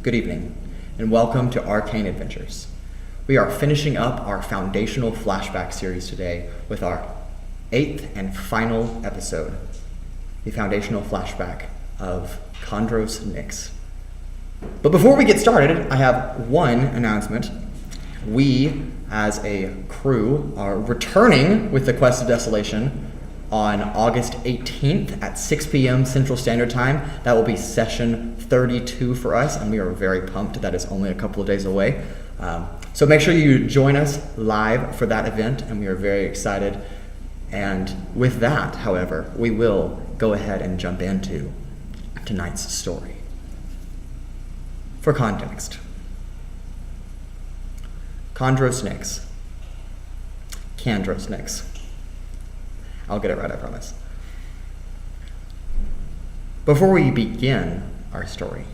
Good evening, and welcome to Arcane Adventures. We are finishing up our Foundational Flashback Series today with our 8th and final episode, the Foundational Flashback of Kandros Nyx. But before we get started, I have one announcement. We, as a crew, are returning with the Quest of Desolation on August 18th at 6 p.m. Central Standard Time. That will be session 32 for us, and we are very pumped. That is only a couple of days away. So make sure you join us live for that event, and we are very excited. And with that, however, we will go ahead and jump into tonight's story. For context, Kandros Nyx. Kandros Nyx. I'll get it right, I promise. Before we begin our story,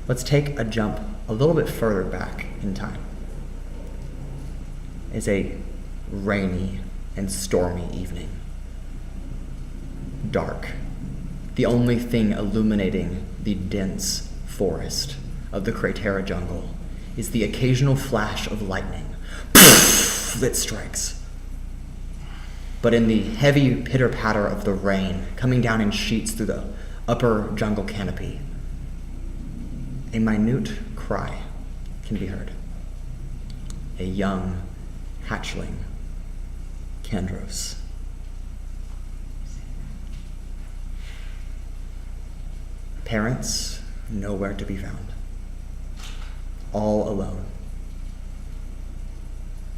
let's take a jump a little bit further back in time. It's a rainy and stormy evening. Dark. The only thing illuminating the dense forest of the Cratera jungle is the occasional flash of lightning that strikes. But in the heavy pitter-patter of the rain coming down in sheets through the upper jungle canopy, a minute cry can be heard. A young hatchling, Kandros. Parents nowhere to be found. All alone.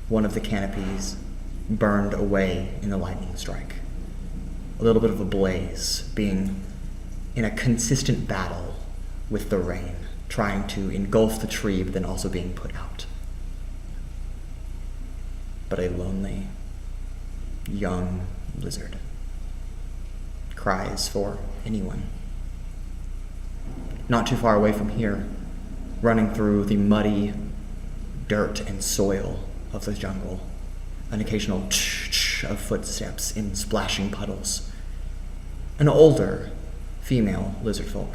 One of the canopies burned away in the lightning strike. A little bit of a blaze, being in a consistent battle with the rain, trying to engulf the tree, but then also being put out. But a lonely, young lizard cries for anyone. Not too far away from here, running through the muddy dirt and soil of the jungle, an occasional ch-ch of footsteps in splashing puddles. An older female lizard folk,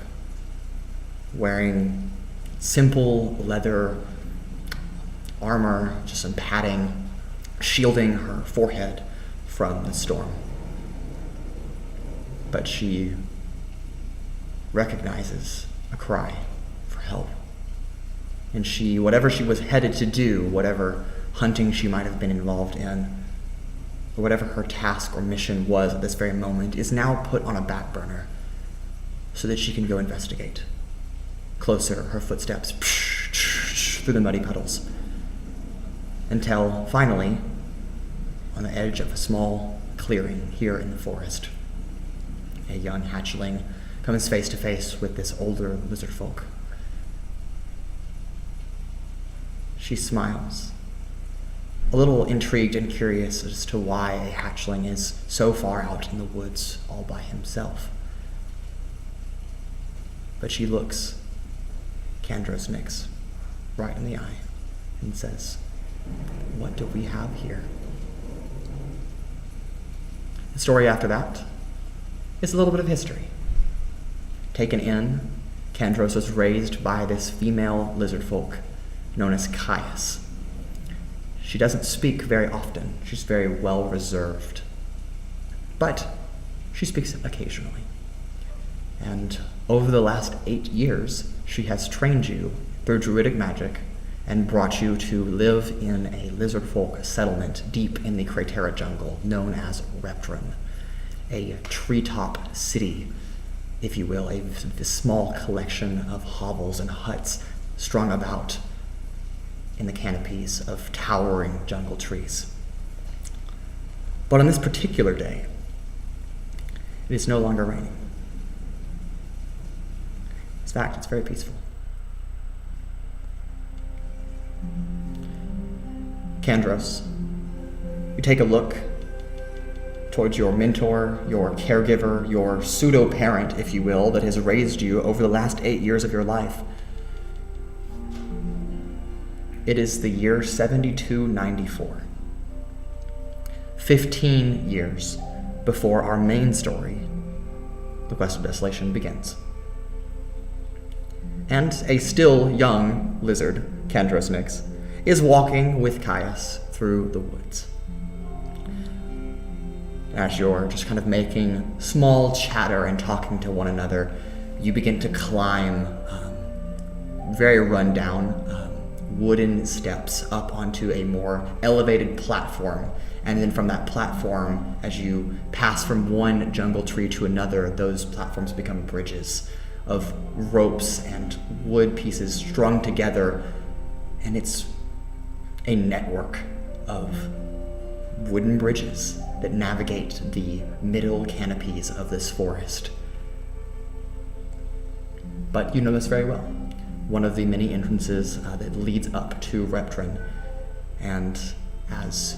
wearing simple leather armor, just some padding, shielding her forehead from the storm. But she recognizes a cry for help. And whatever she was headed to do, whatever hunting she might have been involved in, or whatever her task or mission was at this very moment, is now put on a back burner so that she can go investigate. Closer, her footsteps through the muddy puddles, until finally, on the edge of a small clearing here in the forest, a young hatchling comes face to face with this older lizard folk. She smiles, a little intrigued and curious as to why a hatchling is so far out in the woods all by himself. But she looks Kandros Nyx right in the eye and says, "What do we have here?" The story after that is a little bit of history. Taken in, Kandros was raised by this female lizard folk known as Caius. She doesn't speak very often. She's very well reserved. But she speaks occasionally. And over the last 8 years, she has trained you through druidic magic and brought you to live in a lizard folk settlement deep in the Cratera jungle known as Reptron, a treetop city, if you will, a small collection of hovels and huts strung about in the canopies of towering jungle trees. But on this particular day, it is no longer raining. In fact, it's very peaceful. Kandros, you take a look towards your mentor, your caregiver, your pseudo-parent, if you will, that has raised you over the last 8 years of your life. It is the year 7294. 15 years before our main story, the Quest of Desolation, begins. and a still young lizard, Kandros Nyx, is walking with Caius through the woods. As you're just kind of making small chatter and talking to one another, you begin to climb very rundown wooden steps up onto a more elevated platform. And then from that platform, as you pass from one jungle tree to another, those platforms become bridges of ropes and wood pieces strung together. And it's a network of wooden bridges that navigate the middle canopies of this forest. But you know this very well. One of the many entrances that leads up to Reptrin. And as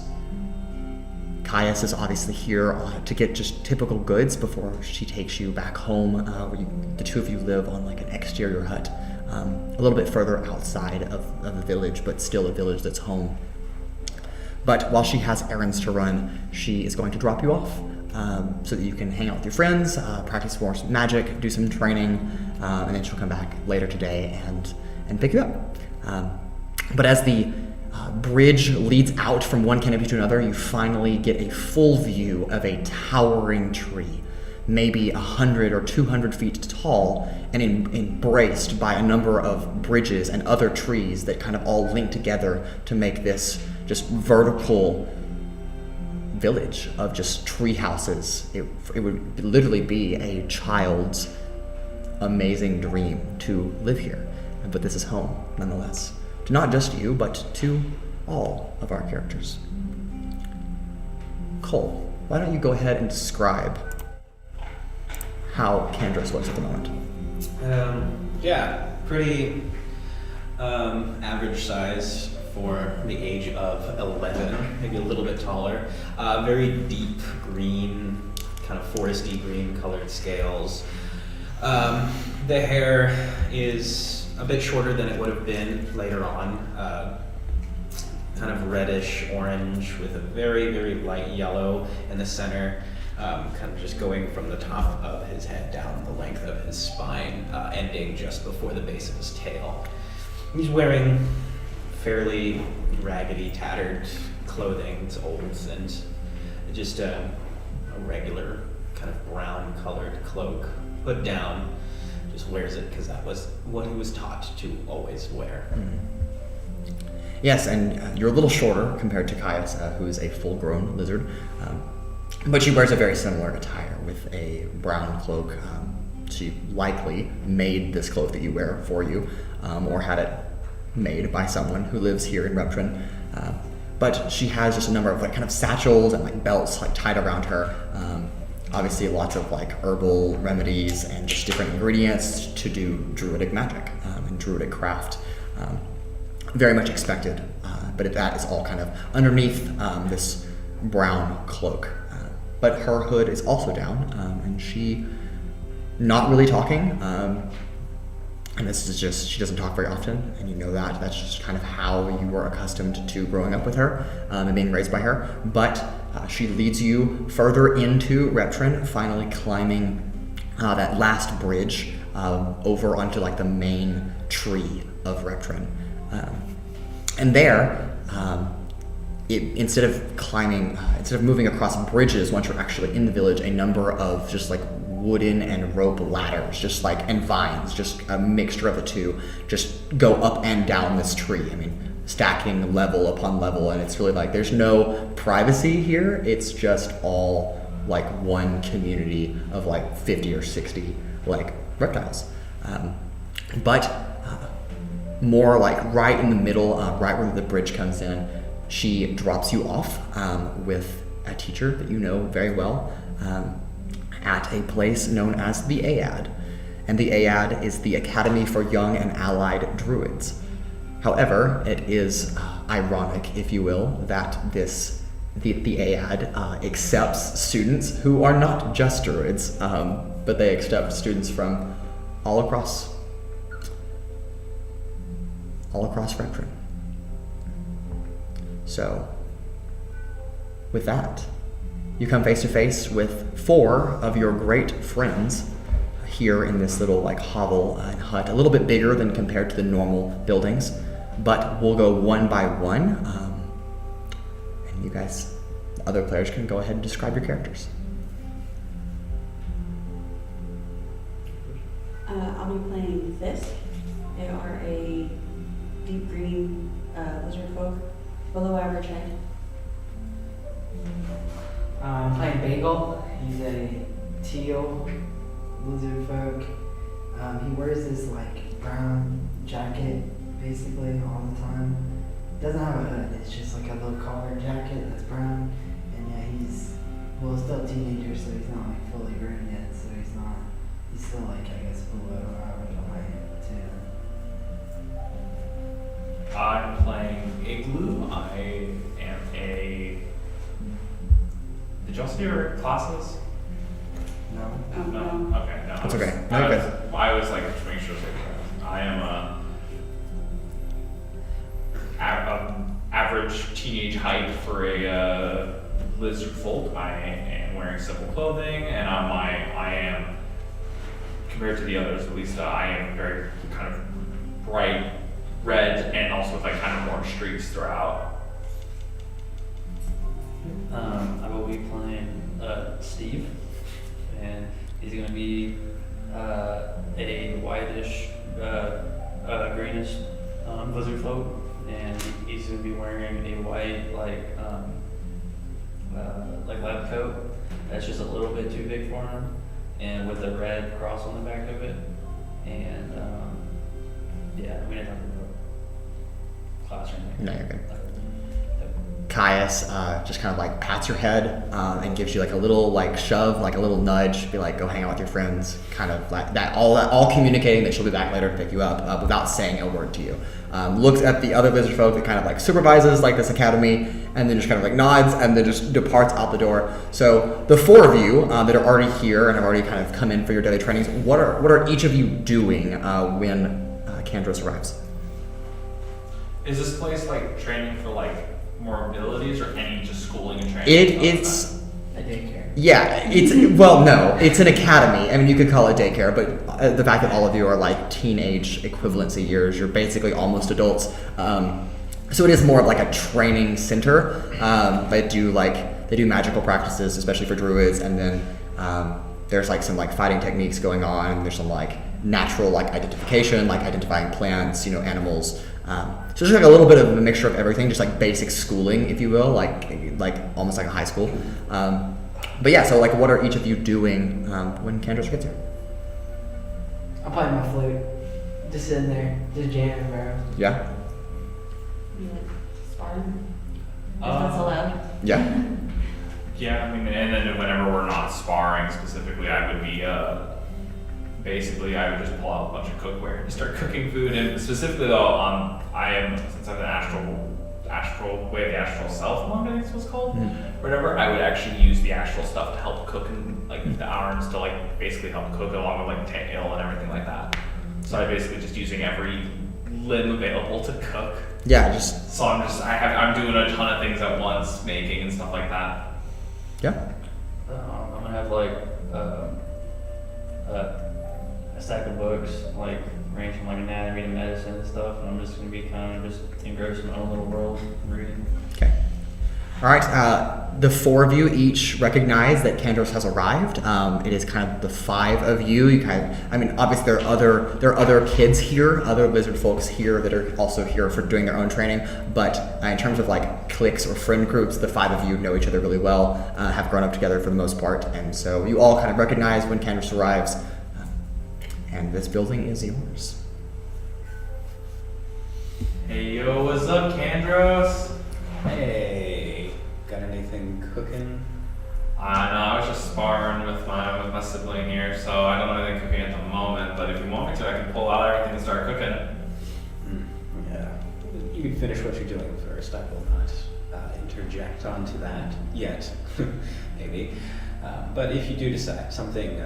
Caius is obviously here to get just typical goods before she takes you back home, where the two of you live on like an exterior hut, a little bit further outside of the village, but still a village that's home. But while she has errands to run, she is going to drop you off so that you can hang out with your friends, practice more magic, do some training, and then she'll come back later today and pick you up. But as the bridge leads out from one canopy to another, you finally get a full view of a towering tree, maybe 100 or 200 feet tall, and embraced by a number of bridges and other trees that kind of all link together to make this just vertical village of just tree houses. It would literally be a child's amazing dream to live here. But this is home, nonetheless. To not just you, but to all of our characters. Cole, why don't you go ahead and describe how Kandros looks at the moment? Pretty average size for the age of 11, maybe a little bit taller. Very deep green, kind of foresty green colored scales. The hair is a bit shorter than it would have been later on. Kind of reddish orange with a very, very light yellow in the center. Kind of just going from the top of his head down the length of his spine, ending just before the base of his tail. He's wearing fairly raggedy, tattered clothing. It's old and just a regular kind of brown colored cloak put down. Just wears it because that was what he was taught to always wear. Mm-hmm. Yes, and you're a little shorter compared to Caius, who is a full-grown lizard. But she wears a very similar attire with a brown cloak. She likely made this cloak that you wear for you, or had it made by someone who lives here in Reptrin. But she has just a number of like kind of satchels and like belts like tied around her. Obviously lots of like herbal remedies and just different ingredients to do druidic magic and druidic craft. Very much expected, but that is all kind of underneath this brown cloak. But her hood is also down, and she not really talking. And this is just, she doesn't talk very often, and you know that. That's just kind of how you were accustomed to growing up with her and being raised by her. But she leads you further into Reptrin, finally climbing that last bridge over onto like the main tree of Reptrin. And there, instead of moving across bridges once you're actually in the village, a number of just like wooden and rope ladders, just like, and vines, just a mixture of the two, just go up and down this tree. I mean, stacking level upon level, and it's really like there's no privacy here. It's just all like one community of like 50 or 60 like reptiles. But more like right in the middle, right where the bridge comes in, she drops you off with a teacher that you know very well at a place known as the Aad. And the Aad is the Academy for Young and Allied Druids. However, it is ironic, if you will, that the Aad accepts students who are not just druids, but they accept students from all across Reptrin. So, with that, you come face to face with 4 of your great friends here in this little like hovel and hut, a little bit bigger than compared to the normal buildings, but we'll go one by one, and you guys, other players, can go ahead and describe your characters. I'll be playing Thisk. They are a deep green lizard folk, below average height. I'm playing Bagel. He's a teal lizard folk. He wears this like brown jacket basically all the time. Doesn't have a hood, it's just like a low collar jacket that's brown. And yeah, he's still a teenager, so he's not like fully grown yet, so he's still like, I guess, below average height too. I'm playing Igloo. I am a... Did y'all see your classes? No. No? Okay, no. That's okay. No, you're good. I was like, to make sure I am a average teenage height for a lizard folk. I am wearing simple clothing, and I am, compared to the others at least, I am very kind of bright red and also with like kind of orange streaks throughout. I will be playing Steve, and he's going to be a whitish, greenish lizard folk, and he's going to be wearing a white lab coat that's just a little bit too big for him, and with a red cross on the back of it. And yeah, we didn't talk about class or anything. No, you're good. Caius just kind of like pats your head and gives you like a little like shove, like a little nudge, be like, go hang out with your friends, kind of like that, all communicating that she'll be back later to pick you up without saying a word to you. Looks at the other lizard folk that kind of like supervises like this academy, and then just kind of like nods and then just departs out the door. So the four of you that are already here and have already kind of come in for your daily trainings, what are each of you doing when Kandros arrives? Is this place like training for like more abilities or any just schooling and training? It's A daycare. yeah, it's an academy. I mean, you could call it daycare, but the fact that all of you are like teenage equivalency years, you're basically almost adults. So it is more of like a training center. They do magical practices, especially for druids, and then there's like some like fighting techniques going on. There's some like natural like identification, like identifying plants, animals. So just like a little bit of a mixture of everything, just like basic schooling, if you will, like almost like a high school. But yeah, so like what are each of you doing when Kandros gets here? I'm playing my flute. Just sitting there, just jamming, bro. Yeah? You like sparring? If that's allowed. Yeah. Yeah, I mean, and then whenever we're not sparring specifically, I would be basically I would just pull out a bunch of cookware and start cooking food. And specifically though, since I'm an the astral self monk, I think it's what's called, whatever. I would actually use the astral stuff to help cook, and like the arms to like basically help cook along with like tail and everything like that. So I basically just using every limb available to cook. Yeah, just So I'm doing a ton of things at once, making and stuff like that. yeah. I'm gonna have like a stack of books, like range from like anatomy to medicine and stuff, and I'm just gonna be kind of just engrossed in my own little world reading. Okay. All right. The four of you each recognize that Kandros has arrived. It is kind of the five of you. Obviously there are other kids here, other lizard folks here that are also here for doing their own training. But in terms of like cliques or friend groups, the five of you know each other really well, have grown up together for the most part, and so you all kind of recognize when Kandros arrives. And this building is yours. Hey yo, what's up, Kandros? Hey, got anything cooking? No, I was just sparring with my sibling here, so I don't know anything cooking at the moment, but if you want me to, I can pull out everything and start cooking. Yeah. You can finish what you're doing first. I will not interject onto that yet, maybe. But if you do decide something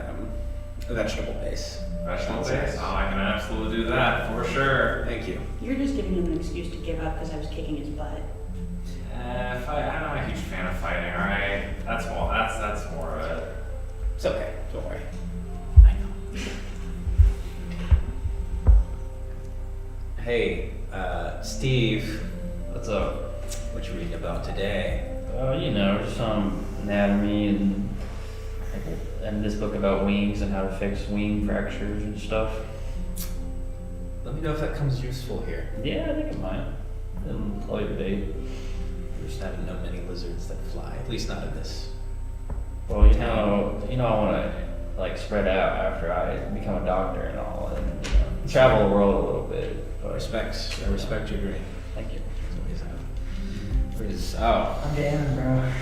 vegetable based. Vegetable base? Oh, I can absolutely do that, for sure. Thank you. You're just giving him an excuse to give up because I was kicking his butt. I'm not a huge fan of fighting, alright? That's more of it. It's okay. Don't worry. I know. Hey, Steve, What's up? what you reading about today? You know, just some anatomy and this book about wings and how to fix wing fractures and stuff. Let me know if that comes useful here. Yeah, I think it might. In a later date. We just haven't known many lizards that fly, at least not in this. Well, you know, I want to like spread out after I become a doctor and all, and travel the world a little bit. I respect your dream. Thank you. Oh, I'm jamming, bro.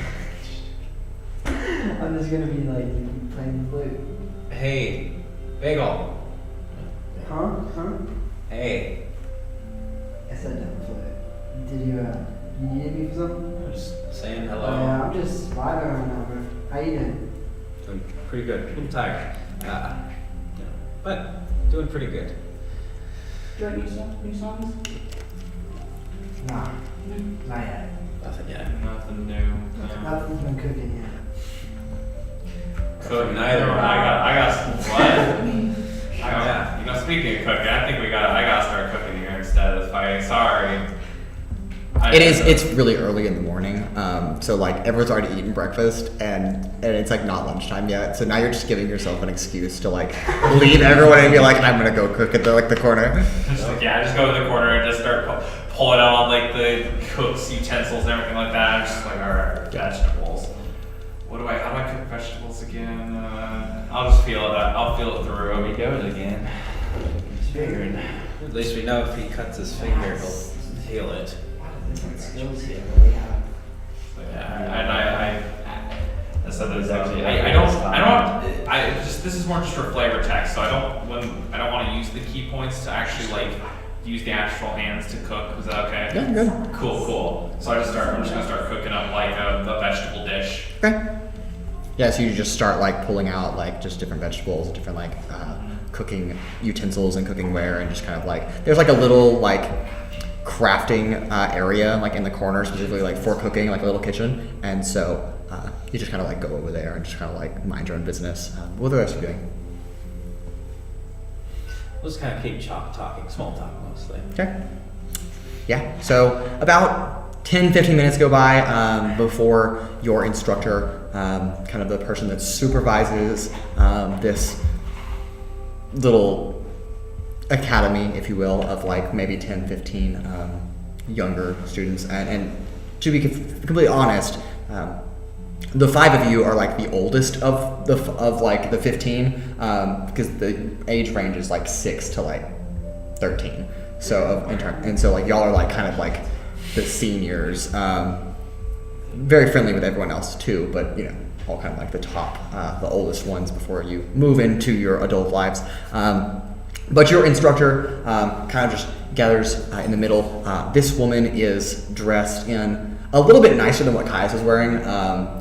I'm just gonna be like playing the flute. hey, Bagel. Huh? Hey, I said double flute. Did you need me for something? I'm just saying hello. Yeah, I'm just vibing right now, bro. How you doing? Doing pretty good. A little tired. But doing pretty good. Do you like new songs? Nah, not yet. Nothing yet. Nothing new. Nothing's been cooking yet. Cook Neither. I got what? Yeah. Speaking of cooking, I think I gotta start cooking here instead of fighting. Sorry. It's really early in the morning, so like everyone's already eaten breakfast, and it's like not lunchtime yet. So now you're just giving yourself an excuse to like leave everyone and be like, I'm gonna go cook at the corner. Just go to the corner and just start pulling out all like the cook's utensils and everything like that. I'm just like, all right, vegetables. How do I cook vegetables again? I'll just feel it. I'll feel it through. Here we go again. It's figured. At least we know if he cuts his finger, he'll heal it. Different skills here that we have. Yeah, I said there's actually. I just this is more just for flavor text. So I don't want to use the key points to actually like use the actual hands to cook. Is that okay? Yeah, good. Cool. So I'm just gonna start cooking up like a vegetable dish. Okay. Yeah, so you just start like pulling out like just different vegetables, different like cooking utensils and cooking ware, and just kind of like there's like a little like crafting area like in the corner specifically like for cooking, like a little kitchen, and so you just kind of like go over there and just kind of like mind your own business. What are the rest of you doing? We'll just kind of keep talking, small talk mostly. Okay. Yeah, so about 10-15 minutes go by before your instructor, kind of the person that supervises this little academy, if you will, of like maybe 10-15 younger students, and to be completely honest, the 5 of you are like the oldest of the 15, because the age range is like 6 to like 13. So and so like y'all are like kind of like the seniors, very friendly with everyone else too, but all kind of like the top, the oldest ones before you move into your adult lives. But your instructor kind of just gathers in the middle. This woman is dressed in a little bit nicer than what Caius was wearing,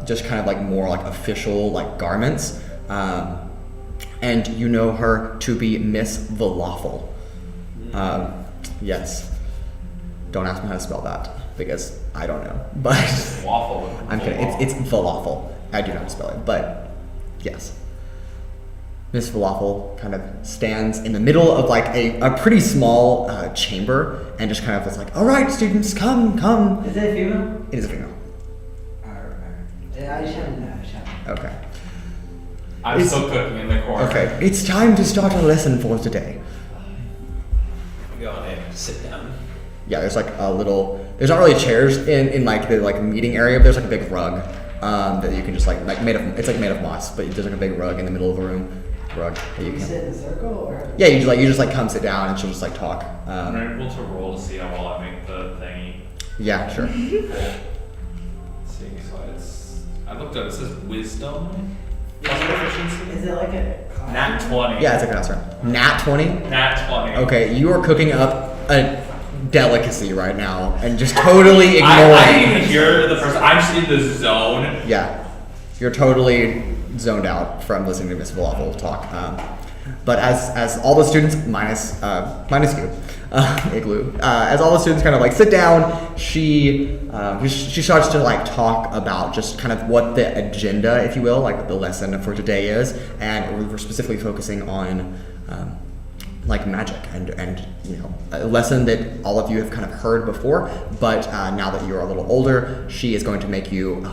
just kind of like more like official like garments. And you know her to be Miss Falafel. Yes. Don't ask me how to spell that because I don't know. But Waffle. I'm kidding. It's Falafel. I do not spell it, but yes. Miss Falafel kind of stands in the middle of like a pretty small chamber and just kind of is like, all right, students, come. Is it a female? It is a female. Alright. Yeah, I just haven't know. Okay. I'm still cooking in the corner. Okay. It's time to start our lesson for today. Go on in, sit down. Yeah, there's like there's not really chairs in like the like meeting area, but there's like a big rug that you can just like made of moss, but there's like a big rug in the middle of the room. Rug that you You can. sit in a circle or? Yeah, you just like come sit down and she'll just like talk. I'm able to roll to see how well I make the thingy. Yeah, sure. Cool. Let's see, so I looked up, it says wisdom plus proficiency. Is it like a class? Nat 20. Yeah, it's a classroom. Nat 20. Nat 20. Okay, you are cooking up a delicacy right now and just totally ignoring. I didn't even hear the first. I'm just in the zone. Yeah, you're totally zoned out from listening to Miss Falafel talk. But as all the students, minus you, Igloo, as all the students kind of like sit down, she starts to like talk about just kind of what the agenda, if you will, like the lesson for today is, and we're specifically focusing on like magic and you know, a lesson that all of you have kind of heard before, but now that you're a little older, she is going to make you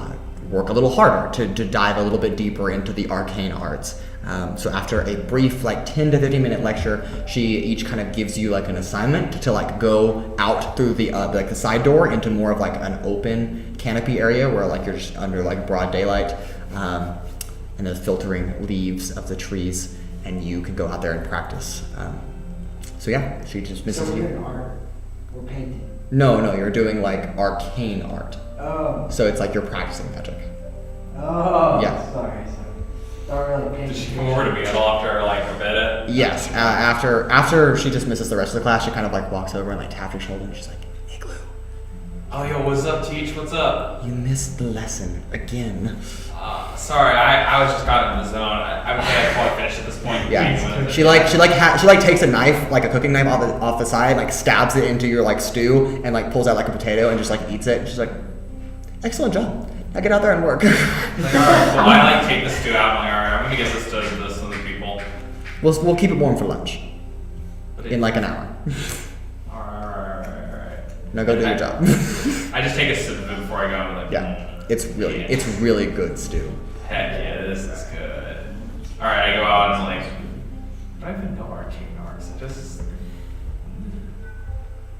work a little harder to dive a little bit deeper into the arcane arts. So after a brief like 10 to 15 minute lecture, she each kind of gives you like an assignment to like go out through the like the side door into more of like an open canopy area where like you're just under like broad daylight and the filtering leaves of the trees, and you can go out there and practice. So yeah, she just misses So we're you. doing art. We're painting. No, you're doing like arcane art. Oh. So it's like you're practicing magic. Oh. Yeah. Sorry. Don't really paint. Did she come over to Bagel after like a bit? Yes. After she dismisses the rest of the class, she kind of like walks over and like taps her shoulder and she's like, Igloo, Oh, yo, what's up, Teach? What's up? you missed the lesson again. Sorry, I was just got in the zone. I would say I'd probably finished at this point. Yeah. She takes a knife, like a cooking knife off the side, like stabs it into your like stew and like pulls out like a potato and just like eats it. And she's like, excellent job. Now get out there and work. Like, alright, well, I like take the stew out. I'm like, alright, I'm gonna get this to some of the people. We'll keep it warm for lunch But in like an hour. Alright. Now go do your job. I just take a sip of it before I go. I'm like, Yeah. It's really good stew. Heck yeah, this is good. Alright, I go out and like, I don't even know arcane arts. I just,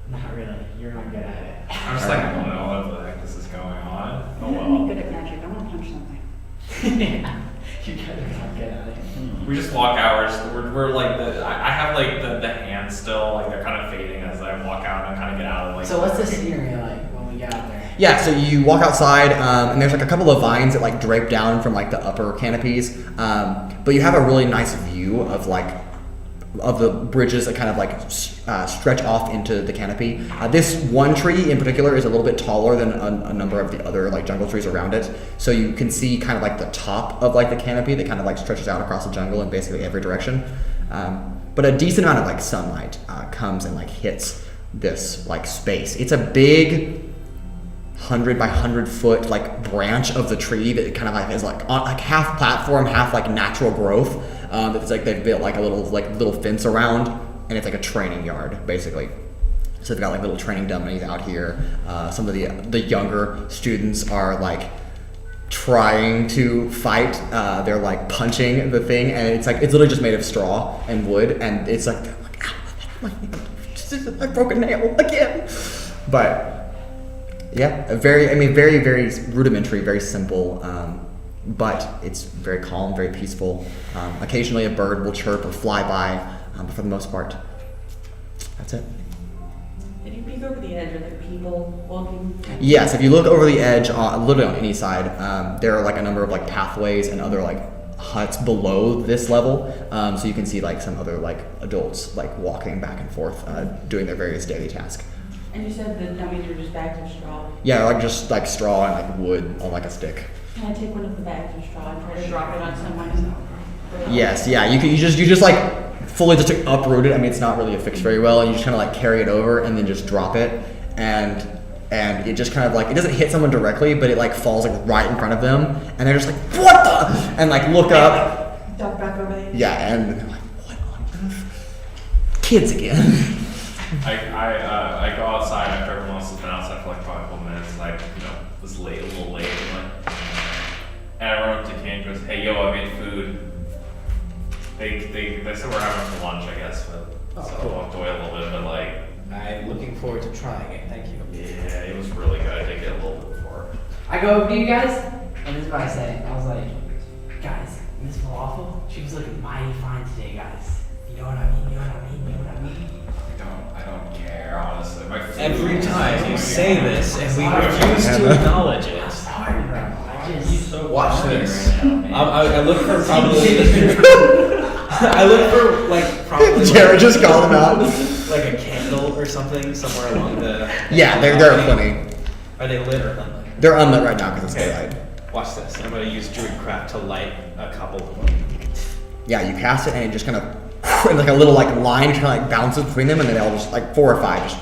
Not really. You're not good at it. I'm just like, I don't know what the heck this is going on. Oh I'm well. good at magic. I want to punch something. Yeah. You guys are not good at it. We just walk out. We're like I have like the hands still, like they're kind of fading as I walk out and I kind of get out of like. So what's the scenery like when we get out there? Yeah, so you walk outside, and there's like a couple of vines that like drape down from like the upper canopies, but you have a really nice view of the bridges that kind of like stretch off into the canopy. This one tree in particular is a little bit taller than a number of the other like jungle trees around it, so you can see kind of like the top of like the canopy that kind of like stretches out across the jungle in basically every direction. But a decent amount of like sunlight comes and like hits this like space. It's a big 100 by 100 foot like branch of the tree that kind of like is like on like half platform, half like natural growth. It's like they've built like a little fence around, and it's like a training yard basically. So they've got like little training dummies out here. Some of the younger students are like trying to fight. They're like punching the thing, and it's literally just made of straw and wood, and it's like, they're like, ow, I broke a nail again. But yeah, very rudimentary, very simple, but it's very calm, very peaceful. Occasionally a bird will chirp or fly by, but for the most part, that's it. Did you peek over the edge? Are there people walking? Yes, if you look over the edge, literally on any side, there are like a number of like pathways and other like huts below this level, so you can see like some other like adults like walking back and forth, doing their various daily tasks. And you said the dummies were just bags of straw. Yeah, like just like straw and like wood on like a stick. Can I take one of the bags of straw and try to drop it on someone? Yes, yeah. You just like fully just uproot it. I mean, it's not really affixed very well. You just kind of like carry it over and then just drop it, and it just kind of like, it doesn't hit someone directly, but it like falls like right in front of them, and they're just like, what the? And like look up. Duck back over there. Yeah, and they're like, what on earth? Kids again. I go outside after everyone else has been outside for like 5 whole minutes, like, you know, it's late, a little late, and I run up to Kane and goes, hey, yo, I made food. They said we're having for lunch, I guess, but so I walked away a little bit, but like, I'm looking forward to trying it. Thank you. yeah, it was really good. I did get a little bit before. I go over to you guys, and this is what I say. I was like, guys, Miss Falafel, she was looking mighty fine today, guys. You know what I mean? You know what I mean? You know what I mean? I don't care, honestly. My food Every is time you so say good. this and we Sorry. refuse to acknowledge it. Sorry, bro. I just Watch this. Right now, man. I look for probably. I look for like probably. Jared just called him out. Like a candle or something somewhere along the. Yeah, there are plenty. Are they lit or unlit? They're unlit right now because it's Okay. daylight. Watch this. I'm gonna use Druidcraft to light a couple of them. Yeah, you cast it and it just kind of, and like a little like line kind of like bounces between them, and then they'll just like 4 or 5 just.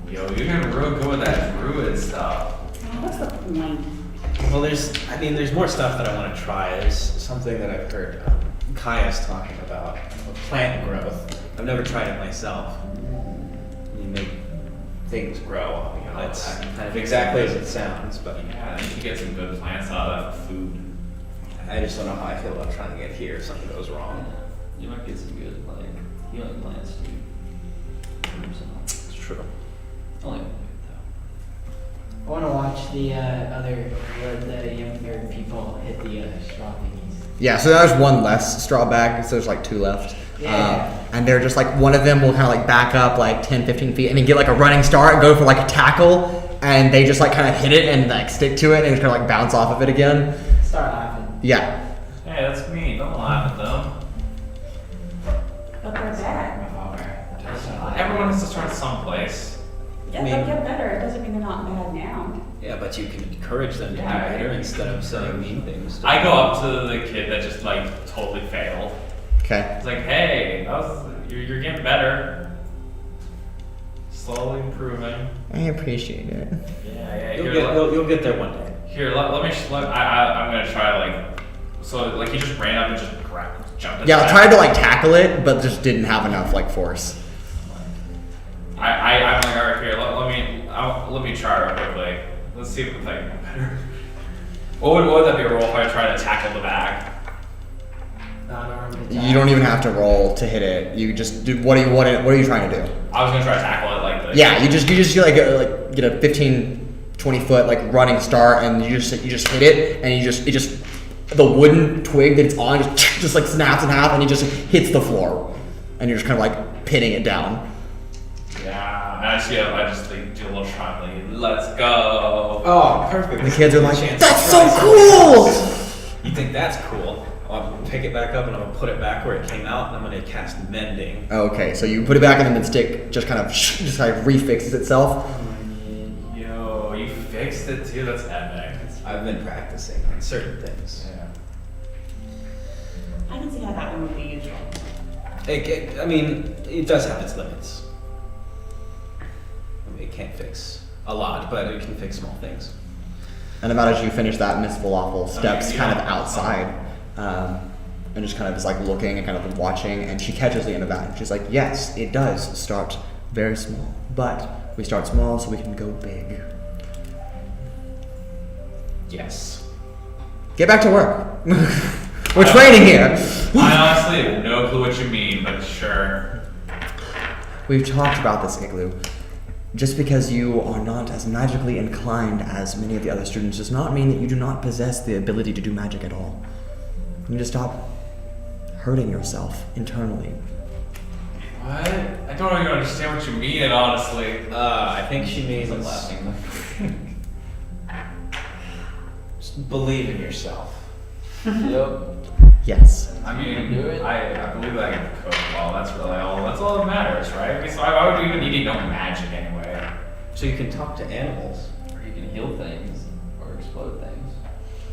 Yo, you're gonna real good with that druid stuff. What's the point? Well, there's more stuff that I want to try. There's something that I've heard Kaya's talking about, plant growth. I've never tried it myself. You make things grow. You know, it's kind of exactly as it sounds, but Yeah, you can get some good plants out of that for food. I just don't know how I feel about trying to get here if something goes wrong. You might get some good like healing plants too. It's true. Only I want to watch the younger people hit the straw thingies. Yeah, so there's one less straw bag, so there's like 2 left. Yeah. And they're just like, one of them will kind of like back up like 10, 15 feet and then get like a running start and go for like a tackle, and they just like kind of hit it and like stick to it and just kind of like bounce off of it again. Start laughing. Yeah. Hey, that's mean. Don't laugh at them. But they're bad. Everyone has to start someplace. Yeah, I mean- they'll get better. It doesn't mean they're not bad now. Yeah, but you can encourage them to Yeah, be better I- instead of saying mean things. I go up to the kid that just like totally failed. Okay. It's like, hey, you're getting better. Slowly improving. I appreciate it. Yeah. You'll get there one day. Here, let me. I'm gonna try like. So like he just ran up and just jumped. Yeah, I tried to like tackle it, but just didn't have enough like force. I'm like, alright, here. Let me try real quickly. Let's see if it's like better. What would that be a roll if I try to tackle the bag? You don't even have to roll to hit it. You just do. What are you trying to do? I was gonna try to tackle it like this. Yeah, you just get get a 15, 20 foot like running start, and you just hit it, and it just the wooden twig that it's on just like snaps in half, and it just hits the floor, and you're just kind of like pinning it down. Yeah, and I just like do a little shrug, like, let's go. Oh, perfect. The kids are like, Chance "That's to so try cool!" something. You think that's cool? I'll pick it back up and I'm gonna put it back where it came out, and I'm gonna cast mending. Okay, so you put it back, and then the stick just kind of refixes itself. Yo, you fixed it too. That's epic. I've been practicing on certain things. Yeah. I can see how that one would be useful. I mean, it does have its limits. I mean, it can't fix a lot, but it can fix small things. And about as you finish that, Miss Falafel steps yeah. kind of outside, and just kind of is like looking and kind of watching, and she catches the end of that, and she's like, "Yes, it does start very small, but we start small so we can go big. Yes. Get back to work. We're training here." I honestly have no clue what you mean, but sure. We've talked about this, Igloo. Just because you are not as magically inclined as many of the other students does not mean that you do not possess the ability to do magic at all. You need to stop hurting yourself internally. What? I don't even understand what you mean, honestly. I think she means I'm laughing. just believe in yourself. Yep. Yes. I mean, Do it. I believe that I can cook well. That's all that matters, right? I mean, so why would you even need to know magic anyway? So you can talk to animals. Or you can heal things or explode things.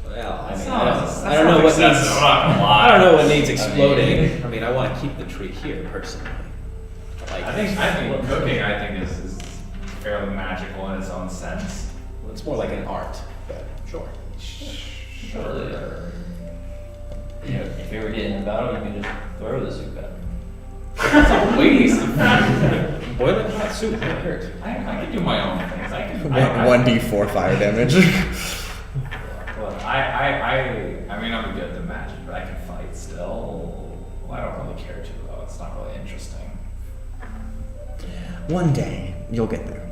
Well, I mean, That I don't know what excessive, needs. I'm not gonna lie. I don't know what needs exploding. I mean, I want to keep the tree here personally. Like, I think cooking is fairly magical in its own sense. well, it's more like an art, but sure. Surely. You know, if you were getting in a battle, you could just throw the soup at them. That's a waste. Boiling hot soup won't hurt. I can do my own things. I can. 1d4 fire damage. Well, I mean, I'm good at the magic, but I can fight still. Well, I don't really care to though. It's not really interesting. One day, you'll get there.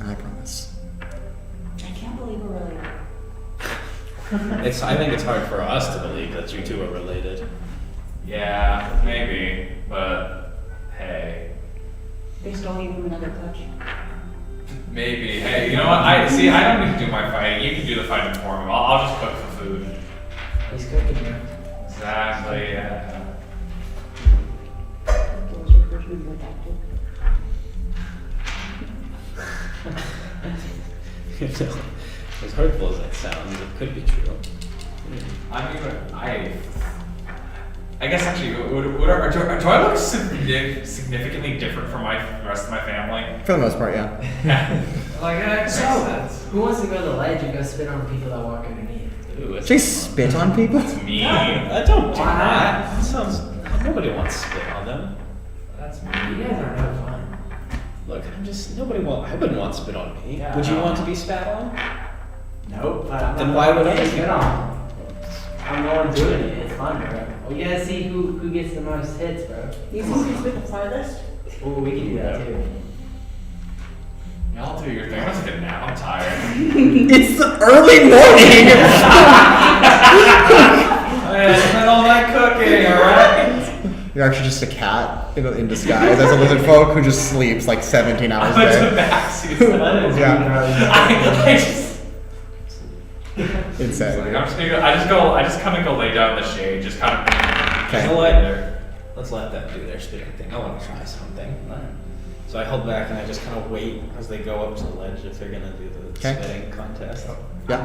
I promise. I can't believe we're related. I think it's hard for us to believe that you two are related. Yeah, maybe, but hey, They stole you from another coach. maybe. Hey, you know what? I don't need to do my fighting. You can do the fighting for me. I'll just cook for food. He's cooking, man. Exactly. Yeah. What was your first member adopted? You know, as hurtful as that sounds, it could be true. I mean, I guess actually, do I look significantly different from the rest of my family? For the most part, yeah. Like, that makes So, sense. who wants to go to the ledge and go spit on the people that walk underneath? Ooh, that's She spit on people? It's mean. I don't do Why that. That sounds. Nobody wants to spit on them. That's me. You guys are no fun. Look, I wouldn't want spit on me. Yeah, Would you no. want to be spat on? Nope. But I'm Then not why would gonna I get do on? I'm the one doing it. It's fun, bro. We gotta see who gets the most hits, bro. You think you spit the farthest? Ooh, we can do that too. Y'all do your thing. I'm just getting nap. I'm tired. It's early morning! I spent all night cooking, alright? You're actually just a cat in disguise as a lizard folk who just sleeps like 17 hours I a went to day. backseat. Yeah. I just. Insane. I just kind of go lay down in the shade, just kind of. Okay. You know what? Let's let them do their spitting thing. I want to try something. So I hold back and I just kind of wait as they go up to the ledge if they're gonna do the Okay. spitting contest. Yeah.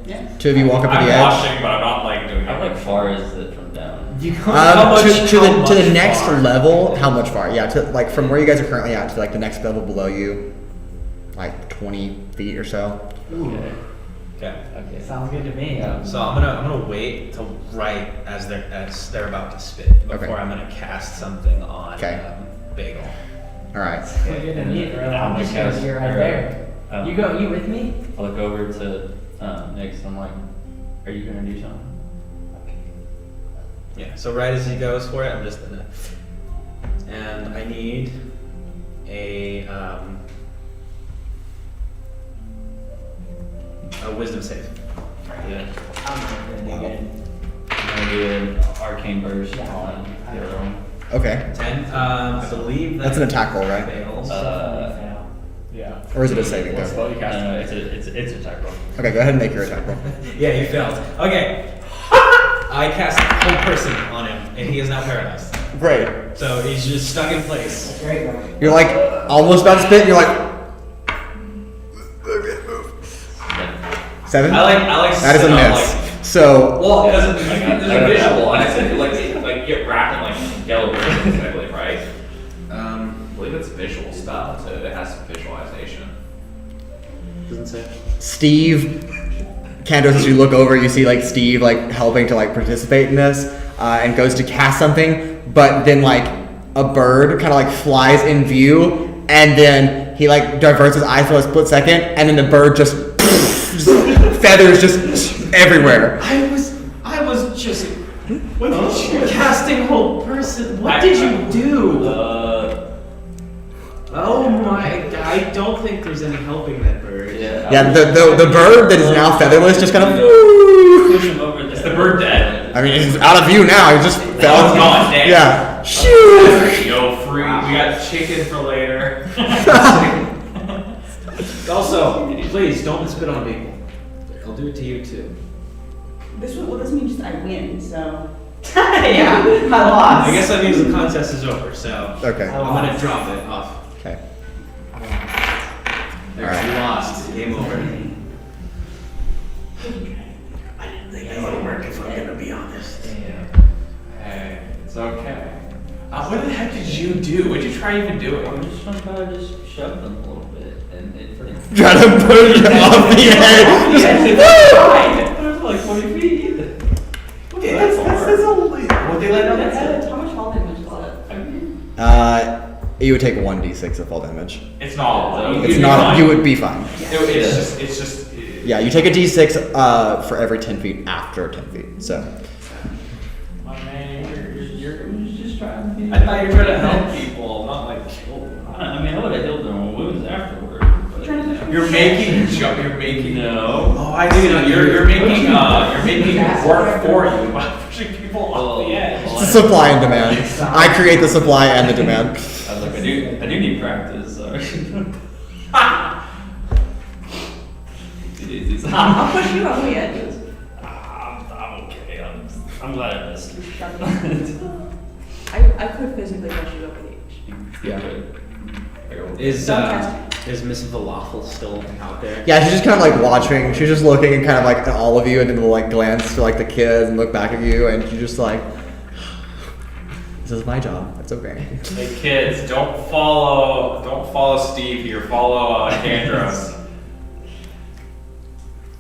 Yeah. Two of you walk up to I'm the edge. watching, but I'm not like doing How it. far is it from down? You To the next level, how much far? Yeah, to like from where you guys are currently at to like the next level below you, like 20 feet or so. Okay. Okay. Okay. Sounds good to me. Yeah. So I'm gonna wait till right as they're about to spit before Okay. I'm gonna cast something on Okay. Bagel. All right. We're good to meet, bro. I'm I'm gonna just cast- gonna be right or, there. You with me? I look over to Nyx and I'm like, are you gonna do something? Yeah. So right as he goes for it, I'm just gonna. And I need a wisdom save. Yeah. I'm gonna do good. I'm gonna do an arcane burst on the other one. Okay. 10. I believe That's an attack roll, right? fails. Yeah. Or is it a saving What throw? spell you cast? No, it's an attack roll. Okay, go ahead and make your attack roll. Yeah, you failed. Okay. I cast whole person on him, and he is now paralyzed. Great. So he's just stuck in place. That's great, bro. You're like almost about to spit. And you're like. Okay, move. 7. I like. That is a sit up, miss. Like, So well, there's a I got visual. that. I said like get wrapped in like yellow ribbons, I believe, right? I believe it's visual stuff, so it has some visualization. Doesn't say. Steve, Kandros, as you look over, you see like Steve like helping to like participate in this, and goes to cast something, but then like a bird kind of like flies in view, and then he like diverts his eyes for a split second, and then the bird just feathers just everywhere. I was just. What did you casting whole person? What did you do? Oh my! I don't think there's any helping that bird. Yeah. Yeah, the bird that is now featherless just kind of. Push him over there. Is the bird dead? I mean, he's out of view now. He just fell. Oh, it's gone, damn. Yeah. Yo, free. We got chicken for later. Also, please don't spit on people. I'll do it to you too. This means just I win, so. Yeah, I lost. I guess that means the contest is over. So Okay. I'm gonna drop it off. Okay. There, Alright. you lost. Game over. I didn't think it would work if I'm gonna be honest. Hey, it's okay. What the heck did you do? What did you try even doing? I'm just trying to just shove them a little bit, and it Try to push it off the edge. it was like 20 feet. That's only. What they let down their head? How much fall damage is that? You would take 1d6 of fall damage. It's not. It's not. You would be fine. It's just. Yeah, you take a d6 for every 10 feet after 10 feet. So. My man, you're just trying to be. I thought you were trying to help people, not like kill them. I mean, I would have healed them wounds afterward. But, You're making You're making. No. Oh, I see. You're making work for you by pushing people off the edge. It's a supply and demand. I create the supply and the demand. I was like, I do need practice. So. I'll push you on the edges. I'm okay. I'm glad I missed. I could physically push you over the edge. Yeah. Is Miss Falafel still out there? Yeah, she's just kind of like watching. She's just looking and kind of like at all of you, and then will like glance to like the kids and look back at you, and she's just like, "This is my job. It's okay." Hey kids, don't follow Steve here. Follow Kandros.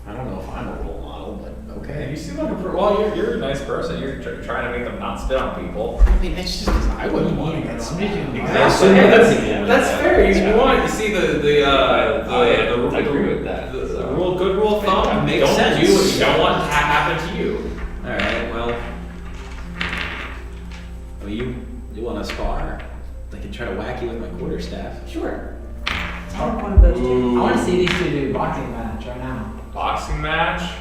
I don't know if I'm a role model, but okay. seem like you're a nice person. You're trying to make them not spit on people. I mean, that's just because I wouldn't want to get Somebody spit on. do- Exactly. That's fair. You want to see the I agree with that. The good rule of thumb. Makes Don't sense. do what you don't want to happen to you. All right. Well, you want to spar? I can try to whack you with my quarterstaff. Sure. I'll have one of those two. I want to see these two do a boxing match right now. Boxing match.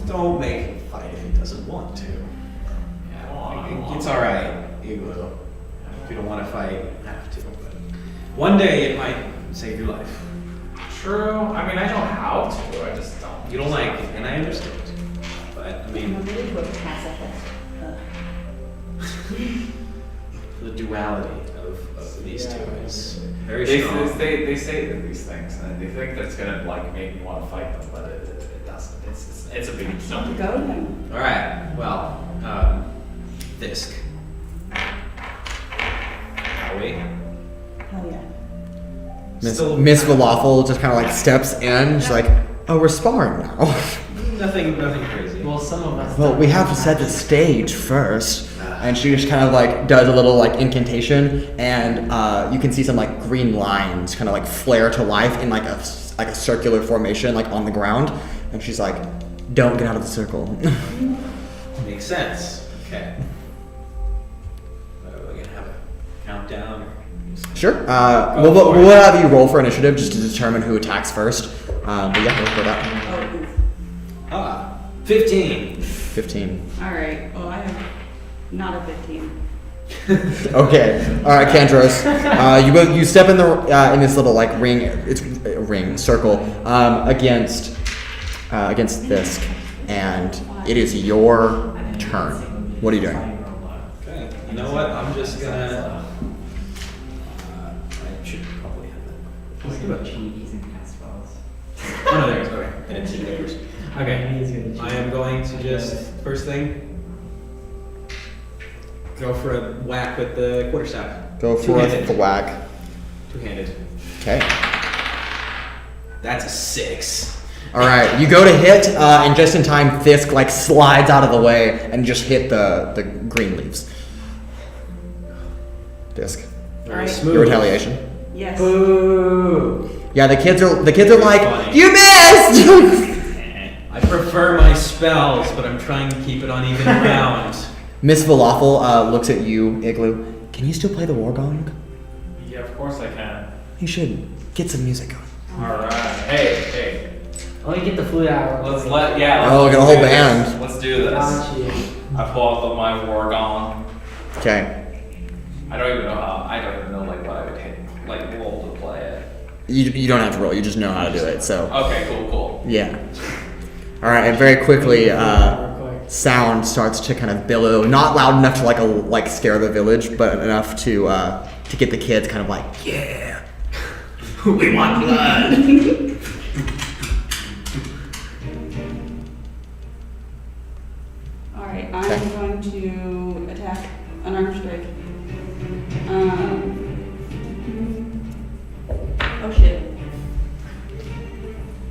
Don't make him fight if he doesn't want to. It's all right, Igloo. If you don't want to fight, you have to. But one day it might save your life. True. I mean, I know how to. I just don't. You don't like it, and I understand. But I mean, really quick pass the duality of these two is very They strong. say these things, and they think that's gonna like make me want to fight them, but it doesn't. It's a big Go no. then. All right. Well, Thisk. Are we? Hell yeah. Miss Falafel just kind of like steps in. She's like, "Oh, we're sparring now." Nothing crazy. Well, some of us. Well, we have to set the stage first. And she just kind of like does a little like incantation, and you can see some like green lines kind of like flare to life in like a circular formation like on the ground. And she's like, "Don't get out of the circle." Makes sense. Okay. We're gonna have a countdown. Sure. We'll have you roll for initiative just to determine who attacks first. But yeah, we'll go that. Oh, 15. 15. all right. Well, I have not a 15. Okay. All right, Kandros. You step in the in this little like ring. It's a ring circle against Thisk, and it is your turn. What are you doing? Okay. You know what? I'm just gonna. I should probably have that. He's gonna cheat. He's gonna cast spells. Oh no, there it is. Okay. I didn't see the first. Okay. He's gonna cheat. I am going to just first thing. Go for a whack with the quarterstaff. Go for Two-handed. the whack. Two-handed. Okay. That's a 6. All right. You go to hit, and just in time, Thisk like slides out of the way and just hit the green leaves. Thisk. Very Right. smooth. Your retaliation. Yes. Boo! Yeah, the kids are like, Funny. "You missed!" I prefer my spells, but I'm trying to keep it on even ground. Miss Falafel looks at you, Igloo. Can you still play the war gong? Yeah, of course I can. You should get some music going. All right. Hey. Let me get the flute out. Let's Oh, get a whole band. Let's do this. Got you. I pull out my war gong. Okay. I don't even know like what I would hit, like roll to play it. You don't have to roll. You just know how to do it. So Okay, cool. yeah. All right, and very quickly, Real quick. sound starts to kind of billow. Not loud enough to like scare the village, but enough to get the kids kind of like, yeah, we want blood. All right. I'm Okay. going to attack unarmed strike. Oh shit.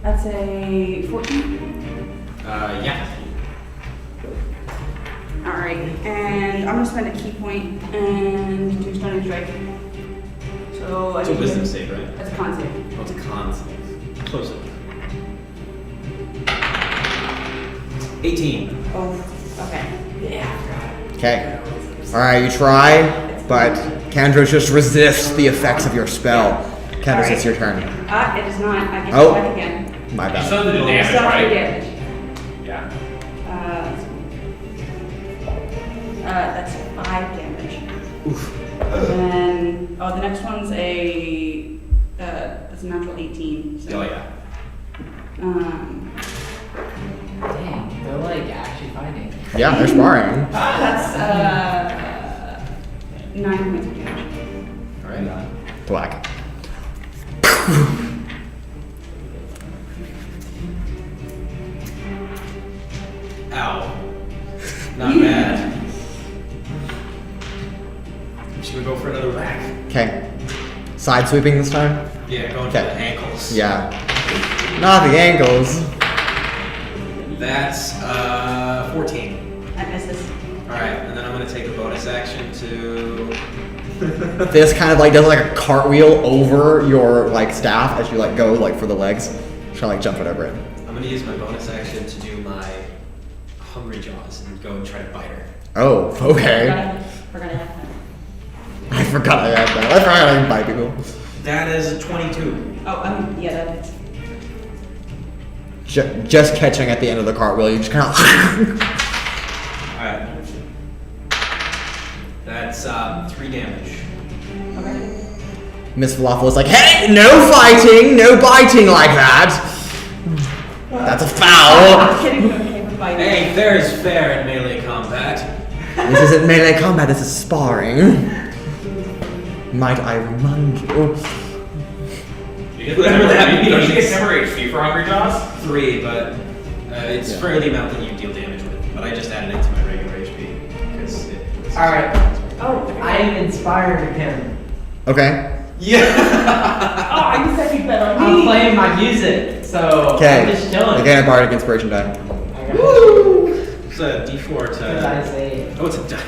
That's a 14. Yeah. Alright, and I'm gonna spend a key point and do stunning strike. So I It's a need wisdom to- save, right? That's a con save. Oh, it's a con save. Close enough. 18. Oh, okay. Yeah. Okay. All right, you try, but Kandros just resists the effects of your spell. Kandros, it's your turn. It is not. I get Oh. to attack again. My You bad. still have to do So damage, I'll do right? damage. Yeah. That's 5 damage. And then, the next one's that's a natural 18. So, Oh, yeah. Dang, they're like actually fighting. Yeah, they're sparring. That's 9 points of damage. Alright. Black. Ow. Not bad. I'm just gonna go for another whack. Okay. Side sweeping this time? Yeah, going for Okay. the ankles. Yeah. Not the ankles. That's 14. I missed this. Alright, and then I'm gonna take a bonus action to... This kind of like does like a cartwheel over your like staff as you like go like for the legs. Try to like jump it over it. I'm gonna use my bonus action to do my hungry jaws and go and try to bite her. Oh, okay. We're gonna have that. I forgot I had that. I forgot I can bite people. That is a 22. Oh, yeah, that is. Just catching at the end of the cartwheel, you just kind of. Alright. That's 3 damage. Okay. Miss Falafel is like, hey, no fighting, no biting like that. That's a foul. I'm kidding. Okay, we're fighting. Hey, fair is fair in melee combat. This isn't melee combat, this is sparring. Might I remind you? You get Whatever that don't you get means. number HP for Hungry Jaws? 3, but it's for the amount that you deal damage with. But I just added it to my regular HP. Because it's Alright. Oh, I am inspired him. Okay. Yeah! Oh, I said you bet on me. I'm playing my music, so Okay. I'm just chilling. Again, a bardic inspiration die. I got Woo! It's a D4 Because I to... say. Oh, it's a die.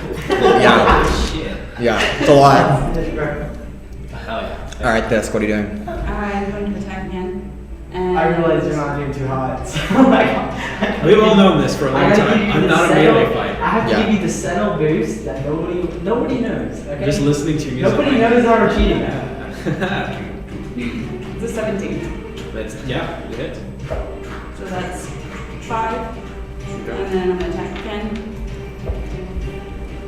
Yeah. Shit. Yeah, it's a lot. Hell yeah. Alright, Thisk, what are you doing? I'm going to attack again. And I realize you're not doing too hot. So like, We've all known this for a long I gotta time. give you I'm the not a settle- melee I fighter. have to Yeah. give you the settle boost that nobody knows. Okay. Just listening to your music. Nobody knows that we're cheating. it's a 17. That's, yeah, you hit. So that's 5. And then I'm gonna attack again.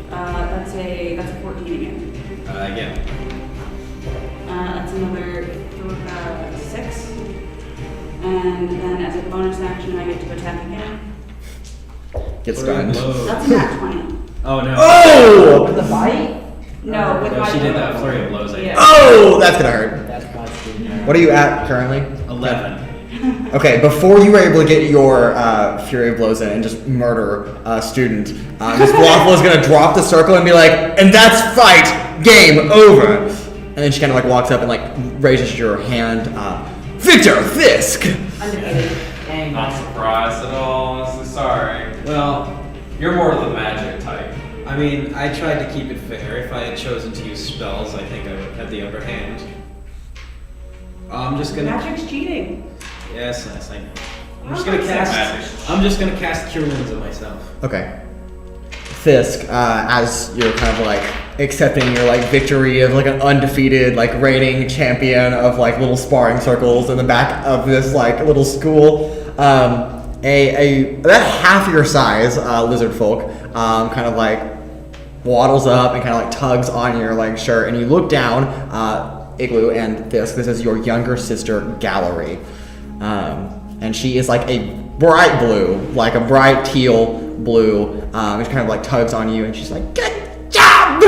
That's a 14 again. Again. That's another 6. And then as a bonus action, I get to attack again. Get stunned. That's a nat 20. Oh no. Oh! With the bite? No, with No, my she did that flurry of blows. I Yeah. Oh! That's gonna hurt. That's busted. What are you at currently? 11. Okay, before you were able to get your Fury of Blows in and just murder a student, Miss Falafel is gonna drop the circle and be like, and that's fight! Game over! And then she kind of like walks up and like raises your hand. Victor Thisk! Undefeated. Dang. Not surprised at all. I'm so sorry. Well, You're more of the magic type. I mean, I tried to keep it fair. If I had chosen to use spells, I think I would have the upper hand. I'm just gonna. Magic's cheating. Yes, I know. I'm Oh, just gonna that's cast. I'm just gonna cast Cure Wounds on myself. Okay. Thisk, as you're kind of like accepting your like victory of like an undefeated like reigning champion of like little sparring circles in the back of this like little school, a about half your size lizard folk kind of like waddles up and kind of like tugs on your like shirt, and you look down, Igloo and Thisk. This is your younger sister Gallery, and she is like a bright blue, like a bright teal blue. She kind of like tugs on you, and she's like, "Good job!"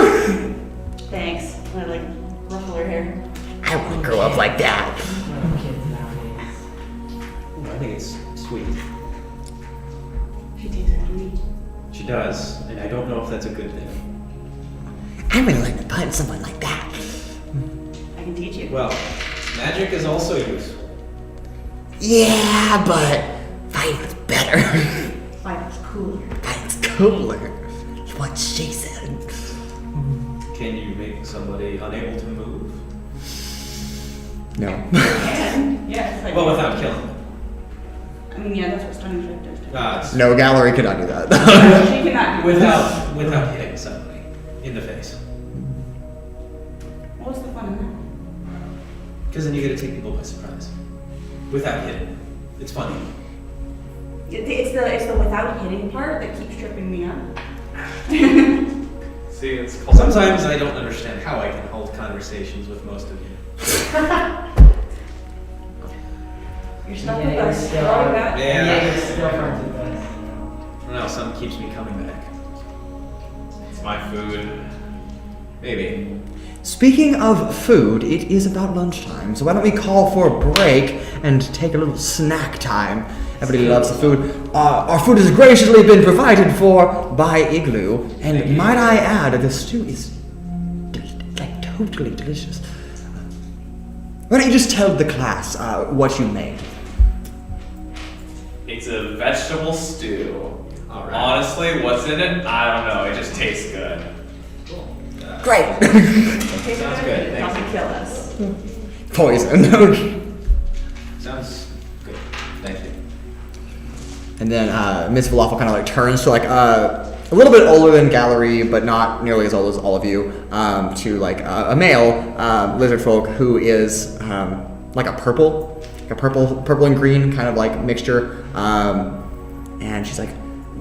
Thanks. I like ruffle her hair. I want to grow up like that. Kids nowadays. I think it's sweet. She takes after me. She does, and I don't know if that's a good thing. I'm gonna learn to punch someone like that. I can teach you. Well, magic is also useful. Yeah, but fighting's better. Fight is cooler. Fighting's cooler. It's what she said. Can you make somebody unable to move? No. And yes, I Well, can. without killing them. I mean, yeah, that's what stunning strike does. too. It's No, Gallery cannot do that. She cannot do without hitting somebody in the face. What's the fun in that? Because then you get to take people by surprise. Without hitting. It's funny. It's the without hitting part that keeps tripping me up. See, it's called Sometimes I don't understand how I can hold conversations with most of you. You're stuck Yeah, with you're us. still- All you got. Yeah. You're still friends with us. I don't know, something keeps me coming back. It's my food. Maybe. Speaking of food, it is about lunchtime, so why don't we call for a break and take a little snack time? Everybody loves the food. Our food has graciously been provided for by Igloo, and might I add, the stew is like totally delicious. Why don't you just tell the class what you made? It's a vegetable stew All right. Honestly, what's in it? I don't know. It just tastes good. Great. It tastes Sounds good, good, it thank doesn't you. kill us. Poison. Sounds good. Thank you. And then Miss Falafel kind of like turns to like a little bit older than Gallery, but not nearly as old as all of you, to like a male lizard folk who is like a purple and green kind of like mixture. And she's like,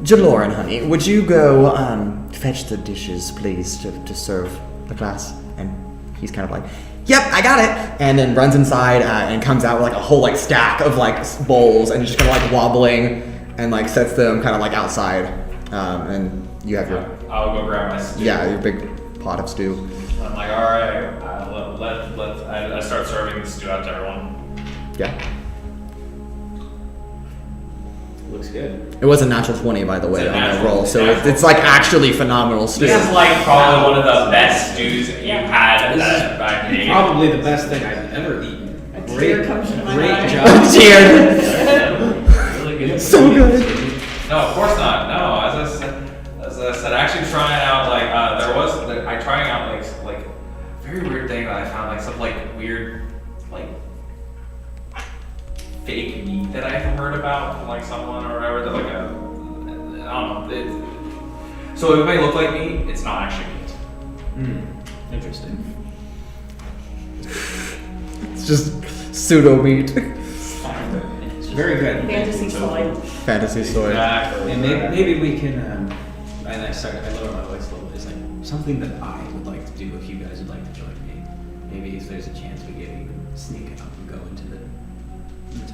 Jaloran, honey, would you go fetch the dishes, please, to serve the class? And he's kind of like, yep, I got it. And then runs inside and comes out with like a whole like stack of like bowls and just kind of like wobbling and like sets them kind of like outside. And you have your I'll go grab my stew. your big pot of stew. I'm like, all right. I start serving the stew out to everyone. Yeah. Looks good. It was a natural 20, by the way, It's a on the natural- roll, so natural it's like actually phenomenal stew. This is like probably one of the best stews that you've had This is that I've made. Probably the best thing I've ever eaten. A tear comes to my eye. Great job. Cheers. Really good. So good. No, of course not. No, as I said, actually trying out like I trying out like very weird thing that I found, like some like weird like fake meat that I heard about from like someone or whatever, that like I don't know. So it may look like meat, it's not actually meat. Interesting. It's just pseudo meat. Very good. Fantasy soy. Fantasy soy. Exactly. And maybe we can, and I lower my voice a little bit. It's like something that I would like to do if you guys would like to join me. Maybe if there's a chance we could even sneak out and go into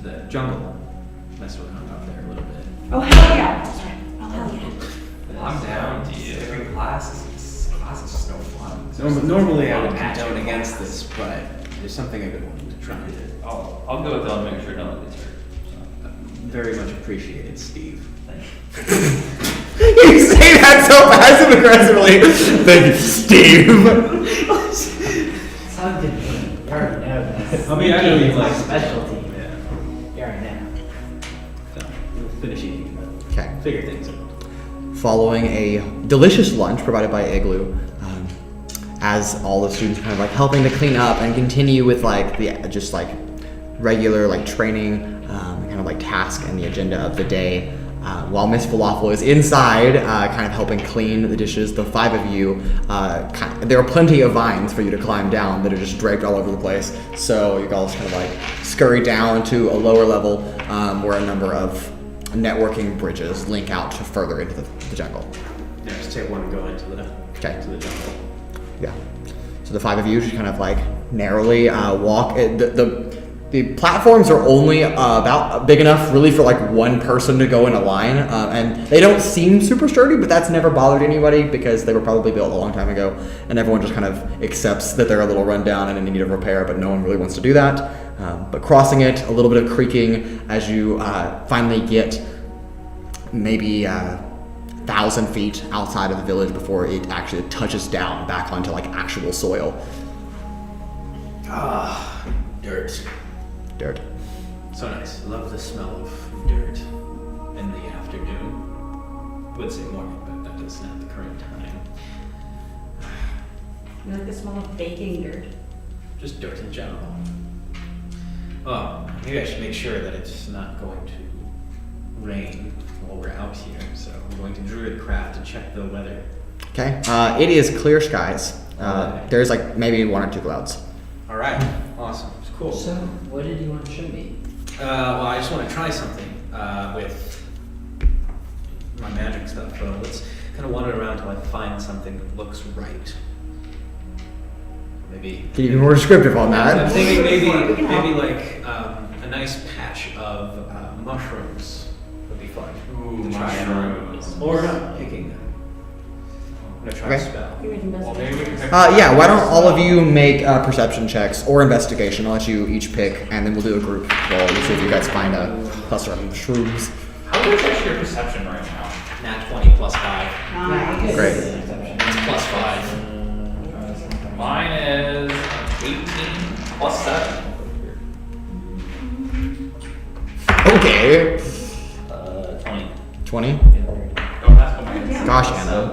the jungle, mess around out there a little bit. Oh, hell yeah. That's right. Oh, hell yeah. I'm down. Different classes. Class is just no fun. Normally I would condone against this, but there's something I've been wanting to try. I'll go with them and make sure no one gets hurt. Very much appreciated, Steve. You say that so passive aggressively. Thank you, Steve. It's not good. You already know that. I mean, I know you It's my like specialty. Yeah. You already know. So we'll finish eating. Okay. Figure things out. Following a delicious lunch provided by Igloo, as all the students kind of like helping to clean up and continue with like the just like regular like training kind of like task and the agenda of the day. While Miss Falafel is inside, kind of helping clean the dishes, the five of you, there are plenty of vines for you to climb down that are just draped all over the place. So you guys kind of like scurry down to a lower level where a number of networking bridges link out to further into the jungle. Yeah, just take one and go into the jungle. Yeah. So the five of you just kind of like narrowly walk. The platforms are only about big enough really for like one person to go in a line, and they don't seem super sturdy, but that's never bothered anybody because they were probably built a long time ago, and everyone just kind of accepts that they're a little run down and in need of repair, but no one really wants to do that. But crossing it, a little bit of creaking as you finally get maybe 1,000 feet outside of the village before it actually touches down back onto like actual soil. Ah, dirt. Dirt. So nice. Love the smell of dirt in the afternoon. I would say morning, but that is not the current time. You like the smell of baking dirt? Just dirt in general. Oh, maybe I should make sure that it's not going to rain while we're out here. So I'm going to Druidcraft to check the weather. Okay. It is clear skies. There's like maybe one or two clouds. All right. Awesome. Cool. So, what did you want to show me? Well, I just want to try something with my magic stuff. Let's kind of wander around till I find something that looks right. Maybe. Can you be more descriptive on I'm that? thinking We can maybe help. like a nice patch of mushrooms would be fun. Ooh, to try mushrooms. out. Or not picking them. I'm gonna try a Okay. spell. You can Well, maybe we can pick Yeah, why don't all of you make perception checks or investigation? I'll let you each pick, and then we'll do a group roll to see if you guys find a cluster of shrooms. How good is actually your perception right now? Nat 20 plus 5. Nice. Great. It's plus 5. Mine is 18 plus 7. Okay. 20. 20? Gosh, Anna.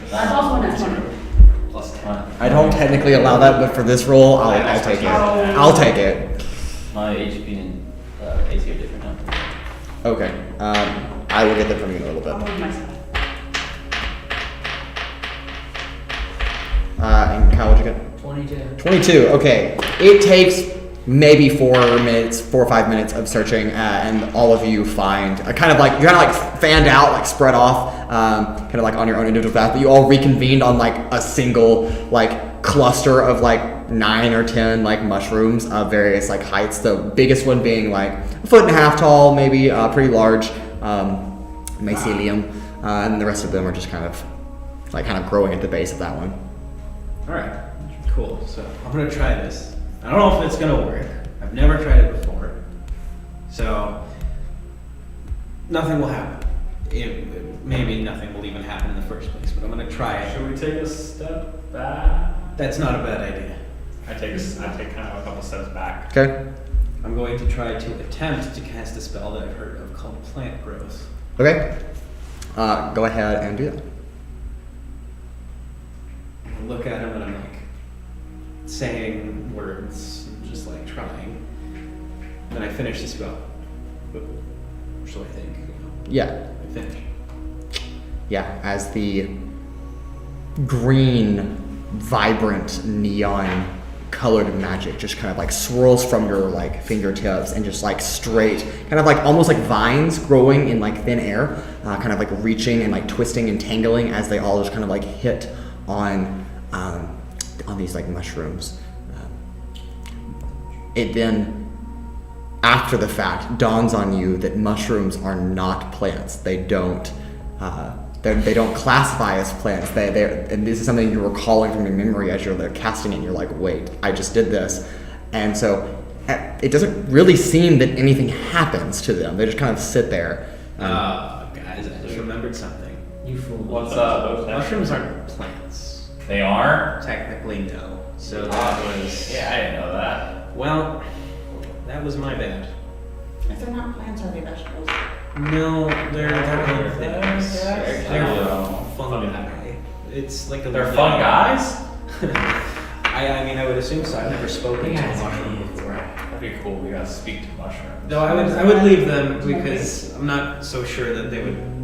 That's also a next one. Plus 10. I don't technically allow that, but for this roll, I'll take it. I'll take it. My HP and AC are different now. Okay. I will get them from you in a little I'll bit. move my stuff. And Kyle, what'd you get? 22. 22. Okay. It takes maybe 4 or 5 minutes of searching, and all of you find you're kind of like fanned out, like spread off, kind of like on your own individual path. But you all reconvened on like a single like cluster of like 9 or 10 like mushrooms of various like heights. The biggest one being like 1.5 feet tall, maybe pretty large, mycelium, and the rest of them are just kind of growing at the base of that one. Alright, cool. So I'm gonna try this. I don't know if it's gonna work. I've never tried it before. So nothing will happen. Maybe nothing will even happen in the first place, but I'm gonna try it. Should we take a step back? That's not a bad idea. I take kind of a couple steps back. Okay. I'm going to try to attempt to cast a spell that I've heard of called Plant Growth. Okay. Go ahead and do that. I look at him and I'm like saying words, just like trying. Then I finish the spell. So I think, Yeah. I finish. Yeah, as the green, vibrant, neon colored magic just kind of like swirls from your like fingertips and just like straight, kind of like almost like vines growing in like thin air, kind of like reaching and like twisting and tangling as they all just kind of like hit on these like mushrooms. It then, after the fact, dawns on you that mushrooms are not plants. They don't classify as plants. And this is something you're recalling from your memory as you're casting it. And you're like, wait, I just did this, and so it doesn't really seem that anything happens to them. They just kind of sit there. Guys, I just remembered something. You fool. What's up? Mushrooms aren't plants. They are? Technically, no. So that was. Yeah, I didn't know that. Well, that was my bad. If they're not plants, are they vegetables? No, they're other things. They're They're fungi. It's like a. They're fun guys? I mean, I would assume so. I've never spoken to a mushroom before. That'd be cool. We gotta speak to mushrooms. No, I would leave them because I'm not so sure that they would.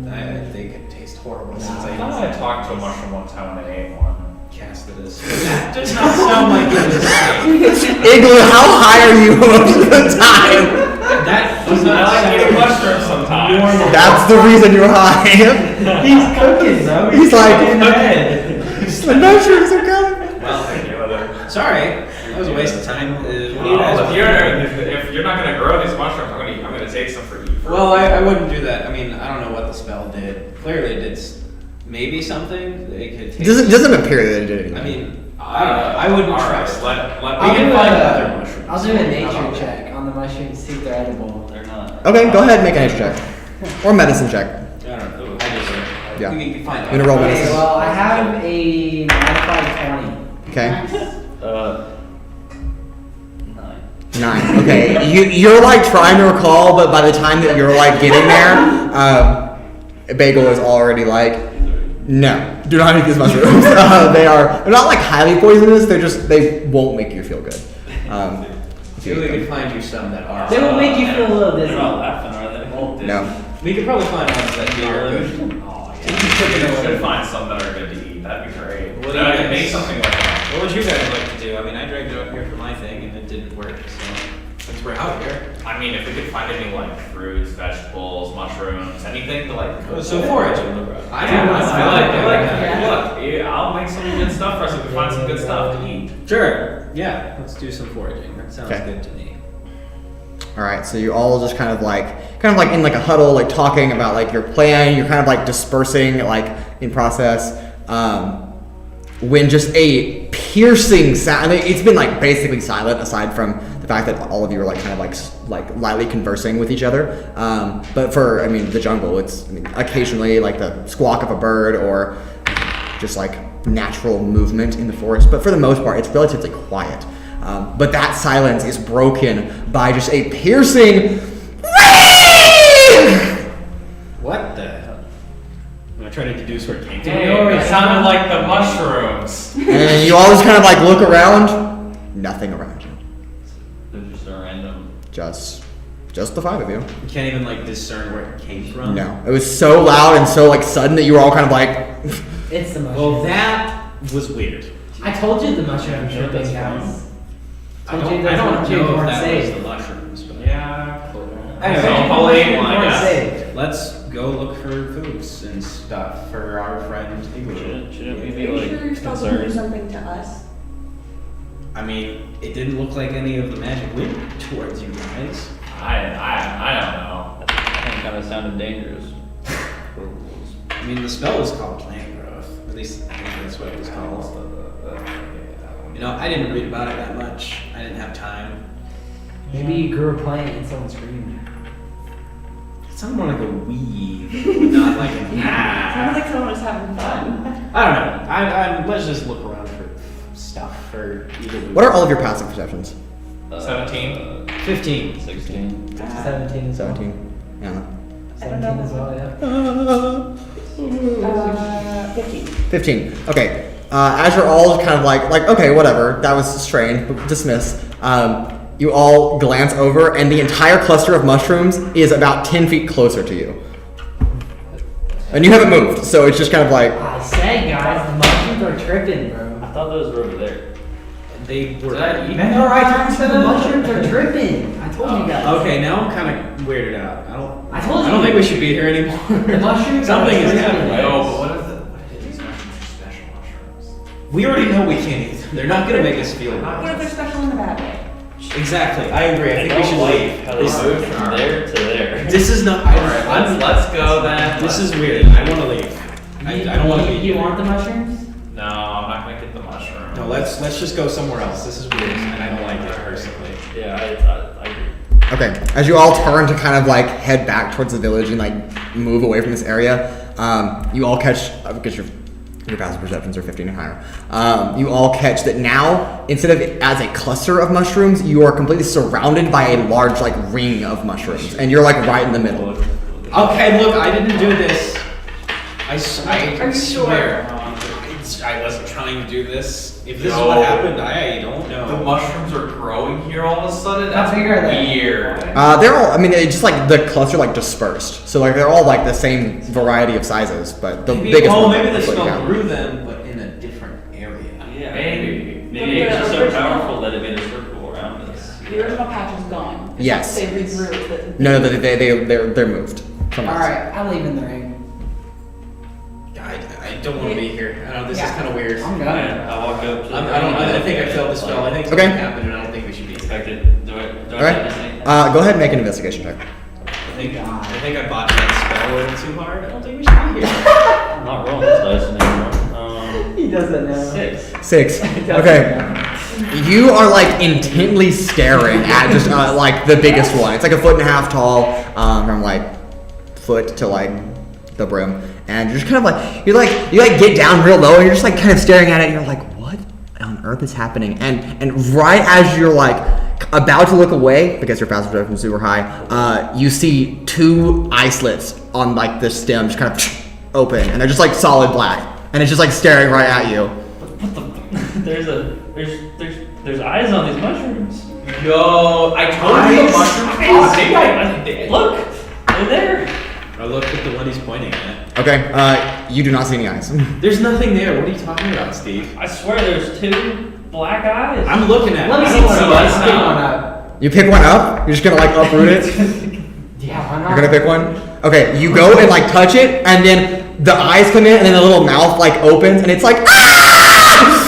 They could taste horrible since I thought I talked to a mushroom one time when I ate one. cast it as. That does not sound like it is safe. Igloo, how high are you most of the time? That does not I like sound eating mushrooms sometimes. normal. That's the reason you're high. He's cooking, though. He's like, Head. the mushrooms are coming. Well, sorry, that was a waste of time. What do you Well, guys if want? you're not gonna grow these mushrooms, I'm gonna take some for you. Well, I wouldn't do that. I mean, I don't know what the spell did. Clearly, it did maybe something. They could take. It doesn't appear that it did anything. I mean, I don't know. I wouldn't All right, trust. let We I'll can do find a- other mushrooms. I'll do a How nature about check on the mushrooms, see if they're edible. They're not. Okay, go ahead and make a nature check. Or medicine check. that? I don't know. I just. Yeah. We can find I'm gonna roll out. medicine. Okay, well, I have a modified 20. Okay. Nice. 9. 9. Okay. You're like trying to recall, but by the time that you're like getting there, Bagel is already like, no, do not eat these mushrooms. They're not like highly poisonous. They won't make you feel good. If you Maybe we eat could them. find you some that are. They will make you feel a little They're dizzy. not laughing, are they? No. We could probably find ones that are good. Oh You yeah. should know We should what- find some that are good to eat. That'd be great. What do Then I you could guys- make something like that. What would you guys like to do? I mean, I dragged it up here for my thing and it didn't work. So since we're out here. I mean, if we could find any like fruits, vegetables, mushrooms, anything to like. cook So with. foraging. I Yeah, don't I know. like Yeah. look, I'll make some good stuff for us if we find some good stuff to eat. Sure. Yeah. Let's do some foraging. That sounds Okay. good to me. All right, so you all just kind of like in like a huddle, like talking about like your plan. You're kind of like dispersing like in process. When just a piercing sound. I mean, it's been like basically silent aside from the fact that all of you are like kind of like lightly conversing with each other. But for the jungle, it's occasionally like the squawk of a bird or just like natural movement in the forest. But for the most part, it's relatively quiet. But that silence is broken by just a piercing. What the? I'm gonna try to deduce where it came you all just kind of like look around. Nothing around you. They're just a random. Just the 5 of you. You can't even like discern where it came from. No, it was so loud and so like sudden that you were all kind of like. It's the mushroom. Well, that was weird. I told you the mushroom Sure, thing, that's guys. I Told you don't those know mushrooms if weren't that safe. was the mushrooms, but Yeah. Anyway, So, Mushrooms I'll eat one, I weren't guess. safe. let's go look for foods and stuff for our friend Igloo. Shouldn't we Are be you like sure you're supposed to do concerned? something to us? I mean, it didn't look like any of the magic went towards you guys. I don't know. That thing kind of sounded dangerous. I mean, the spell was called plant growth. At least I think that's what it was called. You know, I didn't read about it that much. I didn't have time. Maybe you grew a plant and someone screamed. It sounded more like a weed, but not like an Sounds like someone was having fun. I don't know. Let's just look around for stuff for Igloo. What are all of your passive perceptions? 17? 15. 16. 17 as well. 17. Yeah. I don't know. 17 as well, yeah. 15. 15. Okay. As you're all kind of like okay, whatever. That was strange. But dismiss. You all glance over, and the entire cluster of mushrooms is about 10 feet closer to you. And you haven't moved, so it's just kind of like. I said, guys, the mushrooms are tripping, bro. I thought those were over there. They were. Did I eat Remember I told you the mushrooms are tripping. I told you guys. Okay, now I'm kind of weirded out. I told I don't you. think we should be here anymore. The mushrooms Something are is tripping. happening. No, but what if these mushrooms are special mushrooms? We already know we can't eat them. They're not gonna make us feel What if good. they're special in a bad way? Exactly. I agree. I think we don't should like leave. how they moved from there to there. This is not. Alright, let's go then. This is weird. I want to leave. I don't want to be You here. want the mushrooms? No, I'm not gonna get the mushroom. No, let's just go somewhere else. This is weird, and I don't like it personally. Yeah, I agree. Okay, as you all turn to kind of like head back towards the village and like move away from this area, you all catch, because your passive perceptions are 15 and higher, you all catch that now, instead of as a cluster of mushrooms, you are completely surrounded by a large like ring of mushrooms, and you're like right in the middle. Okay, look, I didn't do this. I Are you swear. sure? I wasn't trying to do this. If this is No. what happened, I don't know. The mushrooms are growing here all of a sudden? How That's big are they? weird. They're all, I mean, it's just like the cluster like dispersed, so like they're all like the same variety of sizes, but the biggest one. maybe the is what you smell got. grew them, but in a different area. Yeah, Maybe. Maybe it's just so powerful that it made a circle around us. The original patch is gone. It's Yes. just They regrew it. No, they're moved from us. Alright, I'm leaving the ring. I don't want to be here. I don't. This is kind of weird. I'm Yeah, going. I walk up to I think I failed the spell. I think Okay. something happened, and I don't think we should be here. Expected. Do I Okay. get anything? Go ahead and make an investigation check. I think I bought that spell a little too hard. I don't think we should be here. I'm not rolling this dice anymore. He doesn't know. 6. 6. Okay. You are like intently staring at just like the biggest one. It's like 1.5 feet tall, from like foot to like the brim, and you're just kind of like you get down real low and you're just like kind of staring at it. And you're like, what on earth is happening? And right as you're like about to look away because your passive perception is super high, you see 2 eye slits on like the stem just kind of open, and they're just like solid black, and it's just like staring right at you. There's eyes on these mushrooms. Yo, I told you the mushrooms. Look, they're there. I looked at the one he's pointing at. Okay, you do not see any eyes. There's nothing there. What are you talking about, Steve? I swear there's 2 black eyes. I'm looking at Let me it. see I don't one see up. us Let's pick now. one up. You pick one up. You're just gonna like uproot it. Yeah, why not? You're gonna pick one. Okay, you go and like touch it, and then the eyes come in, and then the little mouth like opens, and it's like ah!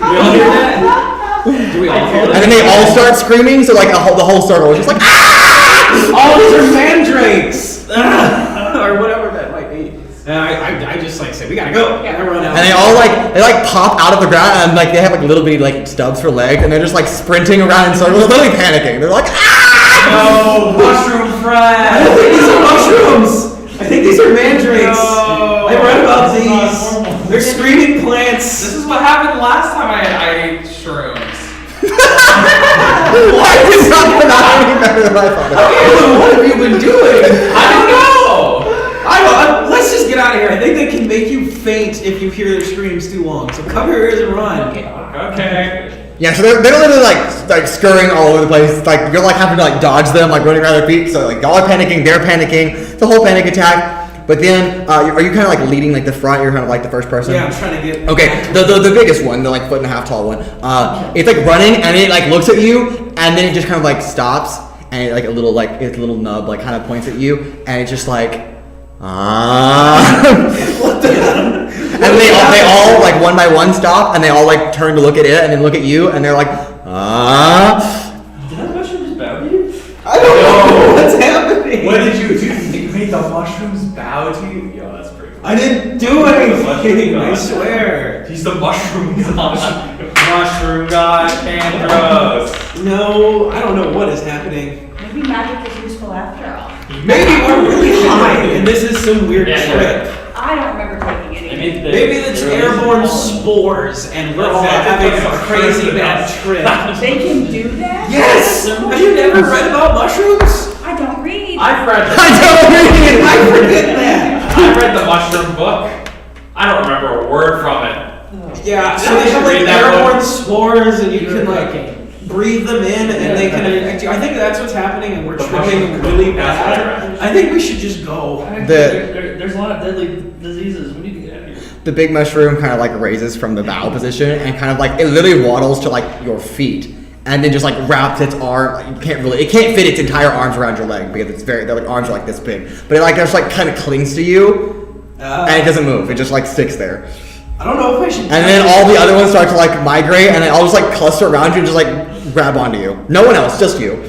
We all hear that? Do we all hear And that? then they all start screaming. So like the whole circle is just like ah! All these are mandrakes! Or whatever that might be. And I just like say, we gotta go. Yeah. And I run out. And they all like pop out of the ground, and like they have like little bitty like stubs for legs, and they're just like sprinting around in circles, literally panicking. They're like ah! No, mushroom I friend. don't think these are mushrooms! I think these are mandrakes! No. I read about This is not these! normal. They're screaming plants! This is what happened last time I ate shrooms. Why is that not any better than I thought? What have you been doing? I don't know. Let's just get out of here. I think they can make you faint if you hear their screams too long. So cover your ears and run. Okay. Yeah, so they're literally like scurrying all over the place. Like you're like having to like dodge them, like running around their feet. So like y'all are panicking, they're panicking. It's a whole panic attack. But then, are you kind of like leading like the front? You're kind of like the first person. Yeah, I'm trying to get. Okay, the biggest one, the like 1.5 tall one. It's like running and it like looks at you and then it just kind of like stops and it, like its little nub like kind of points at you and it's just like. What the? And they all like one by one stop and they all like turn to look at it and then look at you and they're like, Did that mushroom just bow to you? I don't know what's happening. What did you do? You made the mushrooms bow to you? Yo, that's pretty cool. I didn't do anything. I swear. He's the mushroom god. Mushroom god, Kandros. No, I don't know what is happening. Maybe magic is useful after all. Maybe we're really high and this is some weird trip. I don't remember taking any. Maybe it's airborne spores and we're all having a crazy bad trip. They can do that? Yes! Have you never read about mushrooms? I don't read. I've read the, I forget that. I read the mushroom book. I don't remember a word from it. Yeah, so Yeah, they have like read that airborne book. spores and you can like breathe them in and they can infect you. I think that's what's happening and we're The tripping mushroom really book, that's bad. right. I think we should just go. There's a lot of deadly diseases. We need to get out of here. The big mushroom kind of like raises from the bow position and kind of like it literally waddles to like your feet and then just like wraps its arm. Like, it can't fit its entire arms around your leg because their like arms are like this big. But it like just like kind of clings to you and it doesn't move. It just like sticks there. I don't know if I should. And then all the other ones start to like migrate and they all just like cluster around you and just like grab onto you. No one else, just you.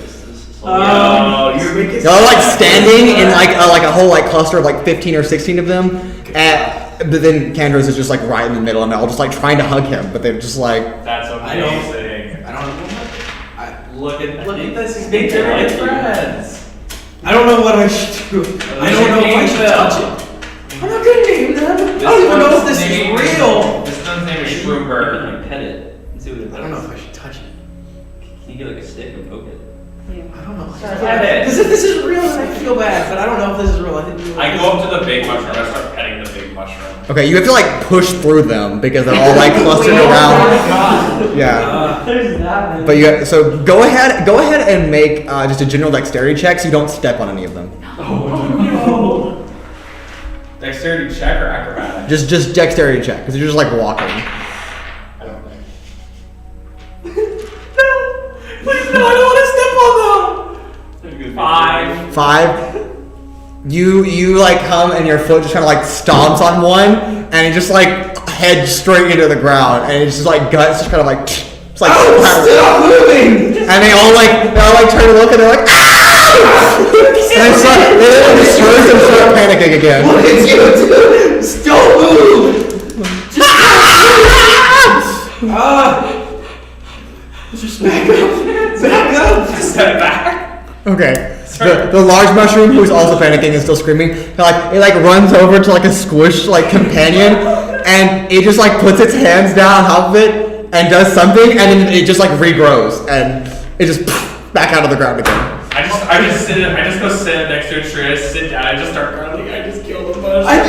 You're making They're like standing in like a whole like cluster of like 15 or 16 of them. But then Kandros is just like right in the middle and they're all just like trying to hug him, but they're just like. That's amazing. I don't know. Look at this. He's making friends. I don't know what I should do. I don't know if I should touch it. I'm not gonna name them. I don't even know if this is real. This one's name is Shroomberg. Like pet it and see what it does. I don't know if I should touch it. Can you get like a stick and poke it? I don't know. Pet it. Because if this is real, then I feel bad. But I don't know if this is real. I think I go up to the big mushroom. I start petting the big mushroom. Okay, you have to like push through them because they're all like clustered around. Yeah. There's that many. But so go ahead and make just a general dexterity check so you don't step on any of them. Dexterity check or acrobatics? Just dexterity check because you're just like walking. I don't think. No! Please no, I don't want to step on them! 5. 5. You like come and your foot just kind of like stomps on one and it just like heads straight into the ground and it's just like guts just kind of like it's like stop moving! and they all like turn to look and they're like ah! And they just start panicking again. What did you do? Don't move! Just back up! Back up! Step back. Okay. The large mushroom who's also panicking and still screaming, it like runs over to like a squished like companion and it just like puts its hands down on top of it and does something and then it just like regrows and it just back out of the ground again. I just go sit next to a tree, I sit down, I just start grunting, I just kill the mushroom. I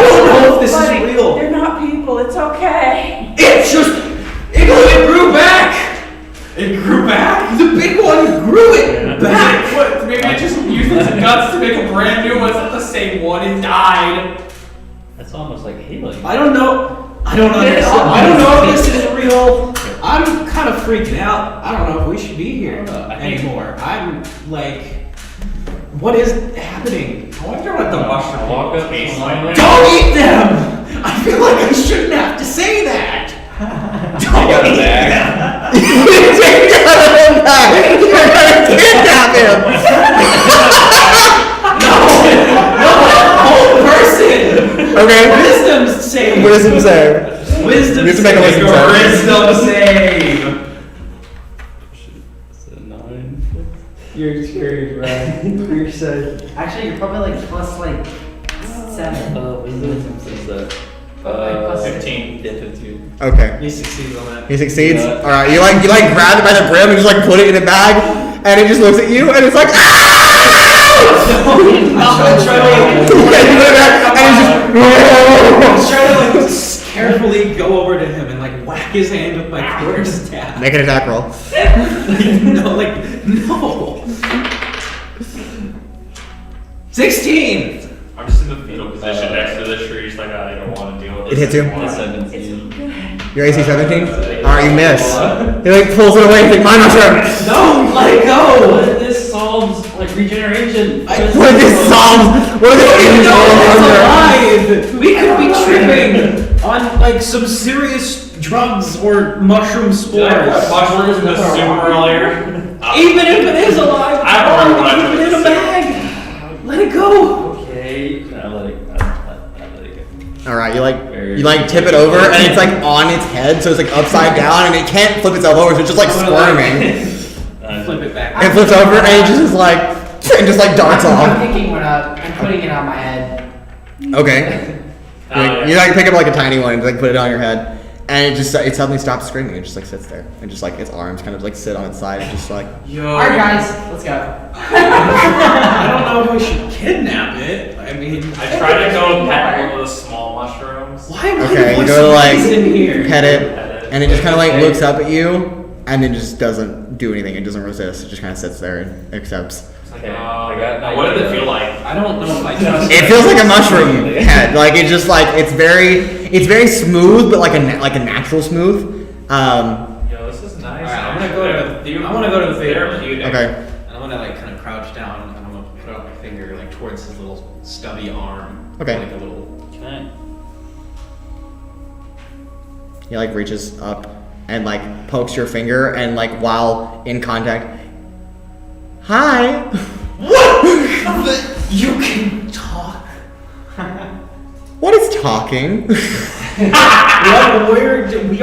don't know if this Buddy, is real. They're not people. It's okay. It's just it grew back. It grew back? The big one grew it back. What? Maybe it just used its guts to make a brand new one. It's not the same one. It died. That's almost like Halo. I don't know. I don't understand. I don't know if this is real. I'm kind of freaking out. I don't know if we should be here anymore. I'm like, what is happening? I wonder what the mushroom Walk up, tastes climb like. it. Don't eat them. I feel like I shouldn't have to say that. Don't got a eat bag. them. You're gonna kidnap him! No, whole person. Okay. Wisdom save. Wisdom save. Wisdom You have to make a save. wisdom save. Wisdom save. It's a 9. You're screwed, right? You're so. Actually, you're probably like plus like 7. Wisdom says that. Plus 15. Yeah, 15. Okay. He succeeds on that. He succeeds. Yeah. Alright, you like grab it by the brim and just like put it in a bag and it just looks at you and it's like I'm trying to and it's just like smack his hand with my quarterstaff. Make an attack roll. No. 16. I'm just in the fetal position next to the tree, just like I don't want to deal with It this hits you? anymore. 17. Your AC 17? Alright, you miss. He like pulls it away and like, my mushroom! No, let it What go. if this solves like regeneration? What is this solve? What is this No, angel it's alive. We could be tripping on like some serious drugs or mushroom Did I put spores. mushrooms in the soup earlier? Even if it is alive, I don't remember what I keep put it in in a the bag. Let it go. Okay, I let it go. Alright, you like tip it over and it's like on its head, so it's like upside down and it can't flip itself over, so it's just like squirming. Flip it back. It flips over and it just like darts I'm off. picking one up and putting it on my head. Okay. You like pick up like a tiny one and like put it on your head. And it suddenly stops screaming. It just like sits there, and just like its arms kind of like sit on its side, and just like. Yo. Alright, guys, let's go. I don't know if we should kidnap it. I mean, I tried to go pet one of the small mushrooms. why am I Okay, you the go to voice like in here? pet it, and it just kind of like looks up at you, and then just doesn't do anything. It doesn't resist. It just kind of sits there and accepts. Okay, I got. What did it feel like? I don't know if I trust It feels like a mushroom head. Like it's just like it's very smooth, but like a natural smooth. Yo, this is nice. Alright, I wanna go to the therapeutic. Okay. And I'm gonna like kind of crouch down and I'm gonna put out my finger like towards his little stubby arm. Okay. Like a little. Okay. He like reaches up and like pokes your finger, and like while in contact. Hi. What? You can talk. What is talking? We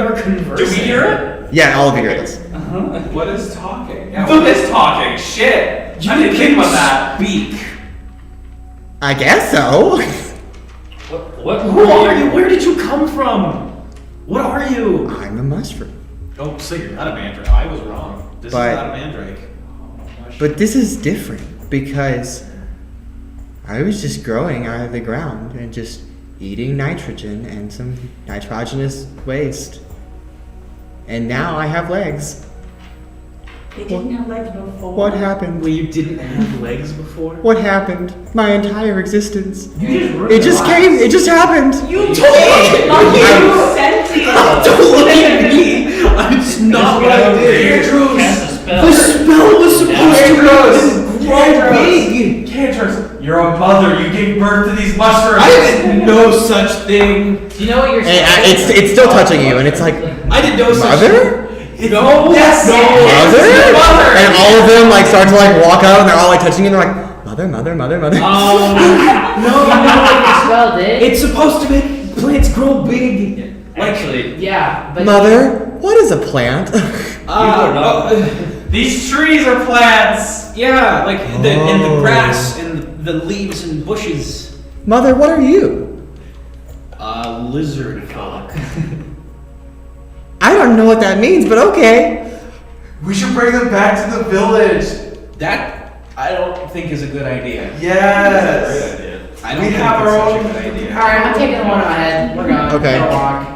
are conversing. Do we hear it? Yeah, all of you hear this. What is talking? Yeah, what is talking? Shit! I didn't think about that. Speak. I guess so. What? Who are you? Where did you come from? What are you? I'm a mushroom. Oh, so you're not a mandrake. I was wrong. This But- is not a mandrake. But this is different because I was just growing out of the ground and just eating nitrogen and some nitrogenous waste. And now I have legs. They didn't have legs before. What happened? Well, you didn't have legs before? What happened? My entire existence. You just It just came. It just happened. You told me. You sentient. Don't look at me. It's not what I did. Cast a spell. The spell was supposed to grow big. Kandros, you're a mother. You gave birth to these mushrooms. I did no such thing. Do you know what you're And saying? it's still touching you, and it's like, I did no such mother? No. Yes. Mother? And all of them like start to like walk up, and they're all like touching you, and they're like, mother. No. You know what your spell did? It's supposed to make plants grow big. Actually, Yeah, but Mother, what is a plant? These trees are plants. Yeah, like and the Oh. grass and the leaves and bushes. Mother, what are you? Lizard folk. I don't know what that means, but okay. We should bring them back to the village. That I don't think is a good idea. Yes. I don't We think have it's our such own- a good idea. alright, I'm taking the one on my head. We're going. Okay. We'll walk.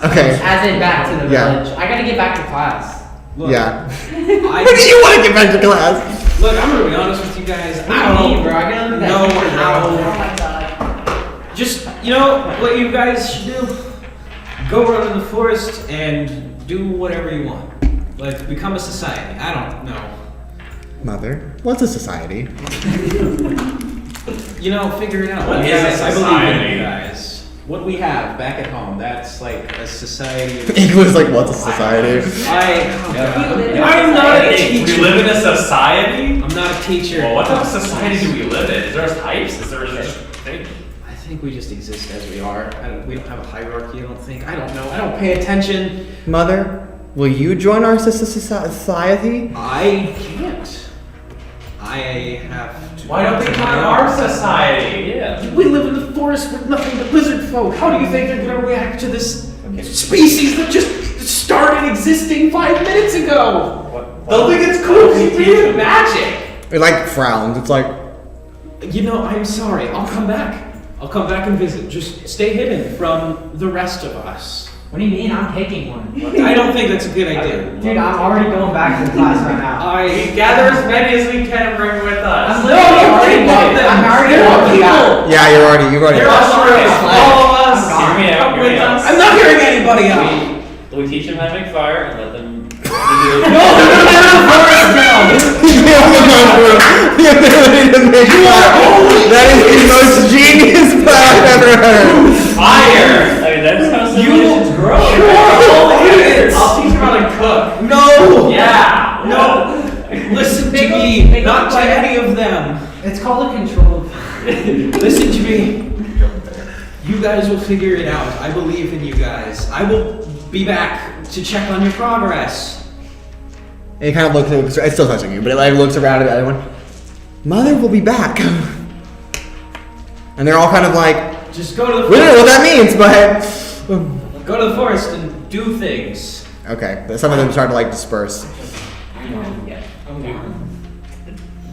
Okay. As in back to the Yeah. village. I gotta get back to class. Look, Yeah. I, When do you want to get back to class? look, I'm gonna be honest with you guys. What I do you don't mean, bro? I gotta look at that know picture, bro. Oh how. my god. Just you know what you guys should do. Go run in the forest and do whatever you want. Like become a society. I don't know. Mother, what's a society? You know, figure it out. What is Yes, a I believe in society? you guys. What we have back at home, that's like a society. Igloo's like, what's a society? I'm not a We teacher. live in a society. I'm not a teacher. Well, what type of society do we live in? Is there types? Is there just thing? I think we just exist as we are. We don't have a hierarchy, I don't think. I don't know. I don't pay attention. Mother, will you join our society? I can't. I have to. Why don't they join our society? yeah. We live in the forest with nothing but lizard folk. How do you think they're gonna react to this species that just started existing 5 minutes ago? They'll think it's cool because you teach them magic. It like frowns. It's like, You know, I'm sorry. I'll come back. I'll come back and visit. Just stay hidden from the rest of us. What do you mean? I'm taking one. I don't think that's a good idea. Dude, I'm already going back to the class right now. We gather as many as we can and bring with us. I'm literally already walking back. Yeah, you've already. They're mushrooms. Follow us. Hear me out. Come with us. I'm not hearing anybody out. We teach them how to make fire and let them. That is the most genius plan I've ever heard. Fire! I mean, that's how civilizations grow. I'll teach them how to cook. No. Yeah. No. Listen to me. Not to any of them. It's called a control. Listen to me. You guys will figure it out. I believe in you guys. I will be back to check on your progress. And he kind of looks, it's still touching you, but it like looks around at the other one. Mother will be back. And they're all kind of like, Just go to the we don't know what forest. that means, but. Go to the forest and do things. Okay, but some of them start to like disperse.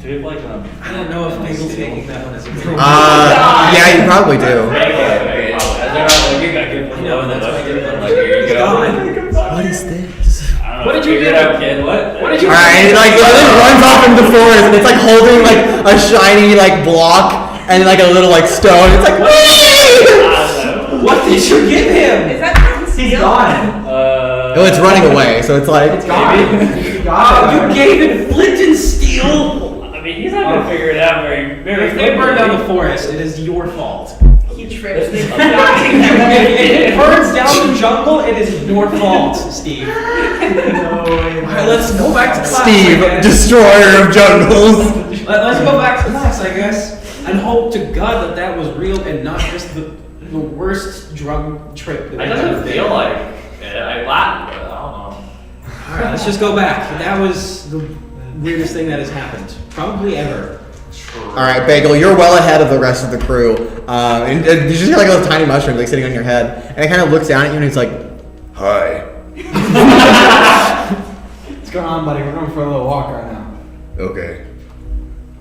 Do we have like I don't know if Bagel's taking that one as a good Yeah, you probably do. What is this? What did you do? Kid? What did you Alright, and like it runs off into the forest and it's like holding like a shiny like block and like a little like stone. It's like whee! What did you give him? Is that Mountain Steel? gone. Oh, it's running away, so it's like It's gone. You got You it. gave him flint and steel. I mean, he's not gonna figure it out very If they burn down the forest, it is your fault. He tripped. If it burns down the jungle, it is your fault, Steve. Alright, let's go back to class. Steve, I guess. destroyer of jungles. Let's go back to class, I guess, and hope to God that that was real and not just the worst drug trip that It we've ever doesn't been. feel like it. I laughed, but I don't know. Alright, let's just go back. That was the weirdest thing that has happened, probably ever. Alright, Bagel, you're well ahead of the rest of the crew. And you just hear like those tiny mushrooms like sitting on your head. And it kind of looks down at you and he's like, hi. What's going on, buddy? We're going for a little walk right now. Okay.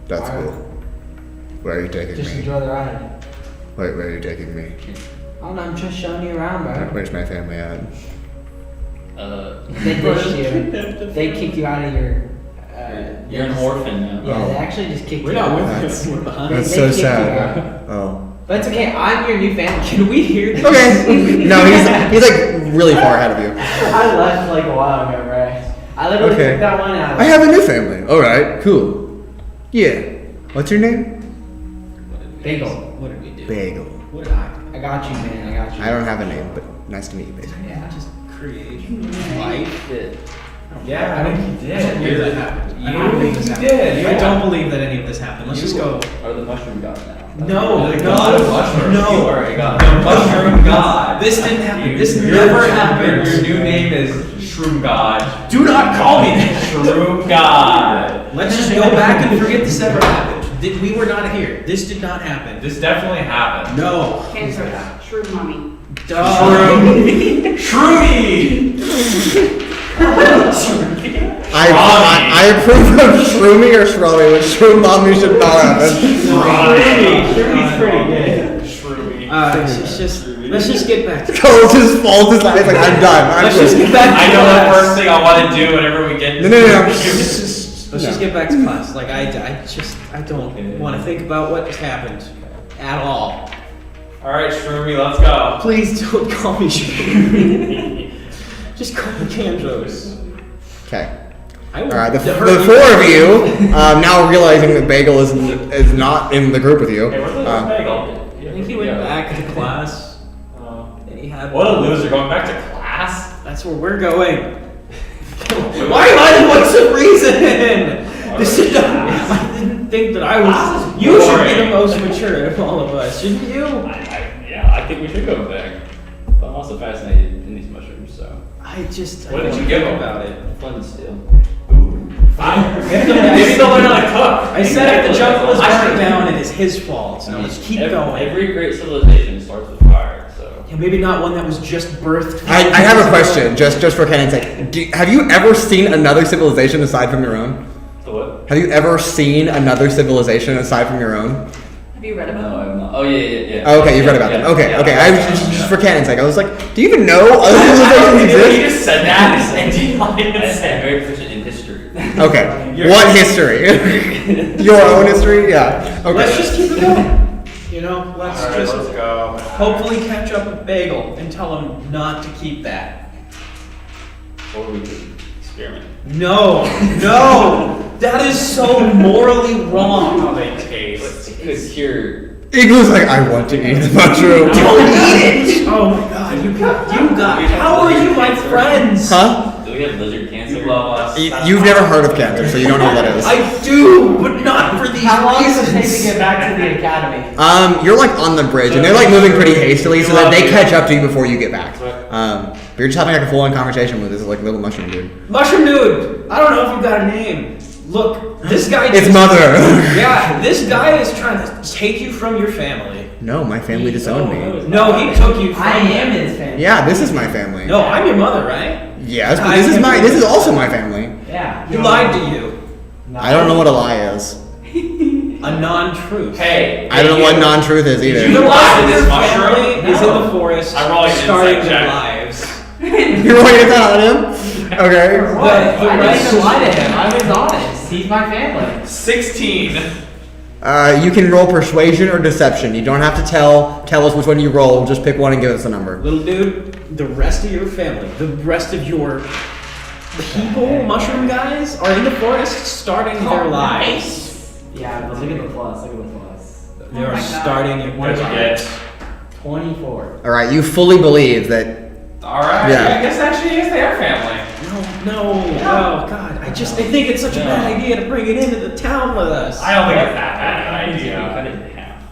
That's Alright. cool. Where are you taking Just me? enjoy the ride. Wait, where are you taking me? I don't know, I'm just showing you around, bro. Where's my family at? They pushed you. They kicked you out of your. You're an orphan now. Yeah, Oh. they actually just kicked We're you not out. with That's- him. We're behind. That's They so kicked you sad. Oh. But it's okay, I'm your new family. Can we hear this? Okay. No, he's like really far ahead of you. I left like a while ago, right? I literally Okay. took that one out. I have a new family. Alright, cool. Yeah. What's your name? Bagel. What did we do? Bagel. What did I I got you, man. I got you. I don't have a name, but nice to meet you, Bagel. Yeah. just create life? Yeah, I think you I don't believe did. that happened. I You don't believe this happened. did, I yeah. don't believe that any of this happened. Let's just go. Are the mushroom god now? No, The god of mushrooms. No. You are a god. The mushroom god. This didn't happen. This Your- never happened. Your new name is Shroom God. Do not call me that. Shroom God. Let's just go back and forget this ever happened. We were not here. This did not happen. This definitely happened. No. Cancer. Shroom mommy. Shroomy! I approve of Shroomy or Shroomy, but Shroom Mommy should not happen. Shroomy's pretty good. Shroomy. Let's just get back to Coles just falls his eyes like, I'm done. I'm Let's just good. get back to I know the class. first thing I want to do whenever we get No, no, no. Let's just get back to class. Like I don't want to think about what just happened at all. Alright, Shroomy, let's go. Please don't call me Shroom. Just call me Kandros. Okay. I will Alright, the hurt four of you, now realizing that Bagel is not in the group with you. Hey, where's the Bagel? I think he went back to class and he had. What a loser, going back to class? That's where we're going. Why am I the one some reason? This is I didn't think that I Class was. is You should be boring. the most mature of all of us, shouldn't you? Yeah, I think we should go back. But I'm also fascinated in these mushrooms, so. I just. What I did don't you give think him? about it? Fun still. Maybe they'll learn how to cook. I said if the jungle is burning down, it is his fault. Now let's keep going. Every great civilization starts with fire, so. Yeah, maybe not one that was just birthed. I have a question, just for Kenan's sake. Have you ever seen another civilization aside from your own? So what? Have you ever seen another civilization aside from your own? Have you read about No, them? I'm not. Oh, yeah. Oh, okay, you've read about them. Okay, Yeah. okay. I was just for canon's sake. I was like, do you even know other civilizations You exist? just said that and did not even I'm say. very proficient in history. Okay. What history? Your own history? Yeah. Okay. Let's just keep it going. You know, let's Alright, just let's go. hopefully catch up with Bagel and tell him not to keep that. Or we could experiment. No, that is so morally wrong. How they taste. It could cure. Igloo's like, I want to eat the mushroom. Don't eat it! Oh my god, you got. How are you my friends? Huh? Do we have lizard cancer? You love us. You've never heard of cancer, so you don't know what that is. I do, but not for these How long does it take to reasons. get back to the academy? You're like on the bridge, and they're like moving pretty hastily, so that they catch up to you before you get back. But you're just having like a full-on conversation with this like little mushroom dude. Mushroom dude, I don't know if you got a name. Look, this guy. It's mother. Yeah, this guy is trying to take you from your family. No, my family disowned me. No, he took you from. I am his family. Yeah, this is my family. No, I'm your mother, right? Yes, but this is also my family. Yeah. He lied to you. No. I don't know what a lie is. A non-truth. Hey. I don't know what non-truth is Did either. you The rest of this your mushroom? family is in the forest, I roll an starting insight their check. lives. You're rolling it down on him? Okay. What? The I didn't rest even is- lie to him. I was honest. He's my family. 16. You can roll persuasion or deception. You don't have to tell us which one you roll. Just pick one and give us a number. Little dude, the rest of your family, the rest of your people, mushroom guys, are in the forest starting their lives. Yeah, but look at the plus. Look at the plus. They are my God. starting your What'd you get? 24. All right, you fully believe that. Alright, Yeah. I guess actually yes, they are family. No, oh god, I think it's such a bad idea to bring it into the town with us. I don't think it's that bad an We cut idea. it in half.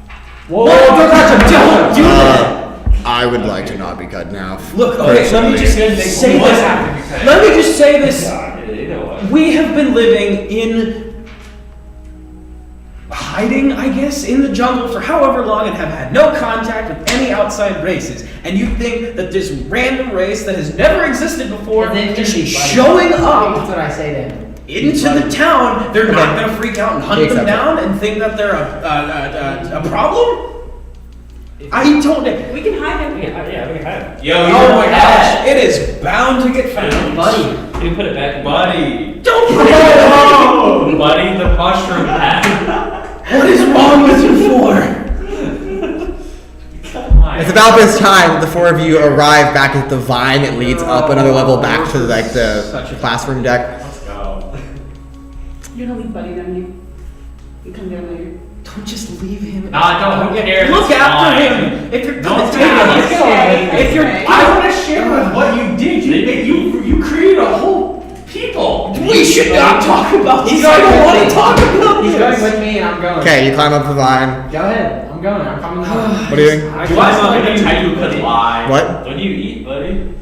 Whoa, don't do that. I would like to not be cut in half. Look, okay, let me just personally. say What this. happened to you? Let me just say this. Either way. We have been living in hiding, I guess, in the jungle for however long and have had no contact with any outside races. And you think that this random race that has never existed before, just showing That's up what I say to him. into the town, they're not Okay. going to freak out and hunt He them accepts down and think that they're a problem? I told him. We can hide him. Yeah, we can hide it. Yo, Oh my gosh, it is bound to get found. Buddy. We can put it back in Buddy. Don't put it on! Buddy the mushroom hat. What is wrong with you four? Come on. It's about this time the four of you arrive back at the vine that leads up another level back to like Such a- the classroom deck. Let's go. You're gonna leave Buddy, then you come there later. Don't just leave him. Nah, don't. Who cares? Look It's after fine. him. If you're No gonna one's take gonna him, ask. if you're, I want to share with what you did. You created a whole people. we should not talk about this. He's I going don't with want me. to talk about He's this. going with me and I'm going. Okay, you climb up the vine. Go ahead. I'm going. I'm coming home. What are you doing? Do I sound like a type who could lie? What? What do you eat, buddy?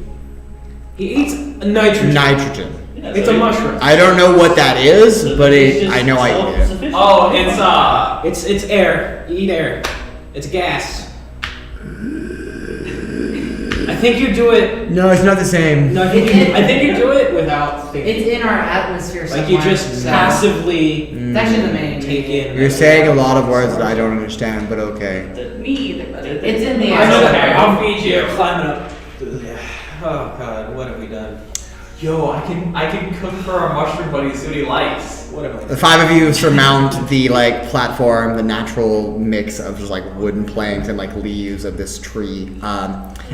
He eats nitrogen. Nitrogen. Yeah, It's so a you- mushroom. I don't know what that is, but It's it, just I know I eat it. self-sufficient. Oh, it's It's air. You eat air. It's gas. I think you do it. No, it's not the same. No, I think you do it without thinking. It's in our atmosphere somewhere. Like you just so- passively It's actually the main. take in. You're saying a lot of words that I don't understand, but okay. Me either, Buddy. It's in the I know air. that. I'll feed you. You're climbing up. Oh god, what have we done? Yo, I can cook for our mushroom buddy. See what he likes. What have I The done? five of you surmount the like platform, the natural mix of just like wooden planks and like leaves of this tree.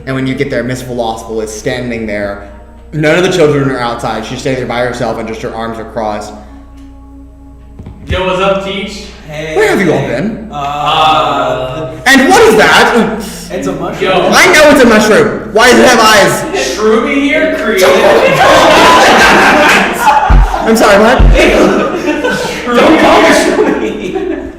And when you get there, Miss Velocipede is standing there. None of the children are outside. She's standing there by herself, and just her arms are crossed. Yo, what's up, Teach? Hey, Where have you all been? And what is that? It's a mushroom. Yo. I know it's a mushroom. Why does it have eyes? Shroomy here created. I'm sorry, what? Don't call me Shroomy.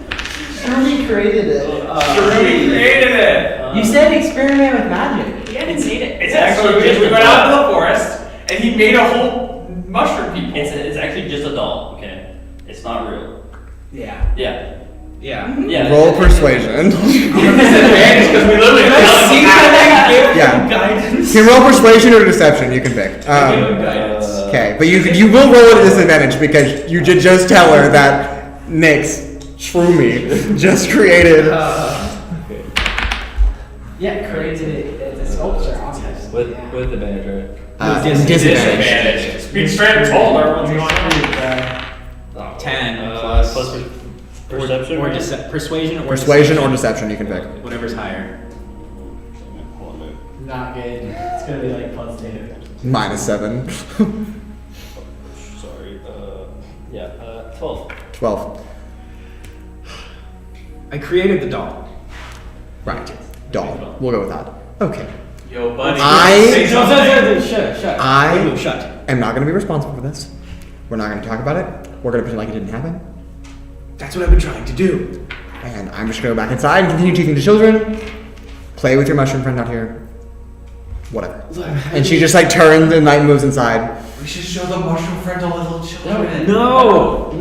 Shroomy created it. Shroomy created it. You said experiment with magic. He hadn't made it. It's So actually we just went a out doll. into the forest, and he made a whole mushroom people. It's actually just a doll, okay? It's not real. Yeah. Yeah. Yeah. Yeah. Roll persuasion. Disadvantage because we literally See how they give Yeah. you guidance. You can roll persuasion or deception. You can pick. Okay, but you will roll at a disadvantage because you did just tell her that Nyx Shroomy just created. Yeah, created it as a sculpture, obviously. With advantage, right? Disadvantage. Speak straight and told everyone's going on. 10 plus. Plus perception. Or right? persuasion or Persuasion or deception, you can pick. Whatever's higher. Not good. It's gonna be like +2. -7. Sorry. 12. 12. I created the doll. Right. Doll. We'll go with that. Okay. Yo, buddy. I- Shut. Igloo, I shut. am not going to be responsible for this. We're not going to talk about it. We're going to pretend like it didn't happen. That's what I've been trying to do. And I'm just going to go back inside and continue teaching the children. Play with your mushroom friend out here. Whatever. And she just like turns and like moves inside. We should show the mushroom friend to little children. No.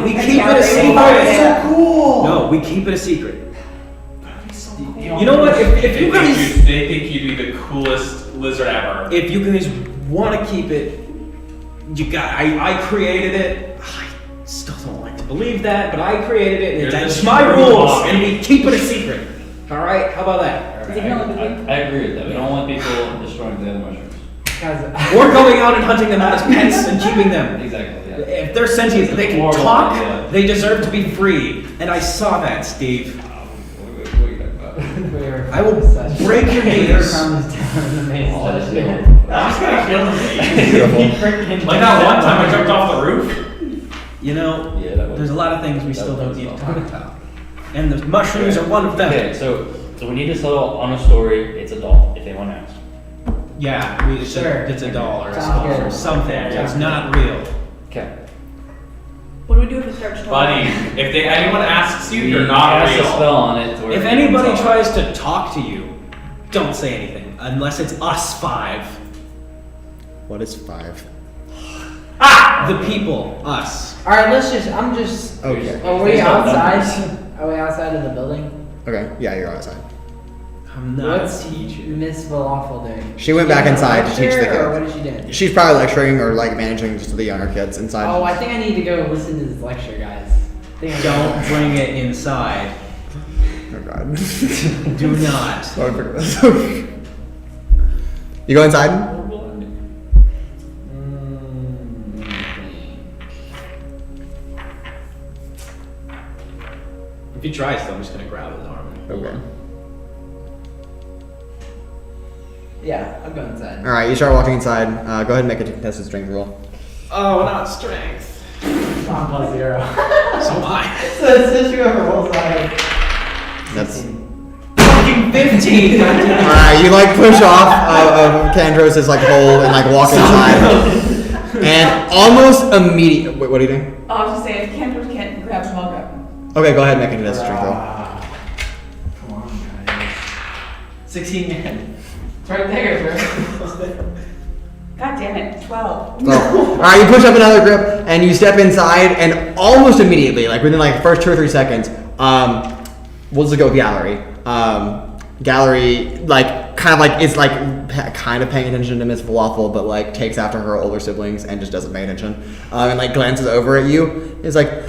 We keep it a secret. so cool. No, we keep it a secret. You know what? If you guys, They think you'd be the coolest lizard ever. if you guys want to keep it, you got. I created it. I still don't like to believe that, but I created it. And You're that's the my secret rules, boss. and we keep it a secret. All right? How about that? Is it gonna look I agree with that. We don't want people destroying the other mushrooms. Guys, Or going out and hunting them out as pets and keeping them. Exactly. Yeah. If they're sentient, they can More talk. like, yeah. They deserve to be free, and I saw that, Steve. What are you talking about? I will break your knees. I'm just gonna kill them. Like that one time I jumped off the roof. You know, Yeah, that was. there's a lot of things we still that don't was need to fun. talk about. And the mushrooms are one of them. Okay, so we need to settle on a story. It's a doll, if anyone asks. Yeah, it's a doll or a Sounds sculpture good. or something. Yeah. It's not real. Okay. What do we do if it starts talking? Buddy, if anyone asks you, you're We not cast a real. spell on it. To where If it can anybody talk. tries to talk to you, don't say anything unless it's us 5. What is 5? The people, us. Alright, I'm just. Okay. Are we outside? Are we outside of the building? Okay. Yeah, you're outside. I'm not What's a teacher. Miss Falafel doing? She went back inside to teach the Lecture, or kids. What is she doing? She's probably lecturing or like managing just the younger kids inside. Oh, I think I need to go listen to this lecture, guys. I think I Don't bring it inside. Oh god. Do not. Oh, I forgot this. You go inside? Horrible ending. If he tries, though, I'm just gonna grab his arm. Okay. Yeah, I'm going inside. All right, you start walking inside. Go ahead and make a contested strength roll. Oh, not strength. I'm +0. So am I. So it's just whoever rolls higher. That's. Fucking 15. goddamn. Alright, you like push off of Kandros' like hole and like walk inside. And almost immediately. Wait, what are you doing? Oh, I was just saying, if Kandros can't grab him, I'll grab him. Okay, go ahead and make a contested strength roll. Come on, guys. 16 again. It's right there, bro. God damn it, 12. So, alright, you push up another grip and you step inside, and almost immediately, like within like the first 2 or 3 seconds, we'll just go with Gallery. Gallery, like, kind of like, is like kind of paying attention to Miss Falafel, but like takes after her older siblings and just doesn't pay attention. And like glances over at you. Is like, a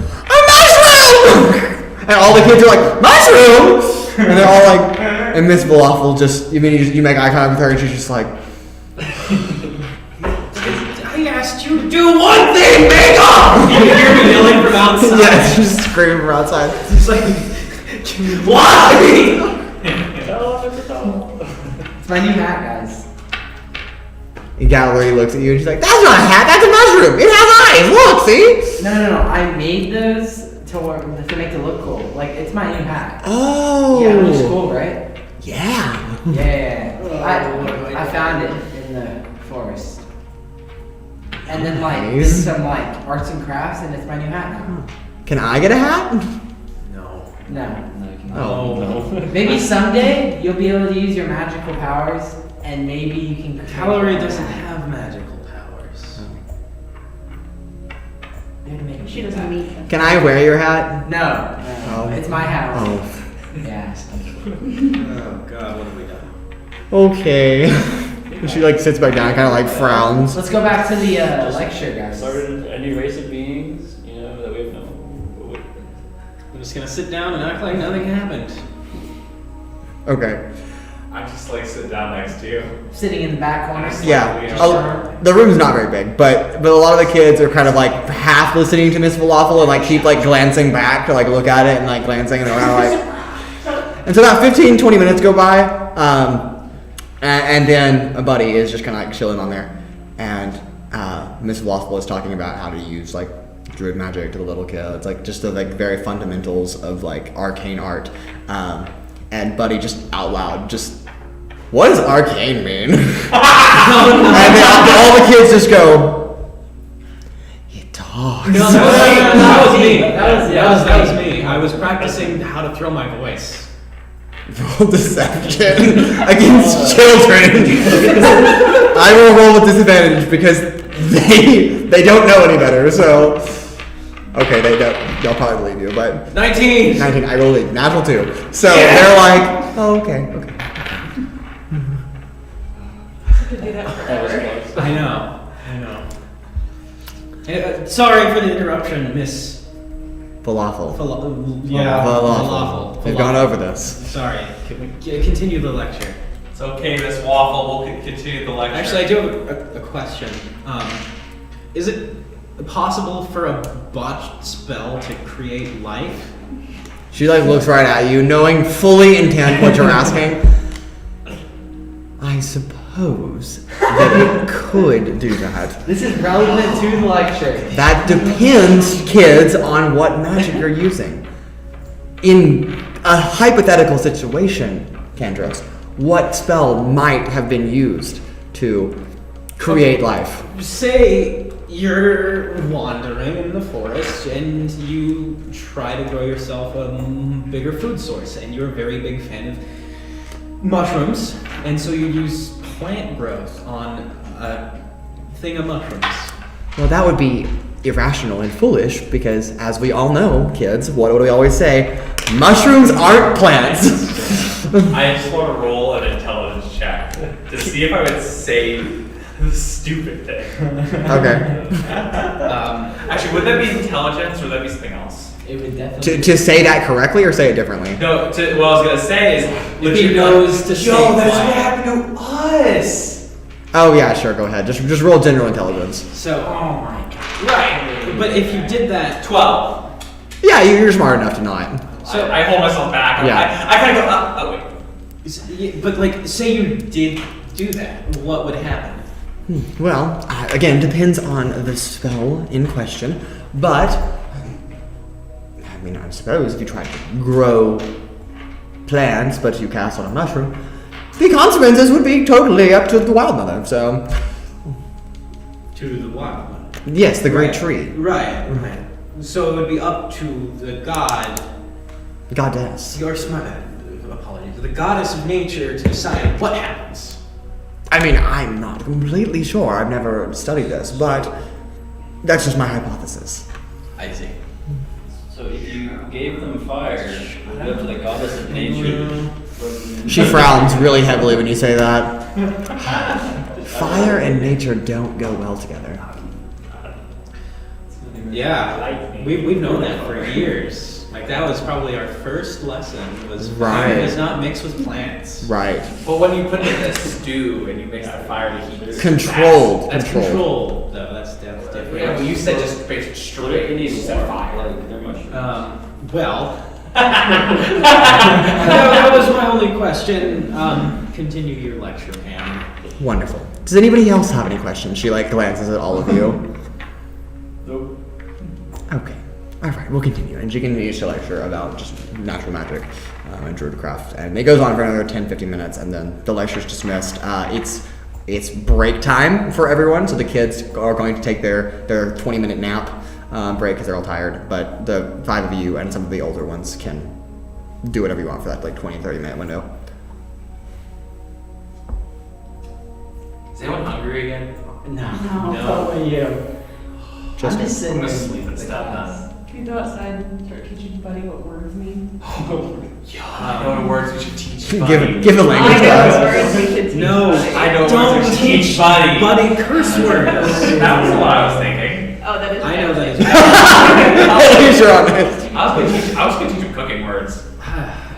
mushroom! And all the kids are like, mushroom! And they're all like, and Miss Falafel just, you make eye contact with her, and she's just like, I asked you to do one thing, Bagel! You can hear me yelling from outside. yeah, she's just screaming from outside. It's like, why? It's my new hat, guys. And Gallery looks at you and she's like, that's not a hat, that's a mushroom! It has eyes, look, see? No. I made those to make it look cool. Like, it's my new hat. Oh! Yeah, it looks cool, right? Yeah. Yeah. I found it in the forest. And then like did Nice. some like arts and crafts, and it's my new hat now. Can I get a hat? No. No. No, you can Oh. no. Maybe someday you'll be able to use your magical powers, and maybe you can. Gallery doesn't have magical powers. She doesn't meet him. Can I wear your hat? No. Oh. It's my hat. Oh. Yeah. Oh god, what have we done? Okay. She like sits back down, kind of like frowns. Let's go back to the lecture, guys. Started a new race of beings, you know, that we have no. just gonna sit down and act like nothing happened. Okay. I just like sit down next to you. Sitting in the back corner. Yeah. The room's not very big, but a lot of the kids are kind of like half listening to Miss Falafel and like keep like glancing back to like look at it and like glancing and they're kind of like. And so about 15-20 minutes go by, and then a buddy is just kind of like chilling on there, and Miss Falafel is talking about how to use like druid magic to the little kids, like just the like very fundamentals of like arcane art, and Buddy just out loud just. What does arcane mean? And then all the kids just go, it talks. No, that was me. That was me. I was practicing how to throw my voice. Roll deception against children. I will roll with disadvantage because they don't know any better, so. Okay, they'll probably believe you, but. 19! 19, I rolled a natural 2. So they're like, oh, okay. Could do that That was forever. close. I know. Sorry for the interruption, Miss Falafel. Falafel. They've gone over this. Sorry. Can we continue the lecture? It's okay, Miss Waffle. We'll continue the lecture. Actually, I do have a question. Is it possible for a botched spell to create life? She like looks right at you, knowing fully intent what you're asking. I suppose that it could do that. This is relevant to the lecture. That depends, kids, on what magic you're using. In a hypothetical situation, Kandros, what spell might have been used to create life? Say you're wandering in the forest and you try to grow yourself a bigger food source, and you're a very big fan of mushrooms, and so you use plant growth on a thing of mushrooms. Well, that would be irrational and foolish because, as we all know, kids, what do we always say? Mushrooms aren't plants. I just want to roll an intelligence check to see if I would say the stupid thing. Okay. Actually, would that be intelligence or would that be something else? It would definitely. To say that correctly or say it differently? No, what I was gonna say is If he knows to say happened to us. Oh yeah, sure. Go ahead. Just roll general intelligence. So, Oh my god. right. But if you did that, 12. Yeah, you're smart enough to not. So I hold myself back. Yeah. I kind of go, wait. but like, say you did do that, what would happen? Well, again, depends on the spell in question, but I mean, I suppose if you try to grow plants, but you cast on a mushroom, the consequences would be totally up to the wild mother. So, To the wild one. yes, the great tree, Right. So it would be up to the god, goddess. your apologies, the goddess of nature to decide what happens. I mean, I'm not completely sure. I've never studied this, but that's just my hypothesis. I see. So if you gave them fire, would it go to the goddess of nature? She frowns really heavily when you say that. Fire and nature don't go well together. Yeah, we've known that for years. Like that was probably our first lesson. Was Right. fire does not mix with plants. Right. But when you put it in a stew and you mix the fire to heat, Controlled. That's Controlled. controlled, though. That's different. Yeah, but you said just based What straight. if you need You said water? fire. Like, they're mushrooms. Well, that was my only question. Continue your lecture, ma'am. Wonderful. Does anybody else have any questions? She like glances at all of you. Nope. Okay. All right, we'll continue. And she continues to lecture about just natural magic and druidcraft. And it goes on for another 10-15 minutes, and then the lecture's dismissed. It's break time for everyone, so the kids are going to take their 20-minute nap break because they're all tired. But the 5 of you and some of the older ones can do whatever you want for that like 20-30 minute window. Is anyone hungry again? No. No. Only you. Just- I'm just sitting I'm gonna there. sleep instead now. Can we go outside and start teaching Buddy what words mean? I know the words we should teach. Give a language class. Words we should teach No, Buddy. I know words don't we should teach teach Buddy. Buddy curse words. That was what I was thinking. Oh, that is. I know that is. You're on this. I was gonna teach him cooking words.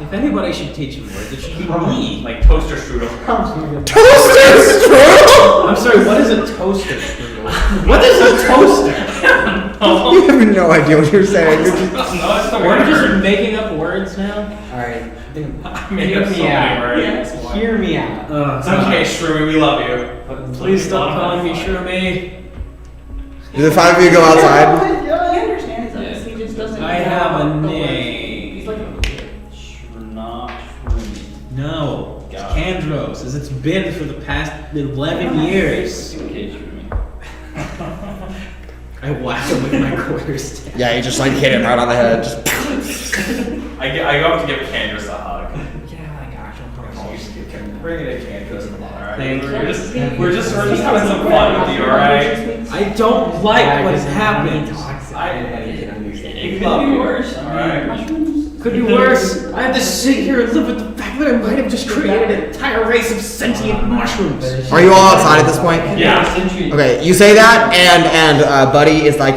If anybody should teach him words, it should be me. Like toaster strudel. Toaster strudel! I'm sorry, what is a toaster strudel? What is a toaster? You have no idea what you're saying. You're just, No, it's the We're word. just making up words now? Alright, I made up so many words. hear me out. It's okay, Shroomy, we love you. Please stop calling me Shroomy. do the 5 of you go outside? He understands us, he just doesn't. I have a know the name. words. He's like a Not Shroomy. No, it's God. Kandros, as it's been for the past 11 years. Okay, Shroomy. I whack him with my quarterstaff. Yeah, you just like hit him right on the head. Just, I go up to give Kandros a hug. Yeah, I got you. Bring it in, Kandros. Alright. Thank you. We're just having some fun with you, alright? I don't like what happened. It could be worse, alright? Could be worse. I have to sit here and live with the fact that I might have just created an entire race of sentient mushrooms. are you all outside at this point? Yeah. Okay, you say that, and Buddy is like,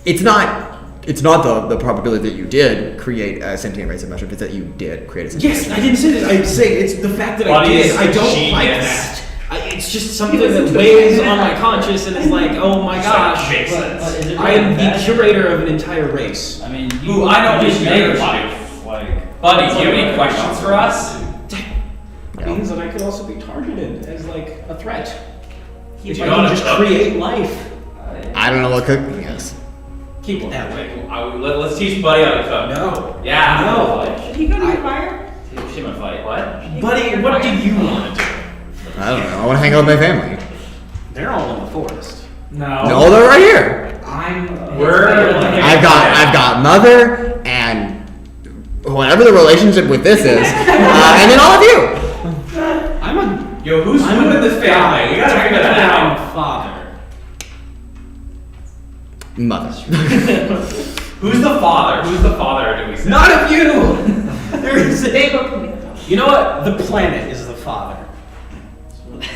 it's not the probability that you did create a sentient race of mushrooms, it's that you did create a sentient race Yes, of I didn't say that. I'm saying it's the fact that I Buddy did. is I don't genius. like that. It's just something that weighs on my conscience and is like, oh my gosh, Makes sense. Is it I am the bad? curator of an entire race. I mean, Ooh, I know just his made name. life. Like, Buddy, do you have any questions for us? It means that I could also be targeted as like a threat. If You I know can what just a- create life. I don't know what cooking is. Keep it that way. Let's teach Buddy how to cook. No. Yeah. No. Should he go to your fire? She might fight. What? Buddy, what do you want to do? I don't know. I want to hang out with my family. They're all in the forest. No. No, they're right here. I've got mother and whatever the relationship with this is, and then all of you. I'm a Yo, who's I'm who in the family? We gotta figure that out. Father. Mother. Who's the father? Who's the father? Do we say? None of you. There is Bagel a. can be the father. You know what? The planet is the father.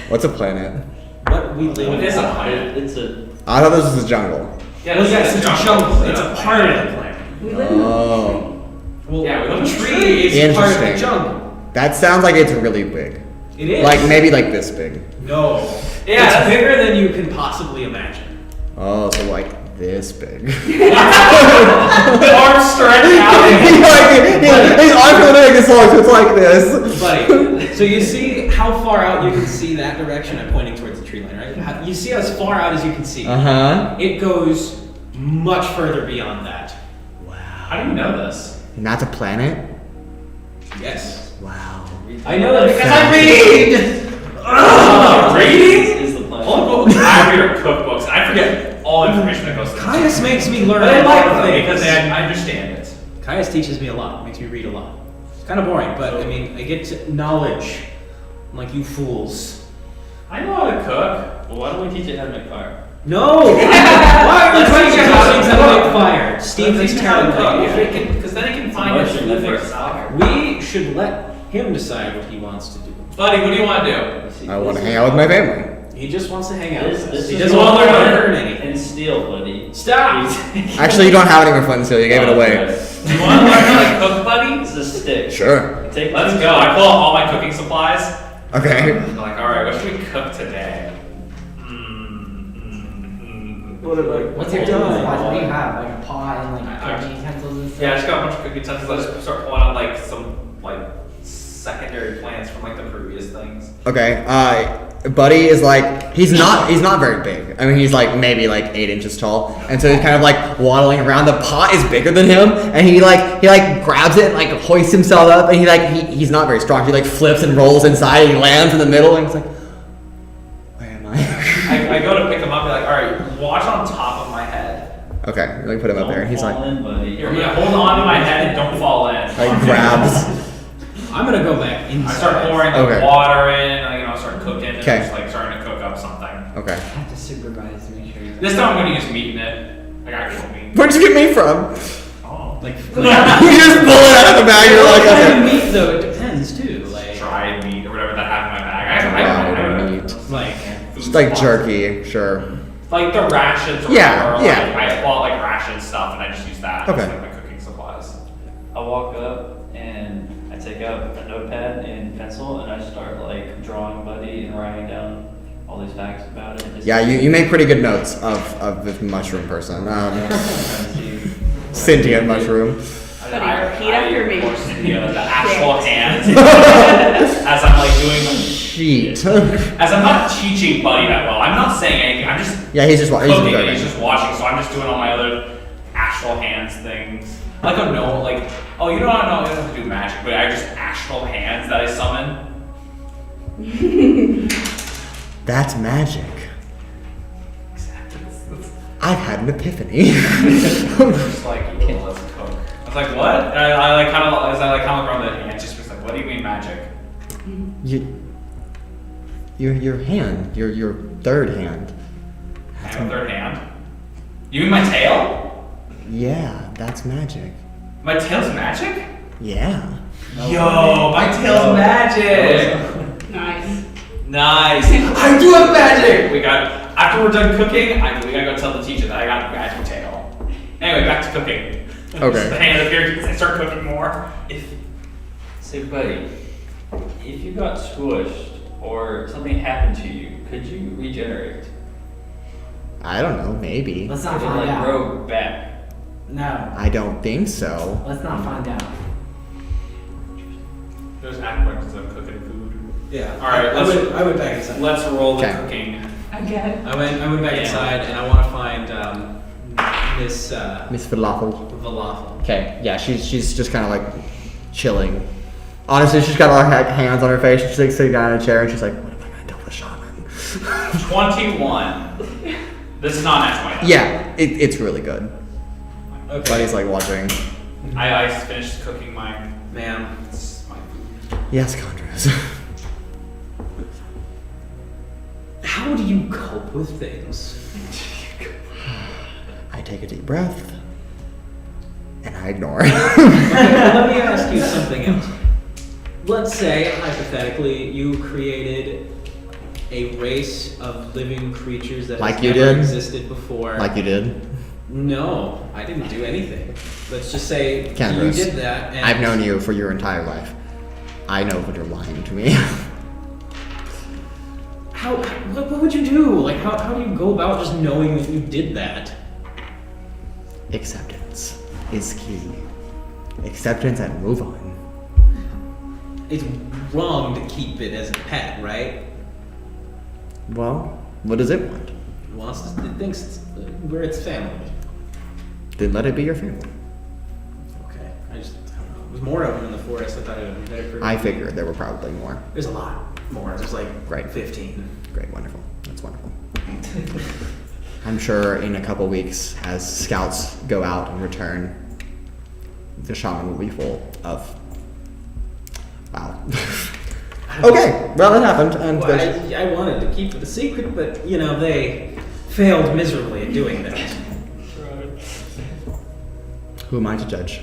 What's a planet? What we live What in. is a planet? It's a. I thought this was the jungle. Yeah, Well, yes, it's a jungle. It's a part of the planet. planet. We live in Oh, Well, Yeah, we live in the trees. tree is part of the Interesting. jungle. that sounds like it's really big. It is. Like maybe like this big. No. Yeah, It's that's- bigger than you can possibly imagine. Oh, so like this big. The arms stretched out. His arms are like this long, so it's like this. Buddy, so you see how far out you can see that direction? I'm pointing towards the tree line, right? You see as far out as you can see. Uh-huh. It goes much further beyond that. How do you know this? And that's a planet? Yes. Wow. I know that because I read! Reading? Is the plan. All the books I read are cookbooks. I forget all information that goes through. Caius makes me learn But I a lot like of them things. because I understand it. Caius teaches me a lot, makes me read a lot. It's kind of boring, but I mean, I get knowledge, like you fools. I know how to cook. Well, why don't we teach you how to make fire? No! Why are we Let's trying teach to you how to teach how to make fire? Steve Let's is teach him how to cook. terrible. Because then he can find his Motion food that for makes himself. fire. We should let him decide what he wants to do. Buddy, what do you want to do? I want to hang out with my family. He just wants to hang out This, with this us. He is doesn't all want to they're learn doing. anything. And steal, buddy. Stop! Actually, you don't have any more fun still. You gave it away. You want to learn how to cook, buddy? It's a stick. Sure. Take Let's this- go. I pull out all my cooking supplies. Okay. I'm like, all right, what should we cook today? What's your done? What do you have? Like a pot and like I- cooking utensils and stuff? Yeah, I just got a bunch of cooking utensils. I just start pulling out like some like secondary plants from like the previous things. Okay. Buddy is like he's not very big. I mean he's like maybe like 8 inches tall, and so he's kind of like waddling around. The pot is bigger than him, and he grabs it and like hoists himself up, and he's not very strong. He like flips and rolls inside, and he lands in the middle, and he's like, where am I? I go to pick him up and be like, all right, watch on top of my head. Okay, let me put him up there, and he's Don't like, fall in, buddy. You're gonna hold on to my head and don't fall in. like grabs. I'm gonna go back inside. I start pouring like Okay. water in, I start cooking, and Okay. just like starting to cook up something. Okay. I have to supervise to make sure you're This time I'm gonna use meat in it. Like actual meat. Where'd you get meat from? Oh, Like, You just pull it out of the bag. You're like, what kind of okay. meat though? It depends too. Like, dried meat or whatever that I have in my bag. Dried meat. like Just like jerky, sure. Like the rations or Yeah, whatever. yeah. Like, I bought like ration stuff and I just use that. Okay. As, like, my cooking supplies. walk up and I take out a notepad and pencil and I start like drawing Buddy and writing down all these facts about it. Yeah, you make pretty good notes of the mushroom person. Sentient mushroom. Buddy, repeat after me. The actual hands. As I'm like doing. Cheat. As I'm not teaching Buddy that well. I'm not saying anything. I'm just. Yeah, he's just watching. Cooking and he's just watching. So I'm just doing all my other actual hands things. Like I know, like you don't have to do magic, but I just astral hands that I summon. That's magic. I've had an epiphany. Just like, let's cook. I was like, what? And I like kind of, as I like kind of around the hand, just was like, what do you mean magic? Your hand, your third hand. I have a third hand. You mean my tail? Yeah, that's magic. My tail's magic? Yeah. Yo, my tail's magic. Nice. Nice. I do have magic. After we're done cooking, we gotta go tell the teacher that I got a magic tail. Anyway, back to cooking. Okay. The hand appears because I start cooking more. Buddy, if you got squished or something happened to you, could you regenerate? I don't know, maybe. Let's not Could it, find like out. grow back? No. I don't think so. Let's not find out. There's aspects of cooking food. Yeah. All right, I went back inside. Let's roll the Okay. cooking. Again. I went back Yeah. inside and I want to find Miss Miss Falafel. Falafel. Okay, yeah, she's just kind of like chilling. Honestly, she's got all her hands on her face. She's like sitting down in a chair and she's like, what am I gonna tell the shaman? 21. This is not natural. Yeah, it's really good. Okay. Buddy's like watching. I finished cooking my. Ma'am. It's my food. Yes, Kandros. How do you cope with things? I take a deep breath and I ignore it. Let me ask you something else. Let's say, hypothetically, you created a race of living creatures that Like has you never did? existed before. Like you did. No, I didn't do anything. Let's just say you Kandros, did that. And I've known you for your entire life. I know when you're lying to me. What would you do? Like, how do you go about just knowing that you did that? Acceptance is key. Acceptance and move on. It's wrong to keep it as a pet, right? Well, what does it want? It thinks we're its family. Then let it be your family. Okay, I don't know. There's more of them in the forest. I thought it would be better for. I figured there were probably more. There's a lot more. There's like Right. 15. Great, wonderful. That's wonderful. I'm sure in a couple weeks, as scouts go out and return, the shaman will be full of. Wow. Okay, well, that happened, and Well, I wanted to keep it a secret, but they failed miserably at doing that. who am I to judge?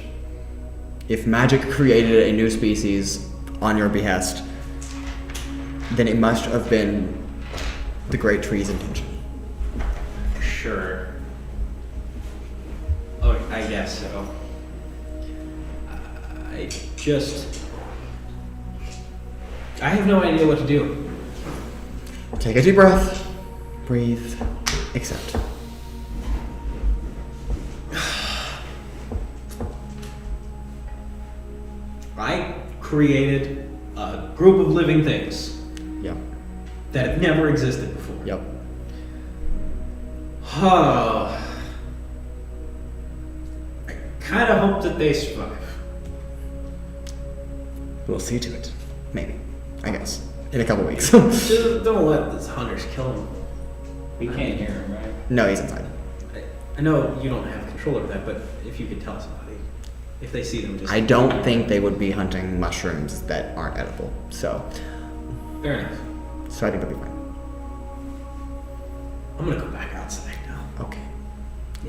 If magic created a new species on your behest, then it must have been the great tree's intention. Sure. Oh, I guess so. I have no idea what to do. Take a deep breath, breathe, accept. I created a group of living things Yep, that have never existed before. yep. I kind of hope that they survive. We'll see to it. Maybe. I guess. In a couple weeks. Just don't let these hunters kill him. We can't hear him, right? No, he's inside. I know you don't have control over that, but if you could tell somebody, if they see them, just... I don't think they would be hunting mushrooms that aren't edible. So Fair enough. I think they'll be fine. I'm gonna go back outside now. Okay.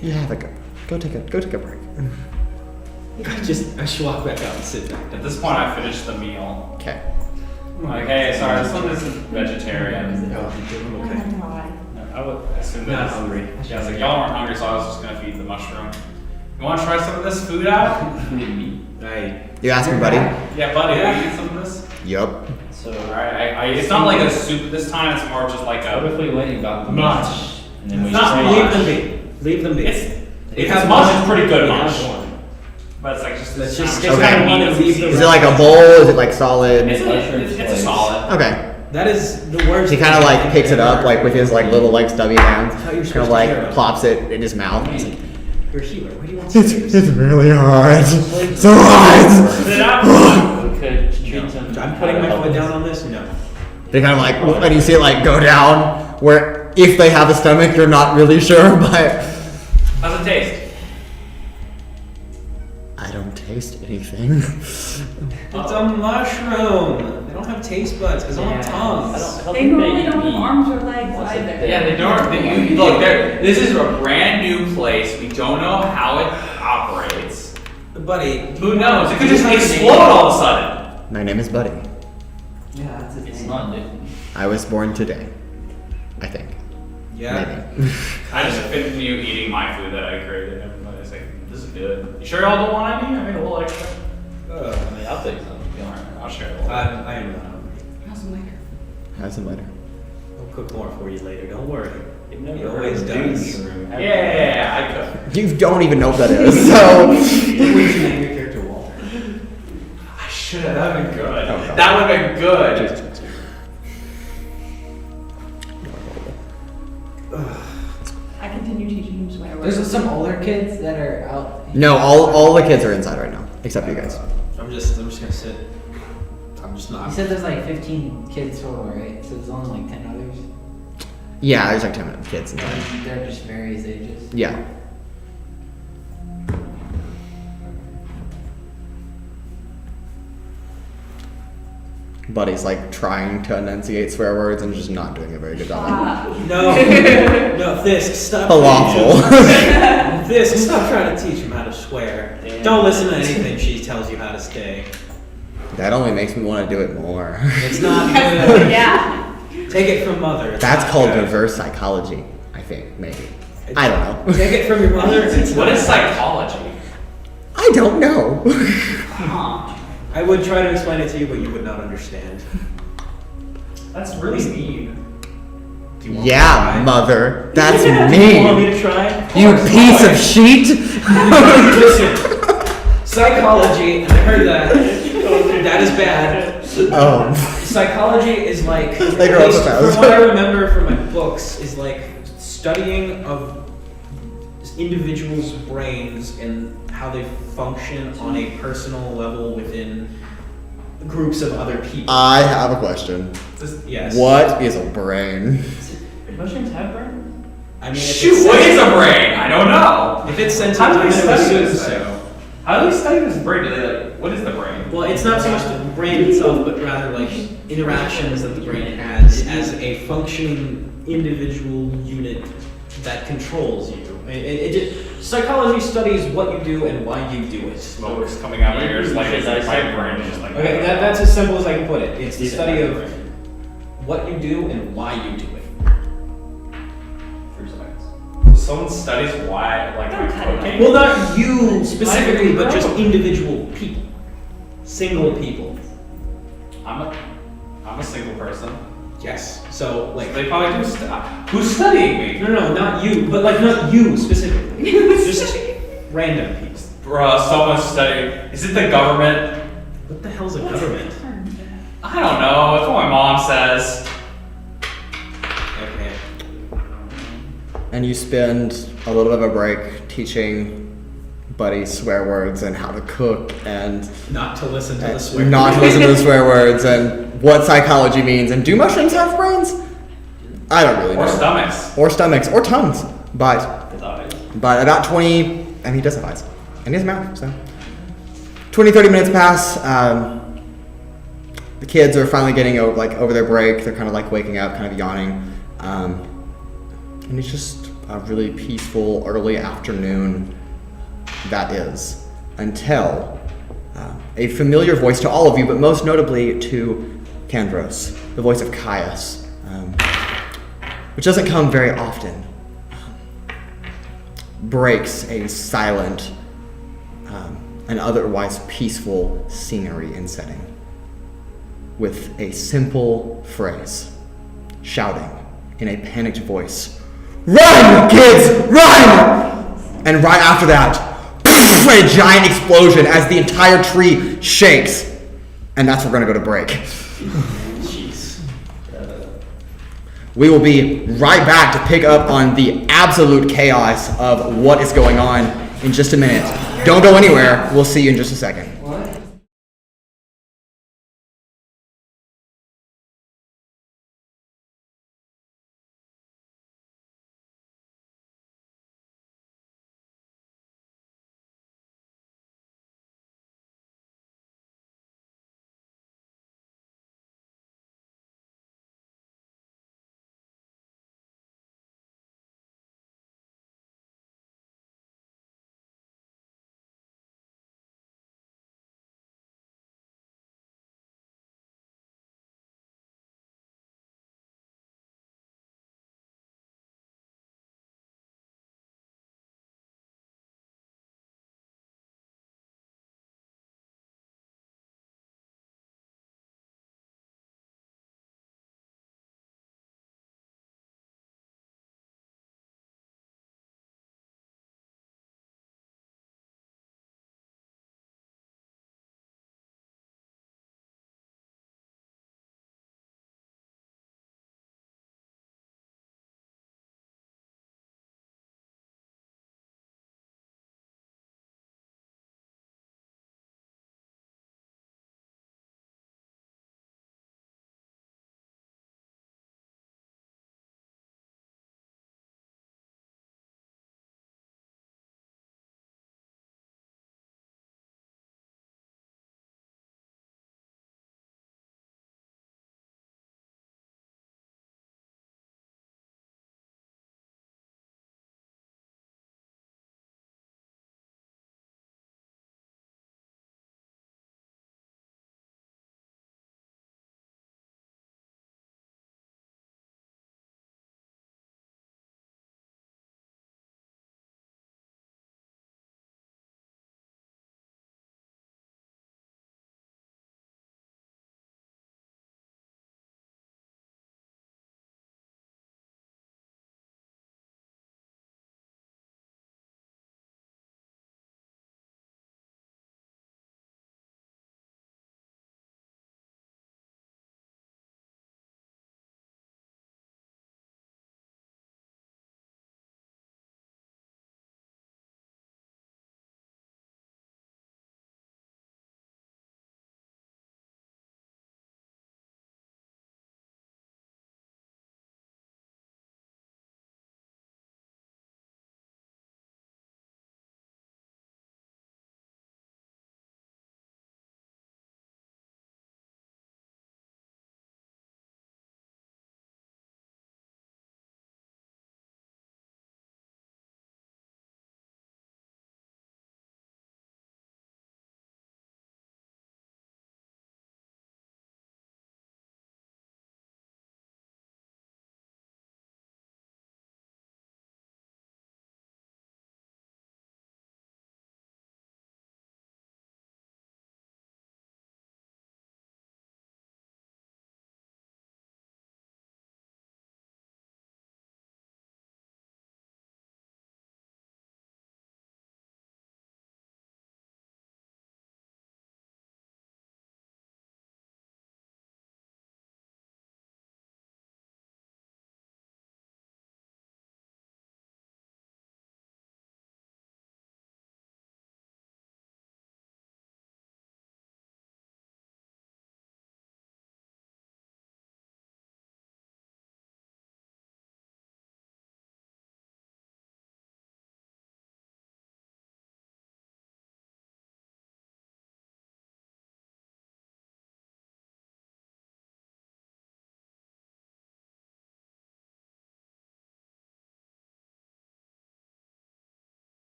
You have a go take a break. I should walk back out and sit back down. At this point, I finished the meal. Okay. I'm like, hey, sorry, this one isn't vegetarian. Okay. I would assume Not that. hungry. Yeah, I was like, y'all weren't hungry, so I was just gonna feed the mushroom. You want to try some of this food out? You ask me, buddy? Yeah, buddy, will you eat some of this? Yup. So, Alright, it's not like a soup this time, it's more just like what if a... we went and got the Mush. meat? And then we It's not just mush. Leave them be. If it's mush, it's pretty good mush. But it's like just... Let's just it's stick kind of on meat and and leave seasoning. Is it like a bowl? Is it like solid? It's a solid. Okay. That is the worst. He kind of like picks it up like with his like little like stubby hands. That's how you're Kind supposed of to hear like it. plops it in his mouth. He's like, You're a healer. What do you want to it's say? really hard. So hard. We could treat them. I'm putting my foot down on this. No. They kind of like, and you see it like go down where if they have a stomach, you're not really sure, but How's it taste? I don't taste anything. It's a mushroom. They don't have taste buds because they don't have tongues. They normally don't have arms or legs either. Yeah, they don't. Look, this is a brand new place. We don't know how it operates. Buddy. Who knows? It could just explode all of a sudden. My name is Buddy. Yeah, that's his It's name. not new. I was born today. I think. Yeah. Maybe. I just continue eating my food that I created. And I was like, this is good. You sure y'all don't want any? I made a little extra. I mean, I'll take some. I'll share a little. I am not hungry. How's some later? Have some later. I'll cook more for you later. Don't worry. You've never He heard always of does. Doom. Yeah, I could. You don't even know what that is, so. What would you name your character, Walter? I should have. That would have been good. Oh, God. That would have been good. I continue teaching him swear words. There's some older kids that are out. No, all the kids are inside right now, except you guys. I'm just gonna sit. I'm just You not. said there's like 15 kids total, right? So there's only like 10 others. Yeah, there's like 10 kids inside. And they're just various ages. Yeah. Buddy's like trying to enunciate swear words and just not doing a very good job. No, no, Thisk, stop. Falafel. Thisk, stop trying to teach him how to swear. Damn. Don't listen to anything she tells you how to say. That only makes me want to do it more. It's not good. Yeah. Take it from mother. It's That's not called good. reverse psychology, I think, maybe. I don't know. Take it from your mother. It's What not is psychology? I don't know. Huh. I would try to explain it to you, but you would not understand. That's really mean. Do you want Yeah, me to try? mother. That's Do you want me me. to try? You piece of sheet. Listen, psychology, and I heard that. That is bad. Oh. Psychology is like, at They grow up least with from those. what I remember from my books, is like studying of individuals' brains and how they function on a personal level within groups of other people. I have a question. Yes. What is a brain? Mushrooms have brains? I mean, if Shoot, it's what is sentient- a brain? I don't know. If it's sentient, How do I'm we gonna study assume this so. thing? How do we study this brain? Do they like, what is the brain? Well, it's not so much the brain itself, but rather like interactions that the brain has as a functioning individual unit that controls you. Psychology studies what you do and why you do it. Smoke's coming out of my ears like it's like my brain is just like. Okay, that's as simple as I can put it. It's the study of what you do and why you do it. Through science. So someone studies why, like, Don't cut it cocaine. Well, not you specifically, but just individual people. Single people. I'm a single person. Yes. So, like, They probably do who's studying me? no, not you, but like not you specifically. Just random people. Bruh, someone's studying. Is it the government? What the hell's a government? I don't know. That's what my mom says. Okay. And you spend a little bit of a break teaching Buddy swear words and how to cook and Not to listen to the swear. not to listen to the swear words and what psychology means. And do mushrooms have brains? I don't really know. Or stomachs. Or stomachs. Or tongues. But With eyes. about 20, and he does have eyes. And he has a mouth, so. 20, 30 minutes pass. The kids are finally getting over their break. They're kind of like waking up, kind of yawning. And it's just a really peaceful early afternoon that is, until a familiar voice to all of you, but most notably to Kandros, the voice of Caius, which doesn't come very often, breaks a silent an otherwise peaceful scenery and setting with a simple phrase, shouting in a panicked voice, "Run, kids, run!" And right after that, a giant explosion as the entire tree shakes. And that's where we're gonna go to break. Jeez. We will be right back to pick up on the absolute chaos of what is going on in just a minute. Don't go anywhere. We'll see you in just a second.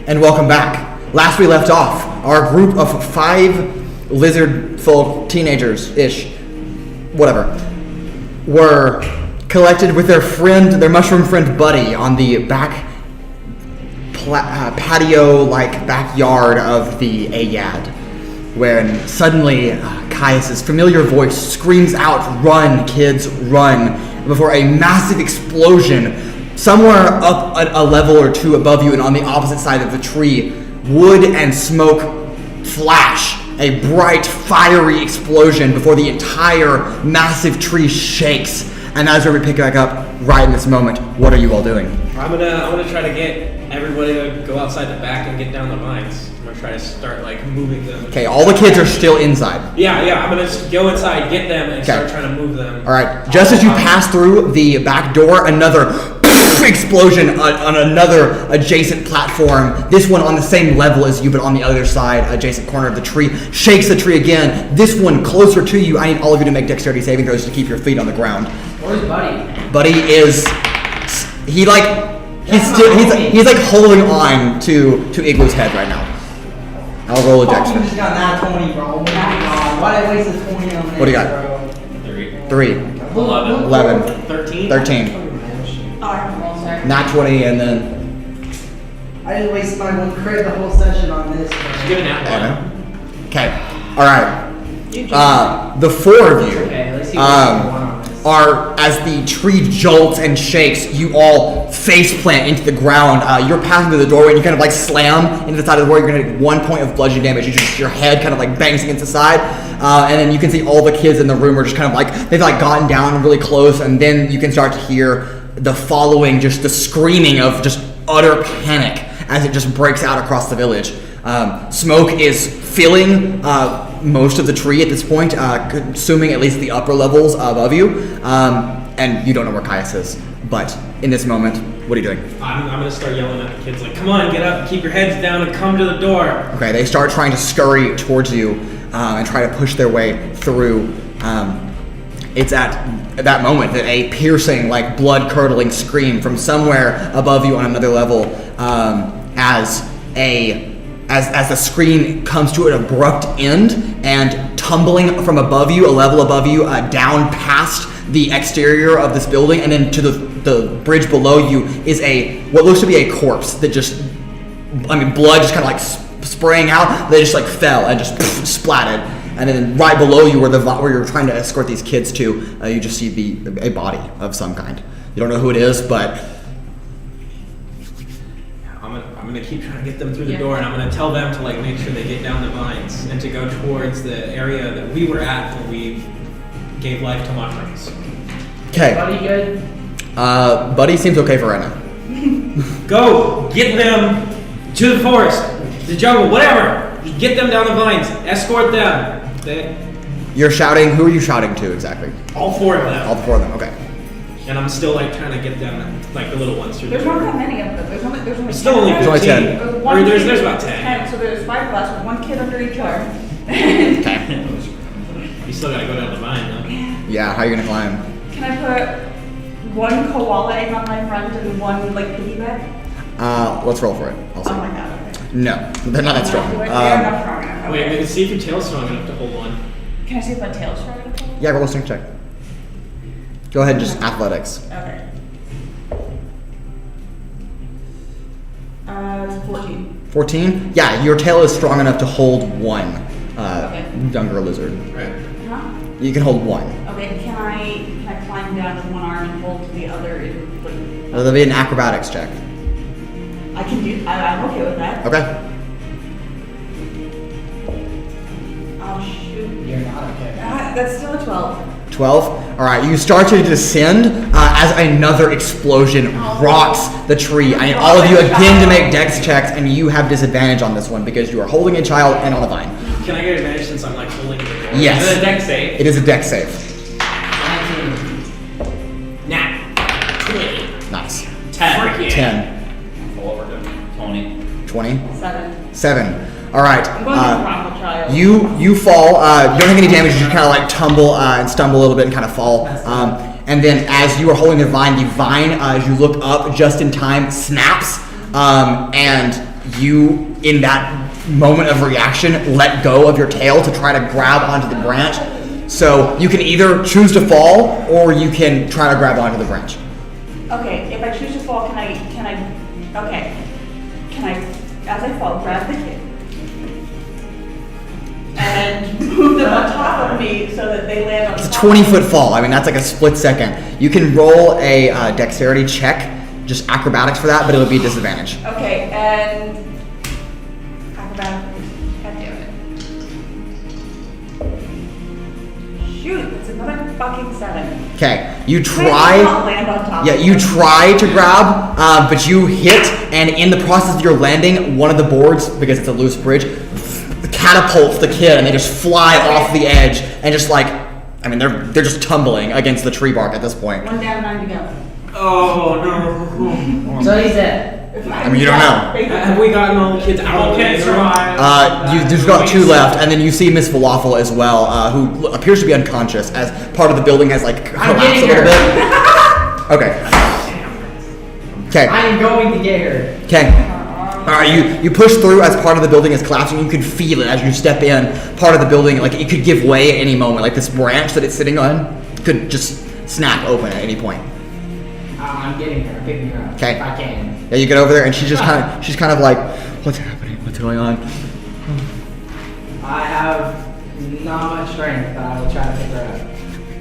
and welcome back. Last we left off, our group of 5 lizard folk teenagers-ish, whatever, were collected with their mushroom friend Buddy on the back patio-like backyard of the Ayad, when suddenly Caius's familiar voice screams out, "Run, kids, run," before a massive explosion somewhere up a level or 2 above you and on the opposite side of the tree. Wood and smoke flash, a bright, fiery explosion before the entire massive tree shakes. And that's where we pick it back up right in this moment. What are you all doing? I'm gonna try to get everybody to go outside the back and get down the vines. I'm gonna try to start like moving them. Okay, all the kids are still inside. Yeah, I'm gonna just go inside, get them, and start trying to move them. All right. Just as you pass through the back door, another explosion on another adjacent platform. This one on the same level as you, but on the other side, adjacent corner of the tree, shakes the tree again. This one closer to you. I need all of you to make dexterity saving throws to keep your feet on the ground. Where's Buddy? Buddy is he's like holding on to Igloo's head right now. I'll roll a dex. You just got that 20, bro. Oh my god. Why did I waste the 20 on this? What do you got? Bro? 3. 11. 13. 13. Oh, I have to roll, sorry. Not 20, and then I just wasted my 1 crit the whole session on this. Bro. Just give it that one. okay. All right. The 4 of you. Okay, let's see what's are, as the tree jolts and shakes, you all face plant into the ground. You're passing through the doorway and you kind of like slam into the side of the door. You're going to take 1 point of bludgeoning damage. Your head kind of like bangs against the side. And then you can see all the kids in the room are just kind of like, they've like gotten down really close. And then you can start to hear the following, just the screaming of just utter panic as it just breaks out across the village. Smoke is filling most of the tree at this point, consuming at least the upper levels above you, and you don't know where Caius is. But in this moment, what are you doing? I'm gonna start yelling at the kids like, "Come on, get up, keep your heads down, and come to the door." Okay, they start trying to scurry towards you and try to push their way through. It's at that moment that a piercing, like blood-curdling scream from somewhere above you on another level, as the screen comes to an abrupt end, and tumbling from above you, a level above you, down past the exterior of this building and then to the bridge below you is what looks to be a corpse that just, blood just kind of like spraying out. They just like fell and just splatted. And then right below you, where you're trying to escort these kids to, you just see a body of some kind. You don't know who it is, but I'm gonna keep trying to get them through the door, and I'm gonna tell them to like make sure they get down the vines and to go towards the area that we were at when we gave life to mushrooms. okay. Buddy good? Buddy seems okay for right now. Go get them to the forest, the jungle, whatever. Just get them down the vines. Escort them. You're shouting. Who are you shouting to exactly? All 4 of them. All 4 of them. Okay. And I'm still like trying to get them, like the little ones through There's the door. not that many of them. There's only It's still only 10. 15. There's One Or there's kid- about 10. So there's 5 of us with 1 kid under each arm. You still gotta go down the vine though. Yeah. How are you gonna climb? Can I put 1 koala egg on my front and 1 like piggy bank? Let's roll for it. I'll see. Oh my god. Okay. No, they're not that strong. They're not strong enough. Wait, Okay. maybe see if your tail's strong enough to hold one. Can I see if my tail's strong enough? Yeah, roll a strength check. Go ahead and just athletics. Okay. It's 14. 14? Yeah, your tail is strong enough to hold 1 Okay. younger lizard. Right. Huh? You can hold 1. Okay, can I climb down with 1 arm and hold to the other? That'll be an acrobatics check. I can do. I'm okay with that. Okay. Oh shoot. You're not okay. That's still a 12. 12. All right, you start to descend as another explosion rocks the tree. I need all of you again to make dex checks, and you have disadvantage on this one because you are holding a child and on a vine. Can I get advantage since I'm like holding the door? Yes. Is it a deck save? It is a dex save. 19. Nah. 20. Nice. 10. 10. Full over to 20. 20. 7. 7. All right. I'm going to crumple child. You fall. You don't take any damage. You just kind of like tumble and stumble a little bit and kind of fall. And then as you are holding the vine, as you look up just in time, snaps. And you, in that moment of reaction, let go of your tail to try to grab onto the branch. So you can either choose to fall, or you can try to grab onto the branch. Okay, if I choose to fall, can I, as I fall, grab the kid and move them on top of me so that they land on It's a top 20-foot fall. I mean, that's like a split second. You can roll a dexterity check, just acrobatics for that, but it would be a disadvantage. Okay, and acrobatics. God damn it. Shoot, it's another fucking 7. Okay, you Can I try. not land on top Yeah, of you them? try to grab, but you hit, and in the process of your landing, one of the boards, because it's a loose bridge, catapults the kid, and they just fly off the edge, and just like, I mean, they're just tumbling against the tree bark at this point. 1 down, 9 to go. Oh no. So he's dead. I mean, you don't know. Have we gotten all the kids out of Can't the survive. You've got 2 left, and then you see Miss Falafel as well, who appears to be unconscious, as part of the building has like collapsed a little bit. Okay. Okay. I am going to get her. Okay. Alright, you push through as part of the building is collapsing. You can feel it as you step in. Part of the building, like it could give way at any moment. Like this branch that it's sitting on could just snap open at any point. I'm getting her. I'm picking her up. Okay. If I can. Yeah, you get over there, and she's kind of like, what's happening? What's going on? I have not much strength, but I will try to pick her up.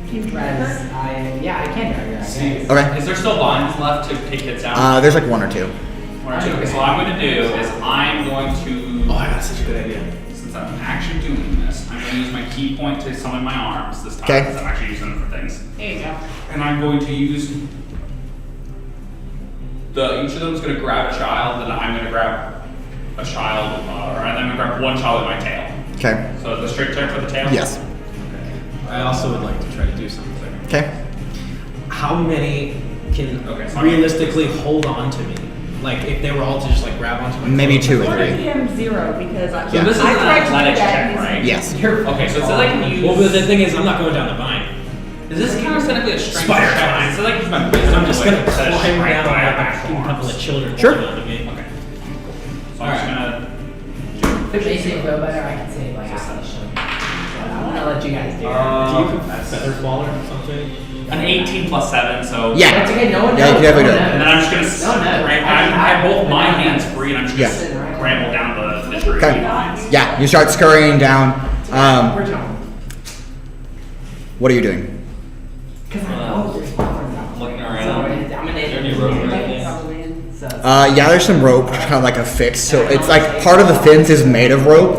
Can you Because her? I can drag her. I guess. Okay. Is there still vines left to take kids down? There's like 1 or 2. One or two. Okay, so what I'm going to do is I'm going to. Oh, that's such a good idea. Since I'm actually doing this, I'm going to use my key point to summon my arms this time. Okay. Because I'm actually using them for things. There you go. And I'm going to use each of them is going to grab a child, then I'm going to grab a child, or I'm going to grab one child with my tail. Okay. So the straight turn for the tail? Yes. I also would like to try to do something. Okay. How many can Okay, so realistically hold on to me? Like if they were all to just like grab onto my Maybe clothes. 2 or What if 3. him 0 because I, So this is I an tried to do athletics that check, and he's- right? Yes. Okay, so it says I can use. Well, but the thing is, I'm not going down the vine. Is this kind of technically a strength Spider check? climb. It says I can use my wisdom. I'm just gonna to climb strength down by like actual a couple arms. of children Sure. holding onto me. Okay. So I'm just gonna. If they say go better, I can say like half the show. I'm gonna let you guys do it. Do you feather fall or something? An 18 plus 7, so. Yeah. That's okay. No one Yeah, knows. you can definitely no do one it. And then I'm just gonna. No, no. I have both my hands free, and I'm just Yeah. gonna scramble down the tree Okay. lines. Yeah, you start scurrying down. We're John. What are you doing? Because I know there's flowers out. Looking So around. I'm gonna. Is there any rope or Like, anything? probably in. So Yeah, there's some rope, kind of like a fix. So it's like part of the fence is made of rope.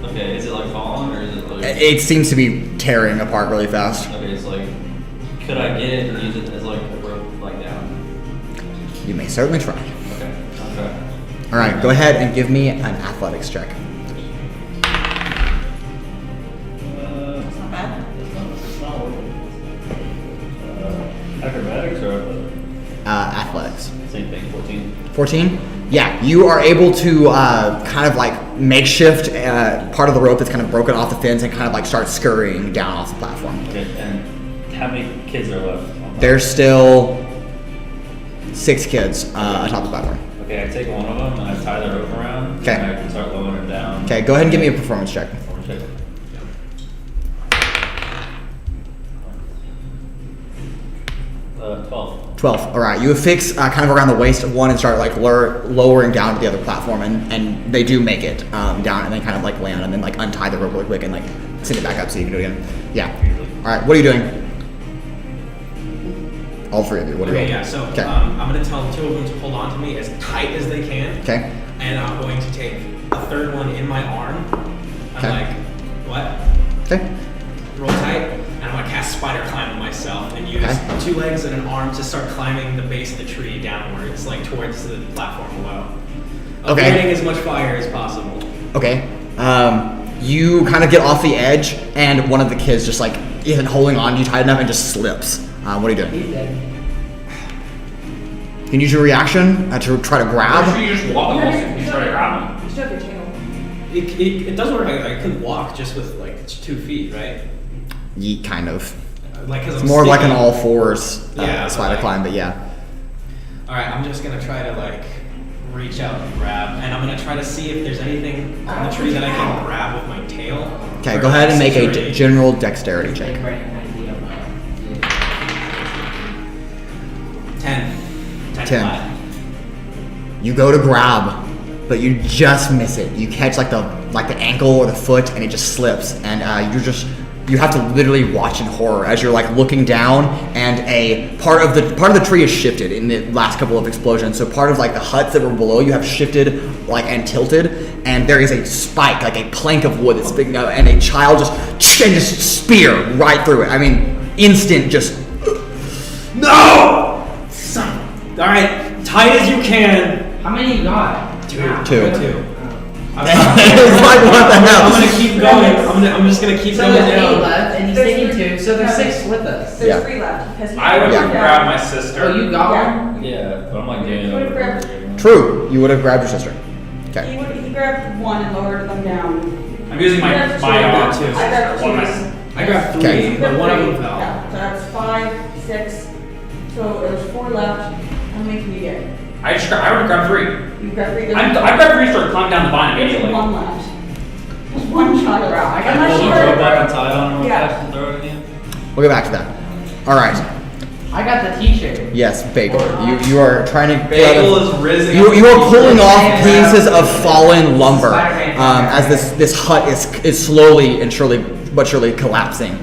Okay, is it like falling or is it like? It seems to be tearing apart really fast. Okay, it's like, could I get it and use it as like a rope like down? You may certainly try. Okay, I'll try. All right, go ahead and give me an athletics check. It's not bad. It's not working. Acrobatics or athletics? Athletics. Same thing, 14. 14? Yeah, you are able to kind of like makeshift part of the rope that's kind of broken off the fence and kind of like start scurrying down off the platform. Okay, and how many kids are left? on top? There's still 6 kids atop the platform. Okay, I take one of them and I tie the rope around. Okay. And I can start lowering it down. Okay, go ahead and give me a performance check. Performance check. Uh, 12. 12. All right, you affix kind of around the waist of one and start like lowering down to the other platform, and they do make it down and then kind of like land and then like untie the rope really quick and like send it back up so you can do it again. Yeah. All right, what are you doing? All 3 of you. What are you Okay, doing? yeah. So Okay. I'm gonna tell 2 of them to hold on to me as tight as they can, Okay. and I'm going to take a 3rd one in my arm. I'm Okay. like, what? Okay. Roll tight, and I'm gonna cast spider climb on myself and use Okay. 2 legs and an arm to start climbing the base of the tree downwards, like towards the platform below. Okay. Avoiding as much fire as possible. Okay. You kind of get off the edge, and one of the kids just like isn't holding on to you tight enough and just slips. What are you doing? he's dead. You can use your reaction to try to Or grab. should you just walk almost and you try to grab them? You still have your tail. It does work. I could walk just with like 2 feet, right? Yeet, kind of. Like, cause It's I'm more like an sticking. all fours Yeah, spider like- climb, but yeah. All right, I'm just gonna try to like reach out and grab, and I'm gonna try to see if there's anything on the tree that I can grab with my tail. Okay, go ahead and make a general dexterity check. 10. 10 10. flat. You go to grab, but you just miss it. You catch like the ankle or the foot, and it just slips, and you have to literally watch in horror as you're like looking down, and a part of the tree has shifted in the last couple of explosions. So part of like the huts that were below you have shifted like and tilted, and there is a spike, like a plank of wood that's big enough, and a child just spear right through it. I mean, instant just no. All right, tight as you can. How many you got? Two. It's like, what the hell? I'm gonna keep going. I'm just gonna keep So going there's 8 down. left, and he's There's taking three. 2, so there's No, 6 with us. There's Yeah. 3 left. Because I would Yeah. grab my sister. Oh, you got Yeah. one? Yeah, but I'm like getting You would've over grabbed- it. True. You would have grabbed your sister. Okay. He grabbed 1 and lowered them down. I'm using my I grabbed my two. arm. too. I grabbed One of 2. my- I grabbed 3, Okay. but one of them fell. Yeah, so that's 5, 6. So there's 4 left. How many can you get? I would grab 3. You got 3. I grabbed 3, started climbing down the vine There's immediately. 1 left. There's 1 child. Bro, I got Unless Pull you the were- rope up and tie it on real Yeah. fast and throw it again. We'll get back to that. All right. I got the t-shirt. Yes, Bagel. You are trying to Bagel is risen. You are pulling off Yeah. pieces of fallen lumber Spider-Man. as this hut is slowly and surely but surely collapsing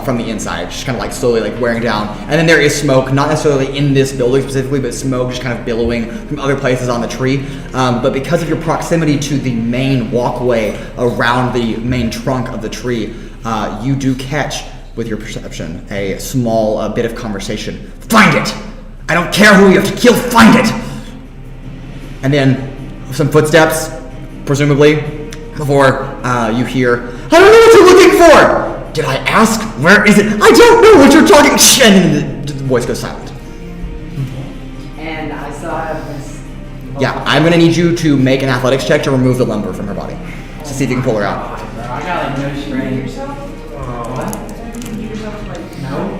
from the inside, just kind of like slowly like wearing down. And then there is smoke, not necessarily in this building specifically, but smoke just kind of billowing from other places on the tree. But because of your proximity to the main walkway around the main trunk of the tree, you do catch, with your perception, a small bit of conversation. Find it! I don't care who you have to kill, find it! And then some footsteps, presumably, before you hear, I don't know what you're looking for! Did I ask? Where is it? I don't know what you're talking. And then the voice goes silent. And I still have this. Yeah, I'm gonna need you to make an athletics check to remove the lumber from her body. To see if you can pull her out. Bro, I got like no strength. Yourself? What? You yourself like No.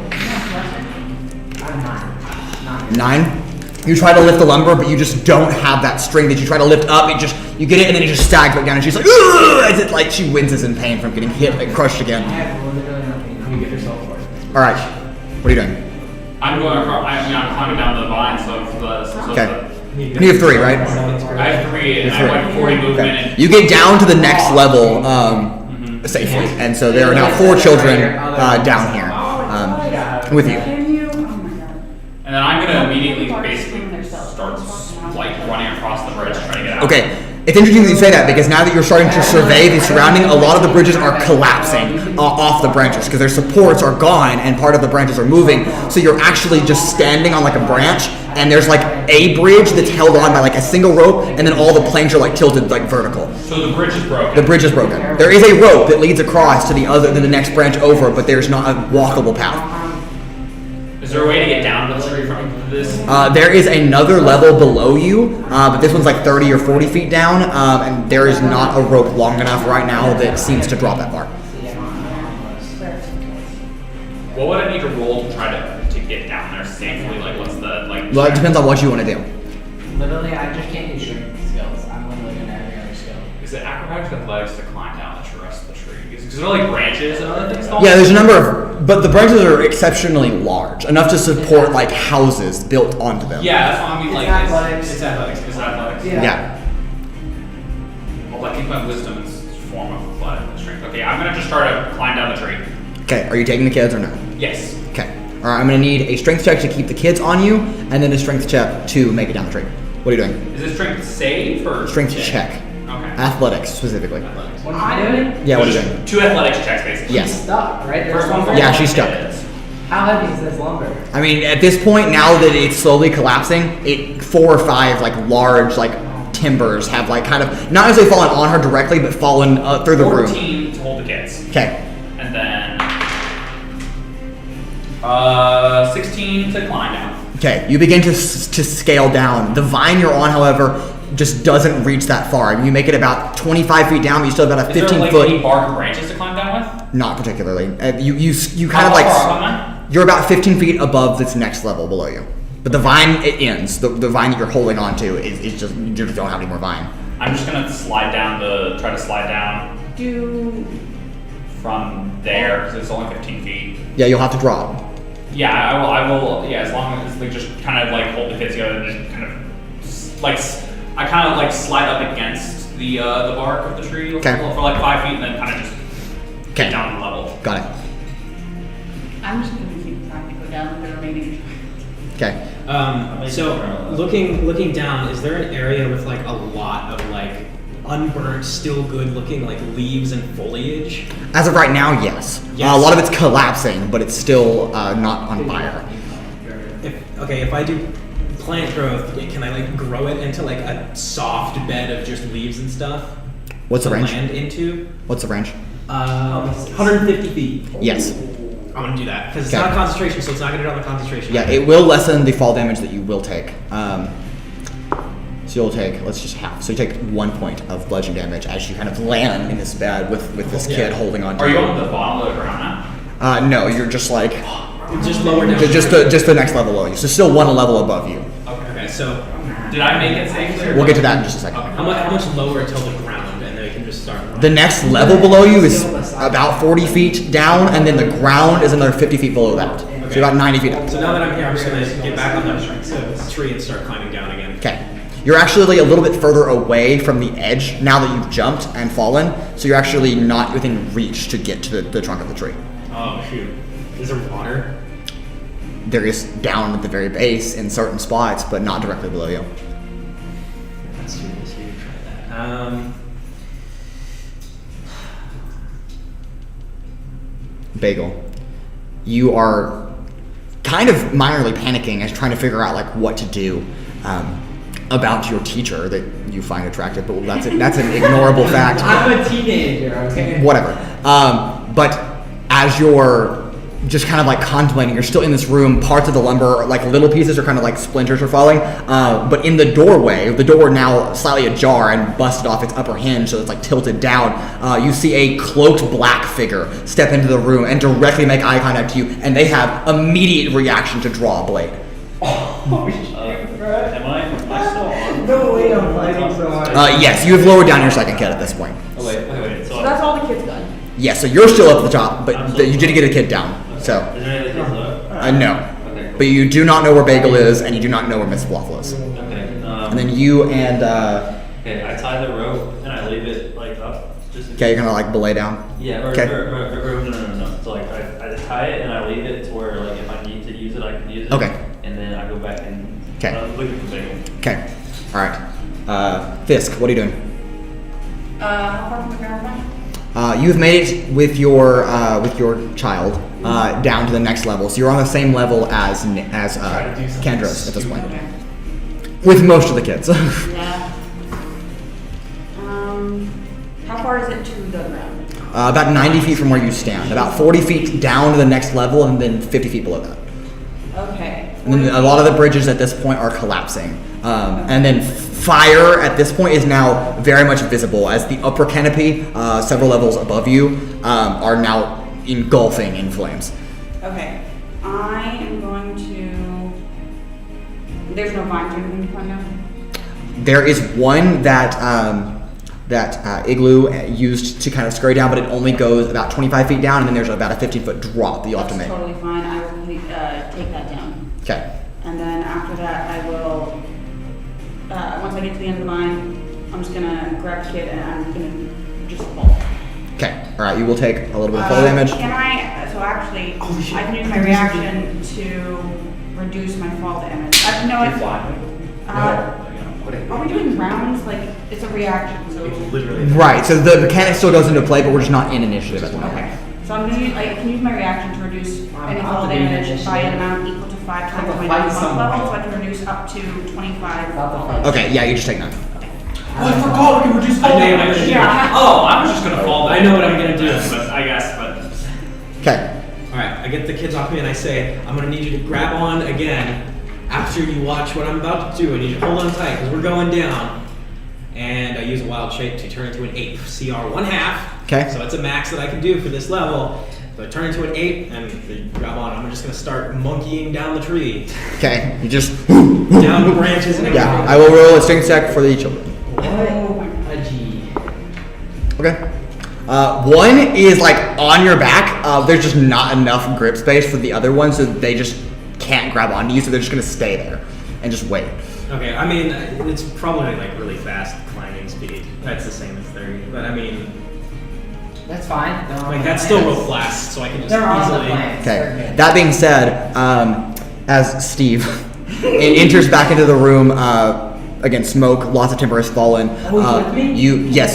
I'm not. 9. You try to lift the lumber, but you just don't have that strength that you try to lift up. You get it, and then it just stags back down, and she's like, ugh! As it like she winces in pain from getting hit and crushed I again. have literally nothing. You get yourself for it. All right, what are you doing? I'm going across. I'm climbing down the vine, so Okay. You have 3, right? I have 3, and You I have went 40 movement. Okay. And You get down to the next level safely, and so there are now 4 children down here with you. Can you? Oh my god. And then I'm gonna immediately basically start like running across the bridge trying to get out. Okay, it's interesting that you say that because now that you're starting to survey the surrounding, a lot of the bridges are collapsing off the branches because their supports are gone and part of the branches are moving. So you're actually just standing on like a branch, and there's like a bridge that's held on by like a single rope, and then all the planks are like tilted like vertical. So the bridge is broken. The bridge is broken. There is a rope that leads across to the next branch over, but there's not a walkable path. Is there a way to get down to the tree from this? There is another level below you, but this one's like 30 or 40 feet down, and there is not a rope long enough right now that seems to drop that far. What would I need to roll to try to get down there safely? Like, what's the like? Well, it depends on what you want to do. Literally, I just can't do strength skills. I'm literally gonna have every other skill. Is it acrobatics or athletics to climb down the rest of the tree? Because there are like branches and other things. Yeah, there's a number of, but the branches are exceptionally large, enough to support like houses built onto them. Yeah, that's what I mean. It's Like, athletics. It's athletics. It's athletics. Yeah. Well, I think my wisdom is a form of athletic strength. Okay, I'm gonna just try to climb down the tree. Okay, are you taking the kids or no? Yes. Okay. All right, I'm gonna need a strength check to keep the kids on you, and then a strength check to make it down the tree. What are you doing? Is it strength save or Strength check. Okay. Athletics specifically. Athletics. What am I doing? Yeah, what are you Just doing? 2 athletics checks basically. Yes. She's stuck, right? There's First one. one. Yeah, she's stuck. How heavy is this lumber? I mean, at this point, now that it's slowly collapsing, 4 or 5 like large like timbers have like kind of not necessarily fallen on her directly, but fallen through the room. 14 to hold the kids. Okay. And then 16 to climb down. Okay. You begin to scale down. The vine you're on, however, just doesn't reach that far. I mean, you make it about 25 feet down, but you still have about a Is 15 there like foot. any bark or branches to climb down with? Not particularly. You kind How of like far up am I? you're about 15 feet above this next level below you. But the vine, it ends. The vine that you're holding on to is just, you just don't have any more vine. I'm just gonna try to slide down from there because it's only 15 feet. Yeah, you'll have to drop. Yeah, I will. Yeah, as long as they just kind of like hold the kids together and just kind of like I kind of like slide up against the bark of the tree for like 5 feet and then kind of just get down the level. Got it. I'm just going to keep trying to go down with the remaining. Okay. So looking down, is there an area with like a lot of like unburnt, still good looking like leaves and foliage? As of right now, yes. Yes. A lot of it's collapsing, but it's still not on fire. If I do plant growth, can I like grow it into like a soft bed of just leaves and stuff? What's the to range? Land into? What's the range? 150 feet. Yes. I'm gonna do that because it's not a concentration, so it's not gonna drop the concentration. Yeah, it will lessen the fall damage that you will take. So you'll take, let's just half. So you take 1 point of bludgeon damage as you kind of land in this bed with this kid holding on to Are you you. on the bottom of the ground now? No, you're just like just lower down. just the next level below you. So still one level above you. Okay, so Did I make it safely? We'll get to that in just a second. how much lower until the ground, and then we can just start. The next level below you is about 40 feet down, and then the ground is another 50 feet below that. So about 90 feet up. So now that I'm here, I'm just gonna get back on the tree and start climbing down again. Okay. You're actually like a little bit further away from the edge now that you've jumped and fallen, so you're actually not within reach to get to the trunk of the tree. Oh shoot! Is there water? There is down at the very base in certain spots, but not directly below you. Let's do this here. Try that. Bagel, you are kind of minorly panicking as trying to figure out like what to do about your teacher that you find attractive, but that's an ignorable fact. I'm a teenager, okay? Whatever. But as you're just kind of like contemplating, you're still in this room, parts of the lumber, like little pieces are kind of like splinters are falling, but in the doorway, the door now slightly ajar and busted off its upper hinge, so it's like tilted down, you see a cloaked black figure step into the room and directly make eye contact to you, and they have immediate reaction to draw a blade. Am I still on? No way I'm fighting so hard. Yes, you have lowered down your second kid at this point. Oh, wait. So that's all the kids got. Yes, so you're still up at the top, but you did get a kid down, so. Is there any other kids left? No. Okay, cool. But you do not know where Bagel is, and you do not know where Miss Waffle is. Okay. And then you and, Okay, I tie the rope and I leave it like up. Just okay, you're gonna like belay down. Yeah, or Okay. no. So like I tie it and I leave it to where like if I need to use it, I can use it. Okay. And then I go back and Okay. look at the Bagel. Okay. Alright. Thisk, what are you doing? How far from the ground am I? You've made it with your child down to the next level, so you're on the same level as Kandros at this point, Okay. with most of the kids. Yeah. How far is it to the ground? About 90 feet from where you stand, about 40 feet down to the next level, and then 50 feet below that. Okay. And then a lot of the bridges at this point are collapsing. And then fire at this point is now very much visible as the upper canopy, several levels above you, are now engulfing in flames. Okay. I am going to. There's no vines or anything to climb down? There is one that Igloo used to kind of scurry down, but it only goes about 25 feet down, and then there's about a 15-foot drop that you'll have to That's make. totally fine. I will take that down. Okay. And then after that, I will. Once I get to the end of the line, I'm just gonna grab the kid and I'm gonna just fall. Okay. All right. You will take a little bit of fall damage. Can I? So actually, I can use my reaction to reduce my fall damage. No, it's. Are we doing rounds? Like it's a reaction, so. Literally. Right. So the mechanic still goes into play, but we're just not in initiative at the moment. Okay. So I'm gonna use. I can use my reaction to reduce any fall damage by an amount equal to 5 times my default level, so I can reduce up to 25 fall damage. Okay. Yeah. You just take 9. Oh, I forgot we can reduce fall damage. Yeah. Oh, I was just gonna fall back. I know what I'm gonna do. But I guess, but. Okay. Alright, I get the kids off me and I say, I'm gonna need you to grab on again after you watch what I'm about to do. I need you to hold on tight because we're going down. And I use a wild shape to turn into an ape, CR 1/2. Okay. So it's a max that I can do for this level. So I turn into an 8 and they grab on. I'm just gonna start monkeying down the tree, Okay, you just down the branches and yeah. everything. I will roll a strength check for the children. A G. Okay. One is like on your back. There's just not enough grip space for the other one, so they just can't grab onto you. So they're just gonna stay there and just wait. Okay, I mean, it's probably like really fast climbing speed. That's the same as 30. But I mean, That's fine. They're on like the that's still plans. real fast, so I can just They're on the easily. plans. They're Okay. good. That being said, as Steve enters back into the room, again, smoke, lots of timber has fallen. Oh, he's with me?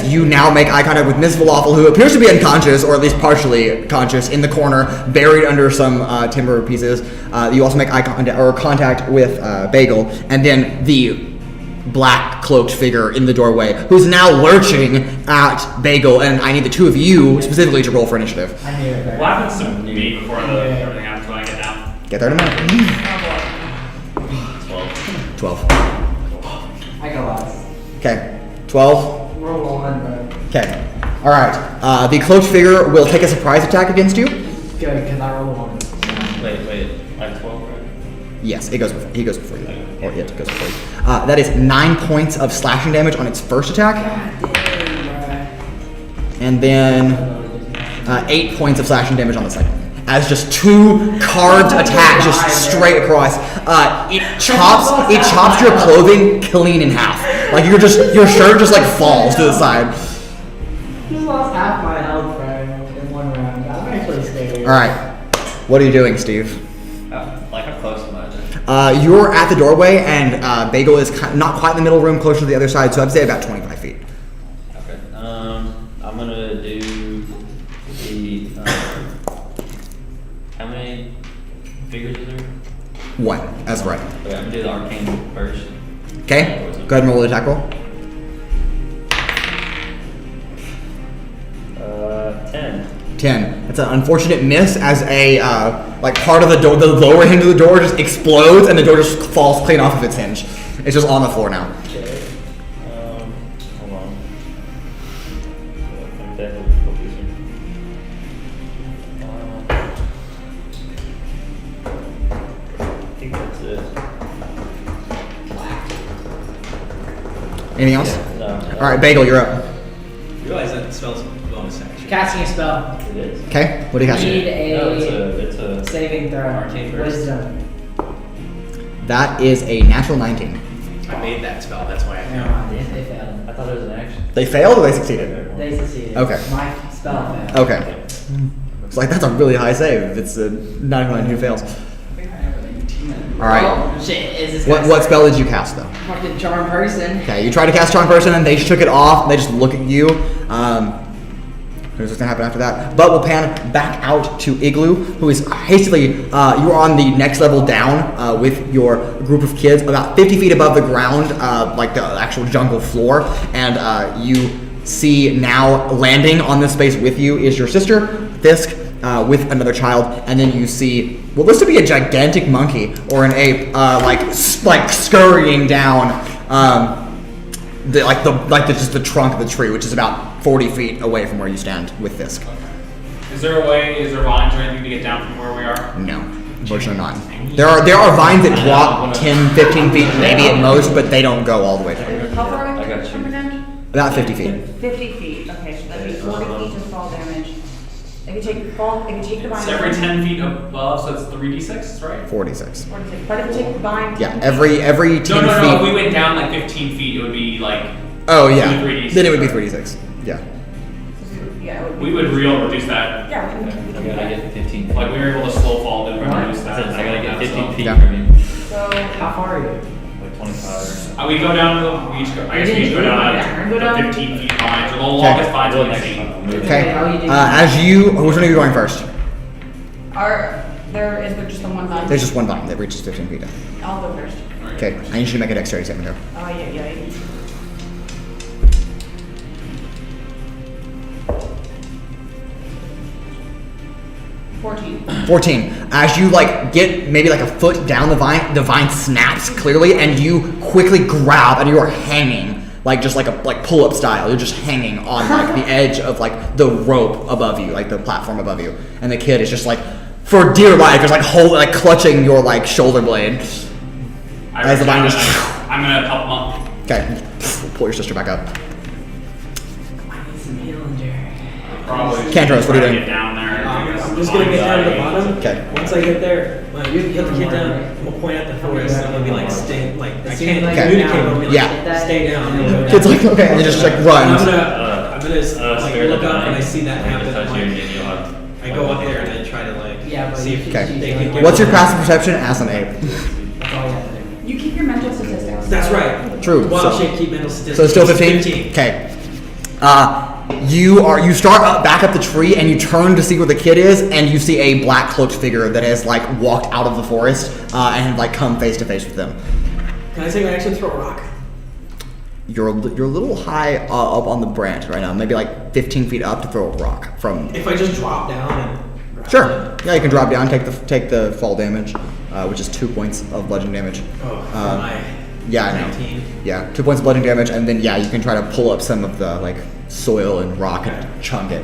You now make eye contact with Miss Falafel, who appears to be unconscious, or at least partially conscious, in the corner, buried under some timber pieces. You also make eye contact with Bagel, and then the black cloaked figure in the doorway, who's now lurching at Bagel, and I need the two of you specifically to roll for initiative. I knew it. What happens to me before everything happens when I get down? Get there in a minute. 12. I got lost. Okay. 12. Roll one, bro. Okay. All right. The cloaked figure will take a surprise attack against you. Good, because I rolled one. Wait. I have 12, right? Yes, he goes before you. Or it goes before you. That is 9 points of slashing damage on its first attack, God damn, and then 8 points of slashing damage on the second. As just two carved attacks just straight across. It chops your clothing clean in half. Like your shirt just like falls to the side. Just lost half my health, bro, in one round. I'm actually scared. All right. What are you doing, Steve? Like how close am I? You're at the doorway, and Bagel is not quite in the middle room, closer to the other side, so I'd say about 25 feet. Okay. I'm gonna do the. How many figures is there? One, that's right. Okay, I'm gonna do the arcane first. Okay, go ahead and roll the attack roll. 10. 10. It's an unfortunate miss as a like part of the door, the lower hinge of the door just explodes and the door just falls clean off of its hinge. It's just on the floor now. Okay. Hold on. I think that's it. Anything else? Yeah, no. All right, Bagel, you're up. You realize that spell's a bonus action. Casting a spell. It is. Okay, what do you I cast? need No, a it's a saving throw. Arcane first. Wisdom. That is a natural 19. I made that spell, that's why I Never know. mind, they failed. I thought it was an action. They failed or they succeeded? They succeeded. Okay. My spell failed. Okay. It's like that's a really high save if it's a natural 19 who fails. All right. Oh, shit, is this What guy spell did you cast though? fucking charm person? Okay, you tried to cast Charm Person and they just took it off. They just look at you. Here's what's gonna happen after that. But we'll pan back out to Igloo, who is hastily, you're on the next level down with your group of kids, about 50 feet above the ground, like the actual jungle floor. And you see now landing on this space with you is your sister, Thisk, with another child. And then you see what looks to be a gigantic monkey or an ape, like scurrying down just the trunk of the tree, which is about 40 feet away from where you stand with Thisk. Is there vines or anything to get down from where we are? No, unfortunately not. There are vines that drop 10, 15 feet maybe at most, but they don't go all the way down. How far I away got from you. the ground? About 50 feet. 50 feet. Okay, so that'd be 40 feet of fall damage. If you take the vine. It's every 10 feet above, so it's 3d6, right? 46. 46. But if you take the vine. Yeah, every 10 feet. No. If we went down like 15 feet, it would be like. Oh yeah. 3d6. Then it would be 36. Yeah. Yeah, it would be. We would reduce that. Yeah, we I can do gotta that. get 15 feet. Like we were able to slow fall, then we reduce that. I gotta get 15 feet Yeah. from you. So, How far are you? Like 25 or We go down to we each go. I guess we each go down Yeah. the 15 feet vines, or the longest vines we've seen. Okay. how you doing? Who's one of you going first? is there just the one vine? There's just one vine that reaches 15 feet down. I'll go first. Okay, I need you to make a dexterity saving throw. Oh, yeah. 14. As you get maybe a foot down the vine snaps clearly, and you quickly grab, and you are hanging like just like pull-up style. You're just hanging on like the edge of like the rope above you, like the platform above you, and the kid is just like, for dear life, just like clutching your like shoulder blade. As the vine just. I'm gonna help him up. Okay, pull your sister back up. I need some healing, Jerry. Probably. Kandros, what are you doing? Get down there. I'm just gonna get down to the bottom. Okay. Once I get there, you have to get down. We'll point at the forest and we'll be like, stay. Like I can't Okay. communicate. We'll be like, Yeah. stay down. And we'll go Kid's down. like, okay, and he just like And runs. I'm gonna like look up and I see that happen. Touch you Like, again, you'll have. I go up there and I try to like Yeah, but see you if should Okay. they can get. What's your passive perception? As an ape. That's all you have to do. You keep your mental statistics. That's right. True. Wild So- shape keep mental statistics. So it's still 15? 15. Okay. You start back up the tree and you turn to see where the kid is, and you see a black cloaked figure that has like walked out of the forest and like come face to face with them. Can I take my action? Throw a rock. You're a little high up on the branch right now, maybe like 15 feet up to throw a rock from. If I just drop down and. grab Sure. it. Yeah, you can drop down, take the fall damage, which is 2 points of bludgeoning damage. Oh, for Uh, my Yeah, I know. 19. Yeah, 2 points of bludgeoning damage, and then yeah, you can try to pull up some of the like soil and rock and chunk it.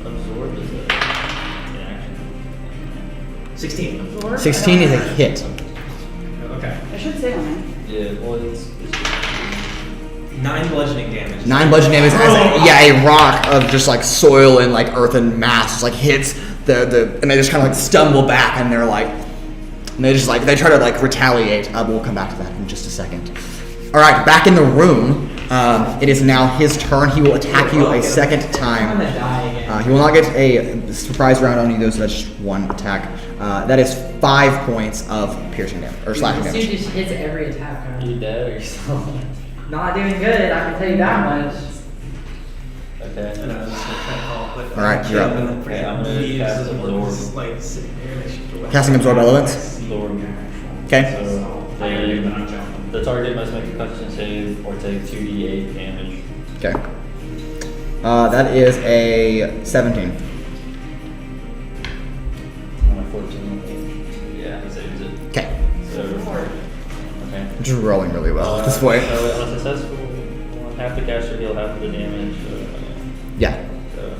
Absorb is a action. 16. Absorb? 16 is a hit. Okay. I should say on it. Yeah, well, it's 9 bludgeoning damage. 9 bludgeoning damage as a rock of just like soil and like earthen mass just like hits the and they just kind of like stumble back, and they're like, and they just like they try to like retaliate. We'll come back to that in just a second. All right, back in the room. It is now his turn. He will attack you a second I'm time. gonna die again. He will not get a surprise round on you though, so that's just 1 attack. That is 5 points of piercing damage or slashing This dude damage. just hits every attack. Are you dead or you still? Not doing good, I can tell you that much. Okay. And I was just gonna try to call it, but All right, you're up. And then Okay, I'm gonna leaves cast as it Absorb. was like sitting there and I should go Casting Absorb Elements. Absorb. Okay. So the target must make a Constitution save or take 2d8 damage. Okay. That is a 17. On a 14. Yeah, he saves it. Okay. So, okay. I'm just rolling really well at this point. So, on a successful, half the caster heal half of the damage. Yeah. So,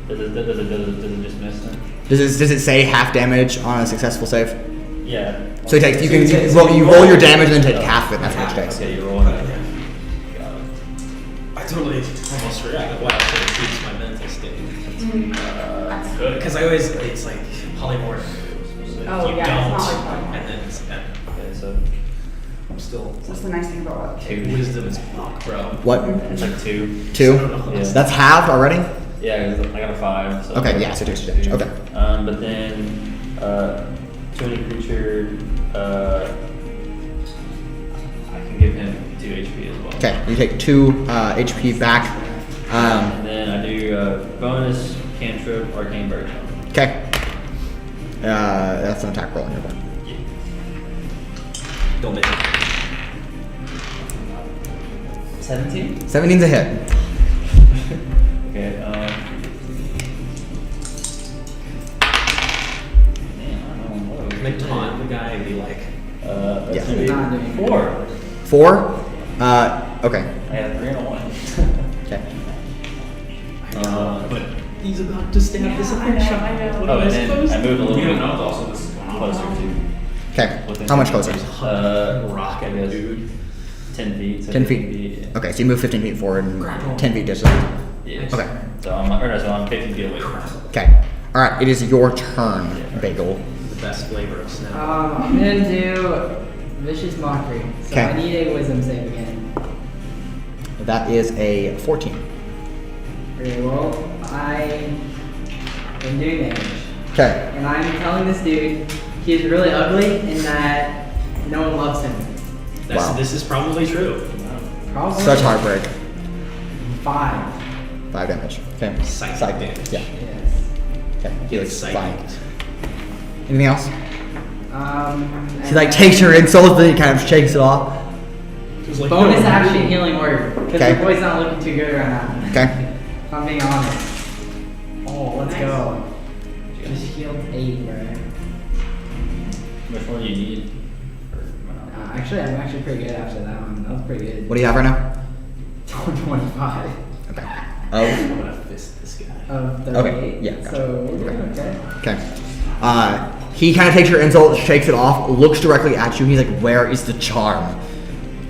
does it just miss then? Does it say half damage on a successful save? Yeah. So you roll your damage and then take half of it. That's what it takes. Okay, you're rolling it. Yeah. Got it. I totally almost forgot that wild shape keeps my mental state. Good. Because I always, it's like polymorph. Oh, You yeah, don't, it's not like polymorph. and then it's, and Okay, so I'm still, That's the nice thing about it. 2. wisdom is fuck, bro. What? It's like 2. 2? Yeah. That's halved already? Yeah, 'cause I got a 5. So Okay, yeah, so 2 damage. Okay. But then, to any creature, I can give him 2 HP as well. Okay, you take 2 HP back. And then I do bonus cantrip arcane bird. Okay. That's an attack roll on your part. Don't make it. 17? 17's a hit. Okay. Can I taunt the guy and be like, That's Yeah. gonna be Not doing 4. 4? Okay. I got 3 and a 1. Okay. I know, but he's about to stab this I know, shot. I know. What Oh, am I and then supposed I to moved a little You bit don't know also this is going on. closer to. Okay. within- How much closer? Rock, I guess. 10 feet. So 10 15 feet. yeah. Okay, so you move 15 feet forward and 10 feet distance. Yeah. Okay. So I'm 50 feet away from him. Okay. Alright, it is your turn, Bagel. The best flavor of snow. I'm gonna do Vicious Mockery. So Okay. I need a wisdom save again. That is a 14. Okay, well, I am doing damage. Okay. And I'm telling this dude he's really ugly and that no one loves him. Wow. This is probably true. Probably. Such heartbreak. 5. 5 damage. Okay. Psychic damage. Yeah. Yes. Okay. He looks Psychic. fine. Anything else? He like and takes your insult and he kind of shakes it off. It was like, bonus no, action healing word. Because Okay. the boy's not looking too good right now. Okay. If I'm being honest. Oh, let's Nice. go. Just healed 8, bro. Which one do you need? I Actually, I'm actually pretty good after that one. That was pretty good. What do you have right now? 25 Okay. I'm gonna fist this guy. of 38. Okay, yeah, gotcha. So we're doing okay. Okay. He kind of takes your insult, shakes it off, looks directly at you. He's like, "Where is the charm?"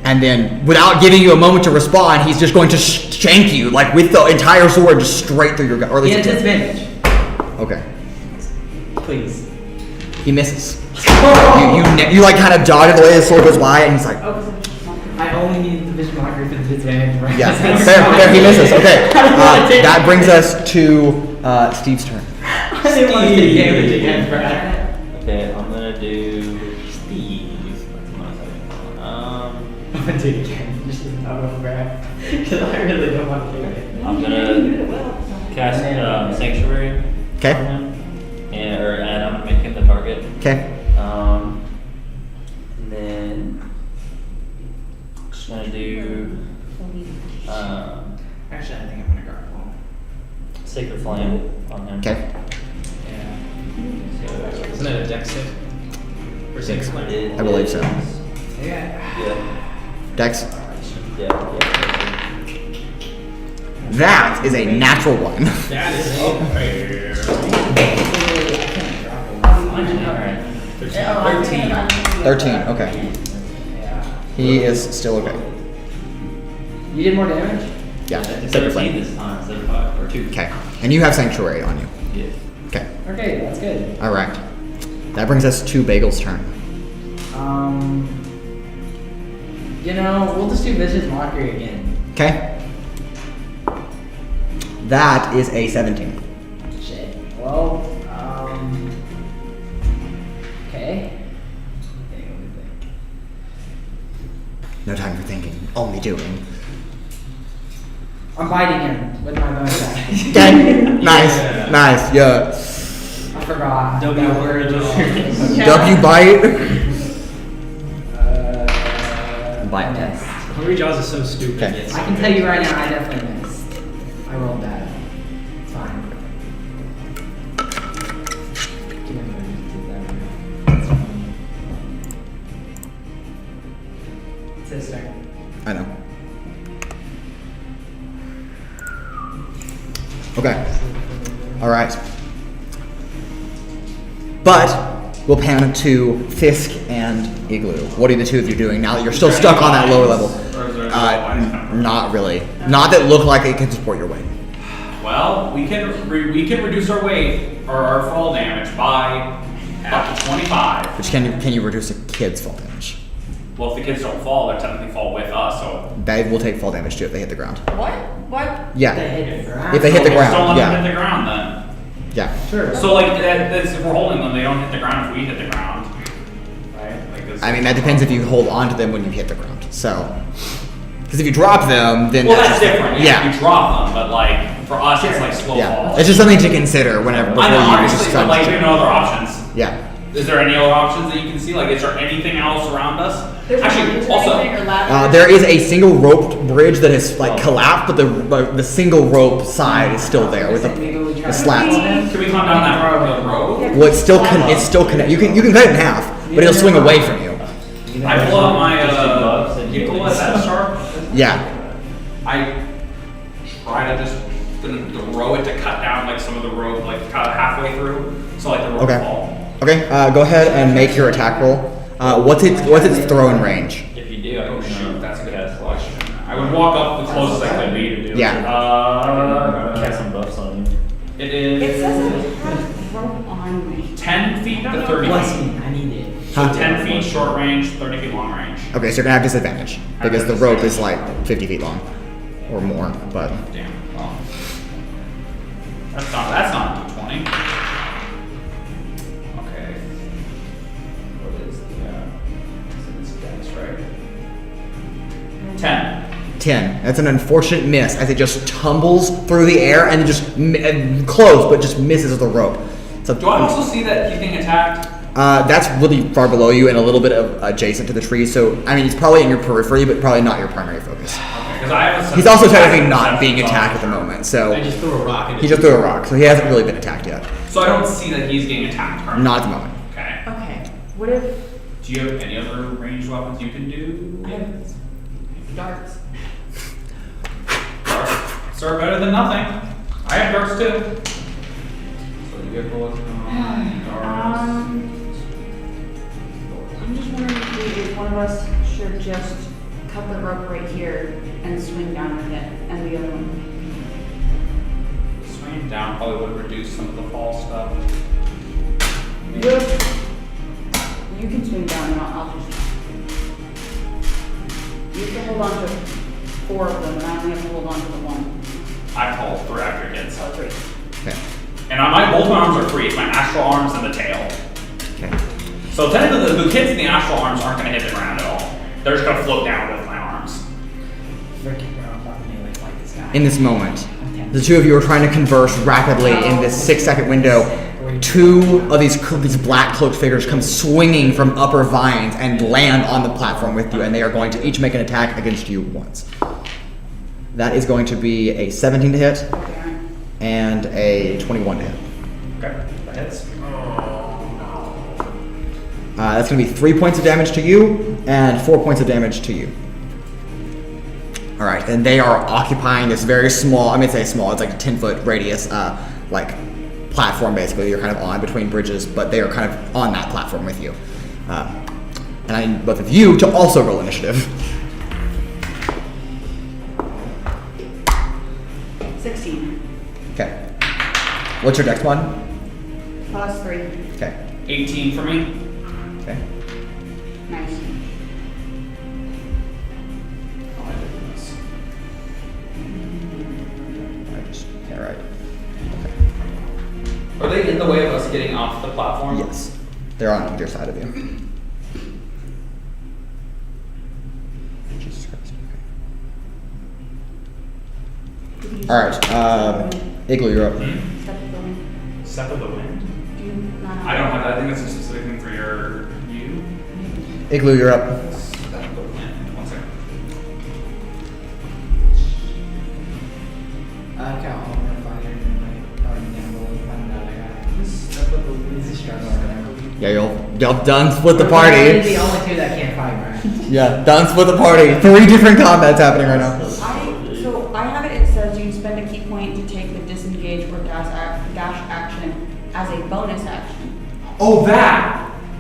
And then, without giving you a moment to respond, he's just going to shank you, like with the entire sword, just straight through your gut. Or at He least has it's- disadvantage. Okay. Please. He misses. You like kind of dodge the way the sword goes by, and he's like, I only need the vision marker for the disadvantage, right? "Yeah, fair. He misses." Okay. That brings us to Steve's turn. I didn't want to take damage again, Brad. Okay, I'm gonna do. Steve. I'm gonna do it again. Just out of Brad. Because I really don't want to do it. I'm gonna cast Sanctuary Okay. on him, and I'm gonna make him the target. Okay. And then just gonna do Actually, I think I'm gonna grab one. Sacred Flame on him. Okay. So Isn't it a dex hit? Or six flame? it I believe so. is- Yeah. Yeah. Dex. Yeah. That is a natural one. That is Oh. fair. Alright. 13. Okay. Yeah. He is still okay. You did more damage? Yeah. It's Sacred 13 flame. this time instead of 5 or 2. Okay. And you have sanctuary on you. Yeah. Okay. Okay, that's good. All right. That brings us to Bagel's turn. We'll just do vicious mockery again. Okay. That is a 17. Shit. Well, okay. No time for thinking. Only doing. I'm biting him with my bone attack. Okay. Nice. Nice. Yeah. I forgot. W that word. W bite. Bite. Yes. Hungry Jaws is so stupid. Okay. It's I can tell you right now, I definitely missed. I rolled bad. It's fine. Give me a minute to do that. It's fine. It's his turn. I know. Okay. All right. But we'll pan to Thisk and Igloo. What are the two of you doing now that you're still stuck on that lower level? Or is there Not really. Not that look like it can support your weight. Well, we can reduce our weight or our fall damage by up to 25. Which can you reduce a kid's fall damage? Well, if the kids don't fall, they technically fall with us. So They will take fall damage too if they hit the ground. What? Yeah. They hit the ground. If they hit the So just don't ground, let them yeah. hit the ground then. Yeah. Sure. So like that's, if we're holding them, they don't hit the ground if we hit the ground, right? Like this. I mean, that depends if you hold on to them when you hit the ground. So, because if you drop them, then Well, that's just- different. Yeah. You drop them, but like for us, it's like slow Yeah. fall. It's just something to consider whenever before I know, you obviously, just but like, you know, other options. Yeah. Is there any other options that you can see? Like, is there anything else around us? Actually, also, There is a single roped bridge that has like collapsed, but the single rope side is still there with the slats. can we come down that road? Well, it's still connect. You can cut it in half, but it'll swing away from you. I pull out my gloves and you Igloo, is that sharp? Yeah. I try to just row it to cut down like some of the rope, like cut halfway through, so like the rope Okay. fall. Okay. Go ahead and make your attack roll. What's its throw in range? If you do, I Oh can shoot, that's a good cast question. I would walk up the closest I could be to do it. Yeah. cast some buffs on you. It It is says it has rope on me. 10 feet to 30 Bless feet. me, I need it. So Huh? 10 feet short range, 30 feet long range. Okay, so you're gonna have disadvantage because the rope is like 50 feet long or more. But Damn. Well, that's not a 20. Okay. What is the this dex, right? 10. 10. That's an unfortunate miss as it just tumbles through the air and just close, but just misses the rope. So Do I also see that he's being attacked? that's really far below you and a little bit of adjacent to the tree. So I mean, he's probably in your periphery, but probably not your primary focus. Because I have a He's also technically not being attacked at the moment. So I just threw a rock in it. he just threw a rock, so he hasn't really been attacked yet. So I don't see that he's getting attacked currently. Not at the moment. Okay. Okay. What if Do you have any other ranged weapons you can do? I have darts. Darts are better than nothing. I have darts too. So you get bullets darts. I'm just wondering if one of us should just cut the rope right here and swing down with it, and the other one. Swinging down probably would reduce some of the fall stuff. You can swing down and I'll just. You have to hold on to 4 of them, and I only have to hold on to the 1. I pull through after it hits. So 3. Okay. And both my arms are free. It's my astral arms and the tail. Okay. So technically, the kids in the astral arms aren't going to hit the ground at all. They're just going to float down with my arms. Freaking girl, I'm melee fight this guy. In this moment, the two of you are trying to converse rapidly in this 6-second window. 2 of these black cloaked figures come swinging from upper vines and land on the platform with you, and they are going to each make an attack against you once. That is going to be a 17 to hit and a 21 to hit. Okay, that hits. That's going to be 3 points of damage to you and 4 points of damage to you. All right, and they are occupying this very small, I mean, say small, it's like a 10-foot radius, platform basically you're kind of on between bridges, but they are kind of on that platform with you. And I need both of you to also roll initiative. 16. Okay. What's your dex mod? Plus 3. Okay. 18 for me. Okay. Nice. Oh, I did this. Yeah, right. Are they in the way of us getting off the platform? Yes. They're on either side of you. Jesus Christ. Okay. Alright, Igloo, you're up. Step of the wind. Step of the wind? Do you not have I don't have that. I think that's a specific thing for you. Igloo, you're up. Step of the wind. 1 second. I count all my fire and my party gamble. I'm not a guy. Step up the easy struggle right now. Yeah, y'all done split the party. We're the only 2 that can't fight, right? Yeah, done split the party. 3 different combats happening right now. I have it says you spend a key point to take the disengage or dash action as a bonus action. Oh,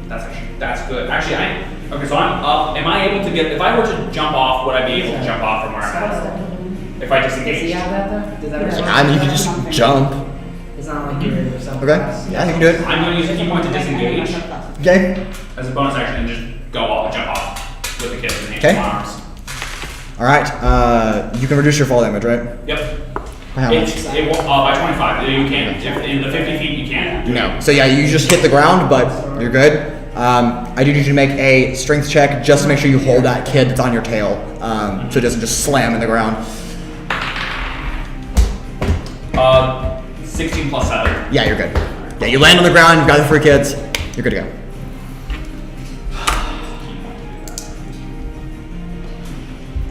that's good. Actually, okay, so I'm up. Am I able to get, if I were to jump off, would I be able to jump off from where I'm at? If I Does he disengage? have that though? Does that work? I mean, you can just jump. It's not like you're yourself. Okay? Yeah, you can do it. I'm going to use a key point to disengage Okay. as a bonus action and just jump off with the kids in Okay. my arms. Alright, you can reduce your fall damage, right? Yep. By how much? It will, by 25. You can't. If in the 50 feet, you can't. No. So yeah, you just hit the ground, but you're good. I do need you to make a strength check just to make sure you hold that kid that's on your tail, so it doesn't just slam in the ground. 16 plus 7. Yeah, you're good. Yeah, you land on the ground, you've got the 3 kids, you're good to go.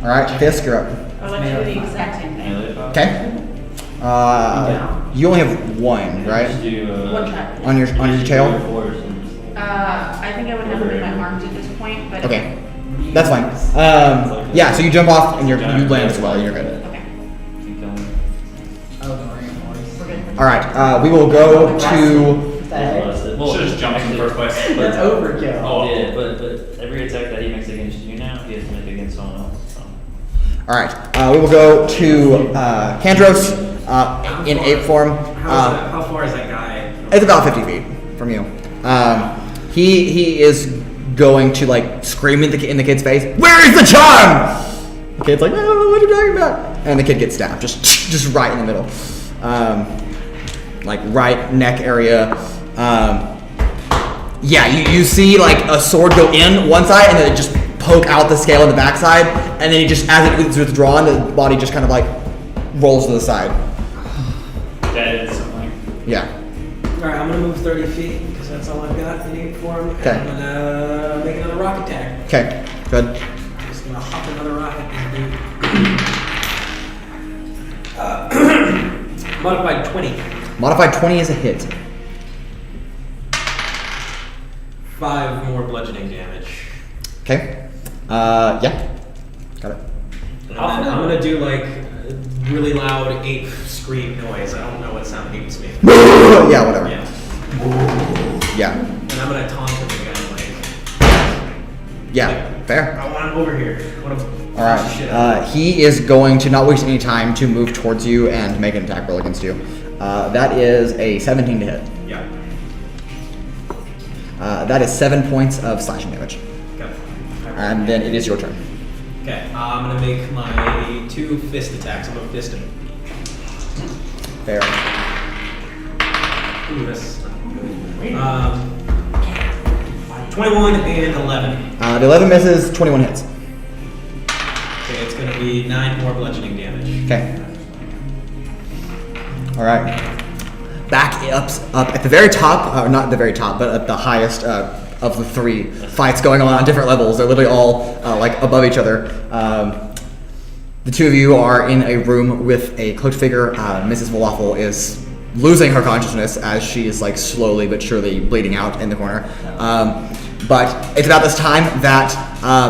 Alright, Thisk, you're up. I'll let you do the exact same thing. Okay. You only have 1, right? One shot. On your tail? I think I would have to be my arms at this point, but. Okay. That's fine. Yeah, so you jump off and you land as well, and you're good. Okay. Oh, the ring horse. We're good. Alright, we will go to... What the heck? Should have jumped in the first place. That's overkill. Oh. Yeah, but every attack that he makes against you now, he has to make against someone else. So. Alright, we will go to Kandros in ape form. How far is that guy? It's about 50 feet from you. He is going to like scream in the kid's face, "Where is the charm?" The kid's like, "I don't know what you're talking about," and the kid gets stabbed, just right in the middle, like right neck area. Yeah, you see like a sword go in one side and then it just poke out the scale on the backside, and then he just, as it's withdrawn, the body just kind of like rolls to the side. Dead instantly. Yeah. Alright, I'm gonna move 30 feet because that's all I've got in ape form. And Okay. I'm gonna make another rock attack. Okay. Good. I'm just gonna hop another rocket and do. Modified 20. Modified 20 is a hit. 5 more bludgeoning damage. Okay. Yeah. Got it. And then I'm gonna do like a really loud ape scream noise. I don't know what sound apes make. Yeah, whatever. Yeah. Yeah. And I'm gonna taunt him again, like, Yeah. Fair. I want him over here. I want him. All right. He is going to not waste any time to move towards you and make an attack roll against you. That is a 17 to hit. Yeah. That is 7 points of slashing damage. Okay. And then it is your turn. Okay. I'm gonna make my 2 fist attacks. I'm gonna fist him. Fair. Ooh, that's not good. 21 and 11. The 11 misses, 21 hits. Okay, it's gonna be 9 more bludgeoning damage. Okay. All right. Back up at the very top, or not the very top, but at the highest of the 3 fights going on different levels. They're literally all like above each other. The 2 of you are in a room with a cloaked figure. Mrs. Falafel is losing her consciousness as she is like slowly but surely bleeding out in the corner. But it's about this time that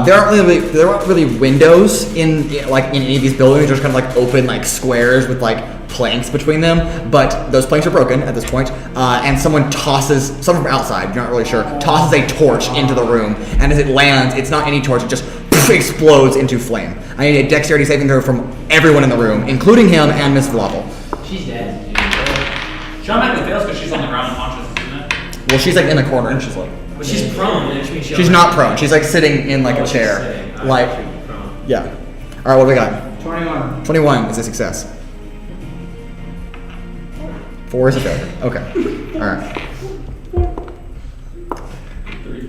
there aren't really windows in any of these buildings. There's kind of like open like squares with like planks between them, but those planks are broken at this point. And someone from outside, you're not really sure, tosses a torch into the room, and as it lands, it's not any torch, it just explodes into flame. I need a dexterity saving throw from everyone in the room, including him and Miss Falafel. She's dead. She automatically fails because she's on the ground unconscious, isn't it? Well, she's like in the corner and she's like, But she's prone, which means she's not prone. She's like sitting in like a she's chair. sitting. Like, She's prone. yeah. All right, what do we got? 21. 21 is a success. 4 is a failure. Okay. All right.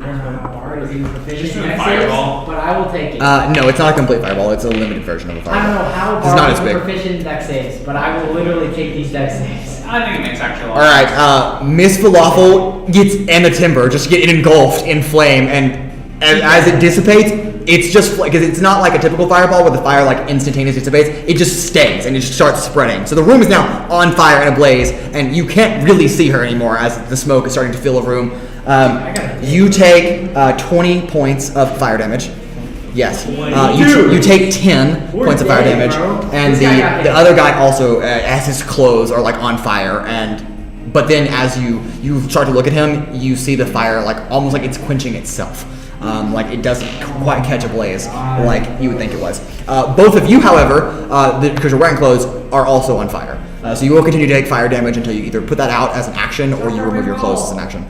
Hard is even proficient Just in doing X fireball. saves, but I will take it. No, it's not a complete fireball. It's a limited version of a I fireball. don't know how It's not hard as is big. proficient in Dex saves, but I will literally take these Dex saves. I think it makes actually a lot All right. Miss Falafel gets and the timber just get engulfed in flame, and as it dissipates, it's just because it's not like a typical fireball where the fire like instantaneously dissipates. It just stays and it just starts spreading. So the room is now on fire and ablaze, and you can't really see her anymore as the smoke is starting to fill the room. You take 20 points of fire damage. Yes. You take 10 points of fire damage, and the other guy also, as his clothes are like on fire, but then as you start to look at him, you see the fire like almost like it's quenching itself. Like it doesn't quite catch a blaze like you would think it was. Both of you, however, because you're wearing clothes, are also on fire. So you will continue to take fire damage until you either put that out as an action or you remove your clothes as an action.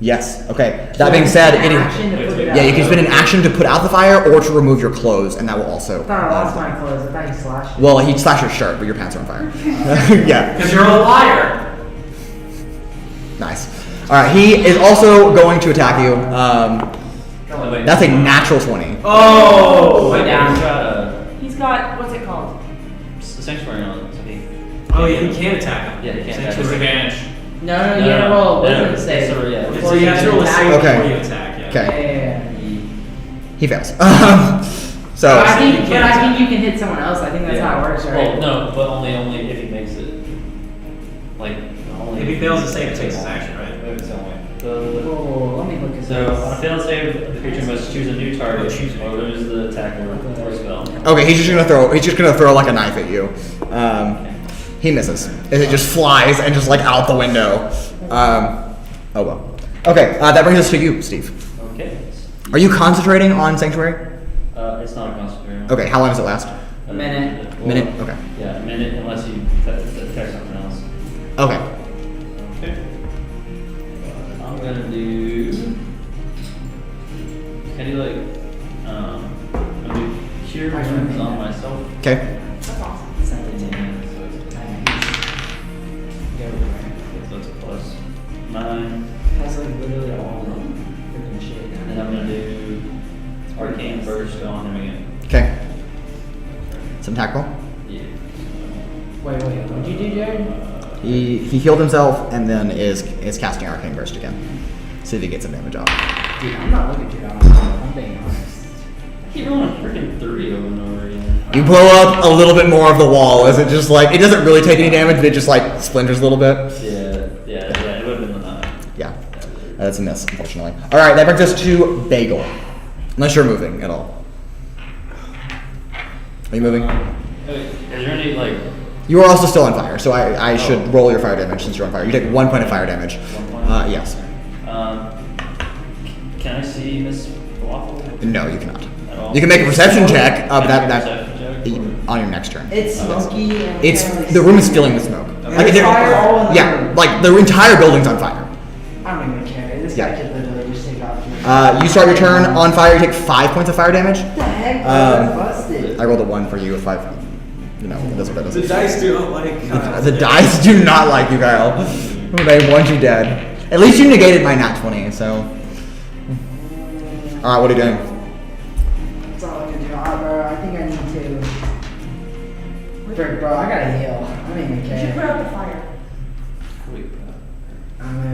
Yes. Okay. That being said, you can spend an action to put out the fire or to remove your clothes, and that will also. I thought I lost my clothes. I thought he slashed. Well, he slashed your shirt, but your pants are on fire. Yeah. because you're a liar. Nice. All right. He is also going to attack you. That's a natural 20. Oh! Way down. He's got, what's it called? Sanctuary on it. So he, Oh yeah, he can attack him. Yeah, he can attack. Disadvantage. No, you gotta roll. Wisdom save. So, yeah. So you have to roll a save Okay. before you attack. Yeah. Okay. He, He fails. But I So. think you can hit someone else. I think that's how it works, right? well, no, but only if he makes it. Like, only If he fails to save, it takes his action, right? Maybe it's the only. Oh, let me look at So on a failed save, the creature must choose a new target or lose the attack or spell. Okay, he's just gonna throw like a knife at you. He misses. And it just flies and just like out the window. Oh well. Okay, that brings us to you, Steve. Okay. Are you concentrating on Sanctuary? It's not a concentrator. Okay, how long does it last? A minute. Minute? Okay. Yeah, a minute unless you attack something else. Okay. Okay. I'm gonna do. Can I do like I'm gonna do cure wounds on myself. Okay. That's awesome. So it's a plus 9. That's like literally all of freaking shit. And then I'm gonna do arcane burst on him again. Okay. Some attack roll. Yeah. Wait, what'd you do, Jared? He healed himself and then is casting Arcane Burst again. See if he gets some damage off. Dude, I'm not looking too honest. I'm being honest. I keep rolling a freaking 3 over and over again. You blow up a little bit more of the wall. Is it just like it doesn't really take any damage, but it just like splinters a little bit? Yeah, it would have been the 9. Yeah. That's a miss, unfortunately. All right, that brings us to Bagel. Unless you're moving at all. Are you moving? Is there any like? You are also still on fire, so I should roll your fire damage since you're on fire. You take 1 point of fire damage. 1 point? Yes. Can I see Miss Waffle? No, you cannot. At all? You can make a perception check, but Can I make a that perception check? on your next turn. It's smoky. And It's can't really the room is see filling with anything. smoke. There's there- fire all in the yeah, room. like the entire building's on fire. I don't even care. This Yeah. guy could literally just take off. You start your turn on fire. You take 5 points of fire damage. What the heck? Um, Busted. I rolled a 1 for you with 5. You know, that's what that The does. dice do not like. The dice do not like you, Kyle. They want you dead. At least you negated my nat 20, so. Alright, what are you doing? That's all I can do. Bro, I think I need to. Bro, I gotta heal. I don't even You should put care. out the fire.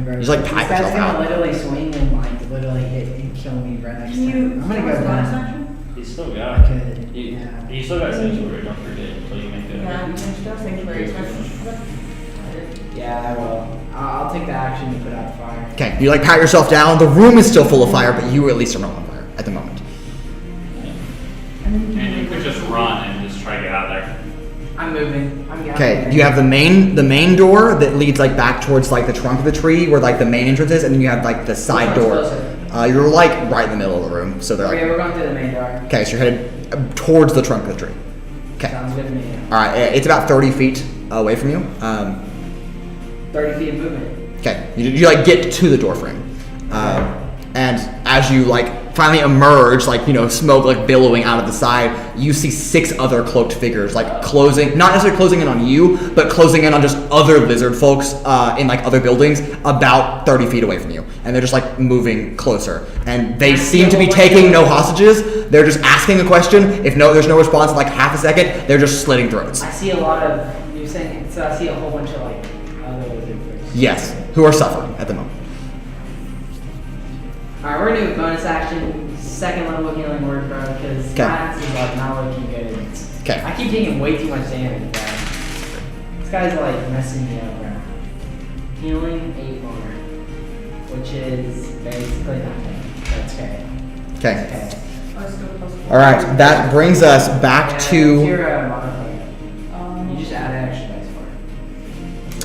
Bro. You just, like, This pat guy's yourself gonna out. literally swing and like literally hit and kill me right next Can to you? him. I'm gonna go bonus down. action? He's still I got. could. Yeah. You still got sanctuary. Don't forget until you make it. Yeah, you can still sanctuary. Yeah, I will. I'll take the action to put out the fire. Okay, you like pat yourself down. The room is still full of fire, but you at least are not on fire at the moment. And you could just run and just try to get out of there. I'm moving. Okay, you have the main door that leads like back towards like the trunk of the tree where like the main entrance is, and then you have like the side Which door. one's closer? You're like right in the middle of the room, so they're Okay, like. we're going through the main door. Okay, so you're headed towards the trunk of the tree. Okay. Sounds good to me. All right, it's about 30 feet away from you. 30 feet of movement. Okay, you like get to the door frame, and as you like finally emerge, like smoke like billowing out of the side, you see 6 other cloaked figures like closing, not necessarily closing in on you, but closing in on just other lizard folks in like other buildings about 30 feet away from you, and they're just like moving closer, and they seem to be taking no hostages. They're just asking a question. If there's no response in like half a second, they're just slitting throats. I see a lot of, you're saying, so I see a whole bunch of like other lizard fish. Yes, who are suffering at the moment. Alright, we're gonna do a bonus action, second level healing word, bro, because science is like not looking good. Okay. I keep taking way too much damage, bro. This guy's like messing me up, bro. Healing 8 more, which is basically nothing. That's okay. Okay. Okay. All right, that brings us back Yeah, to. Your modifier. You just add an extra dice for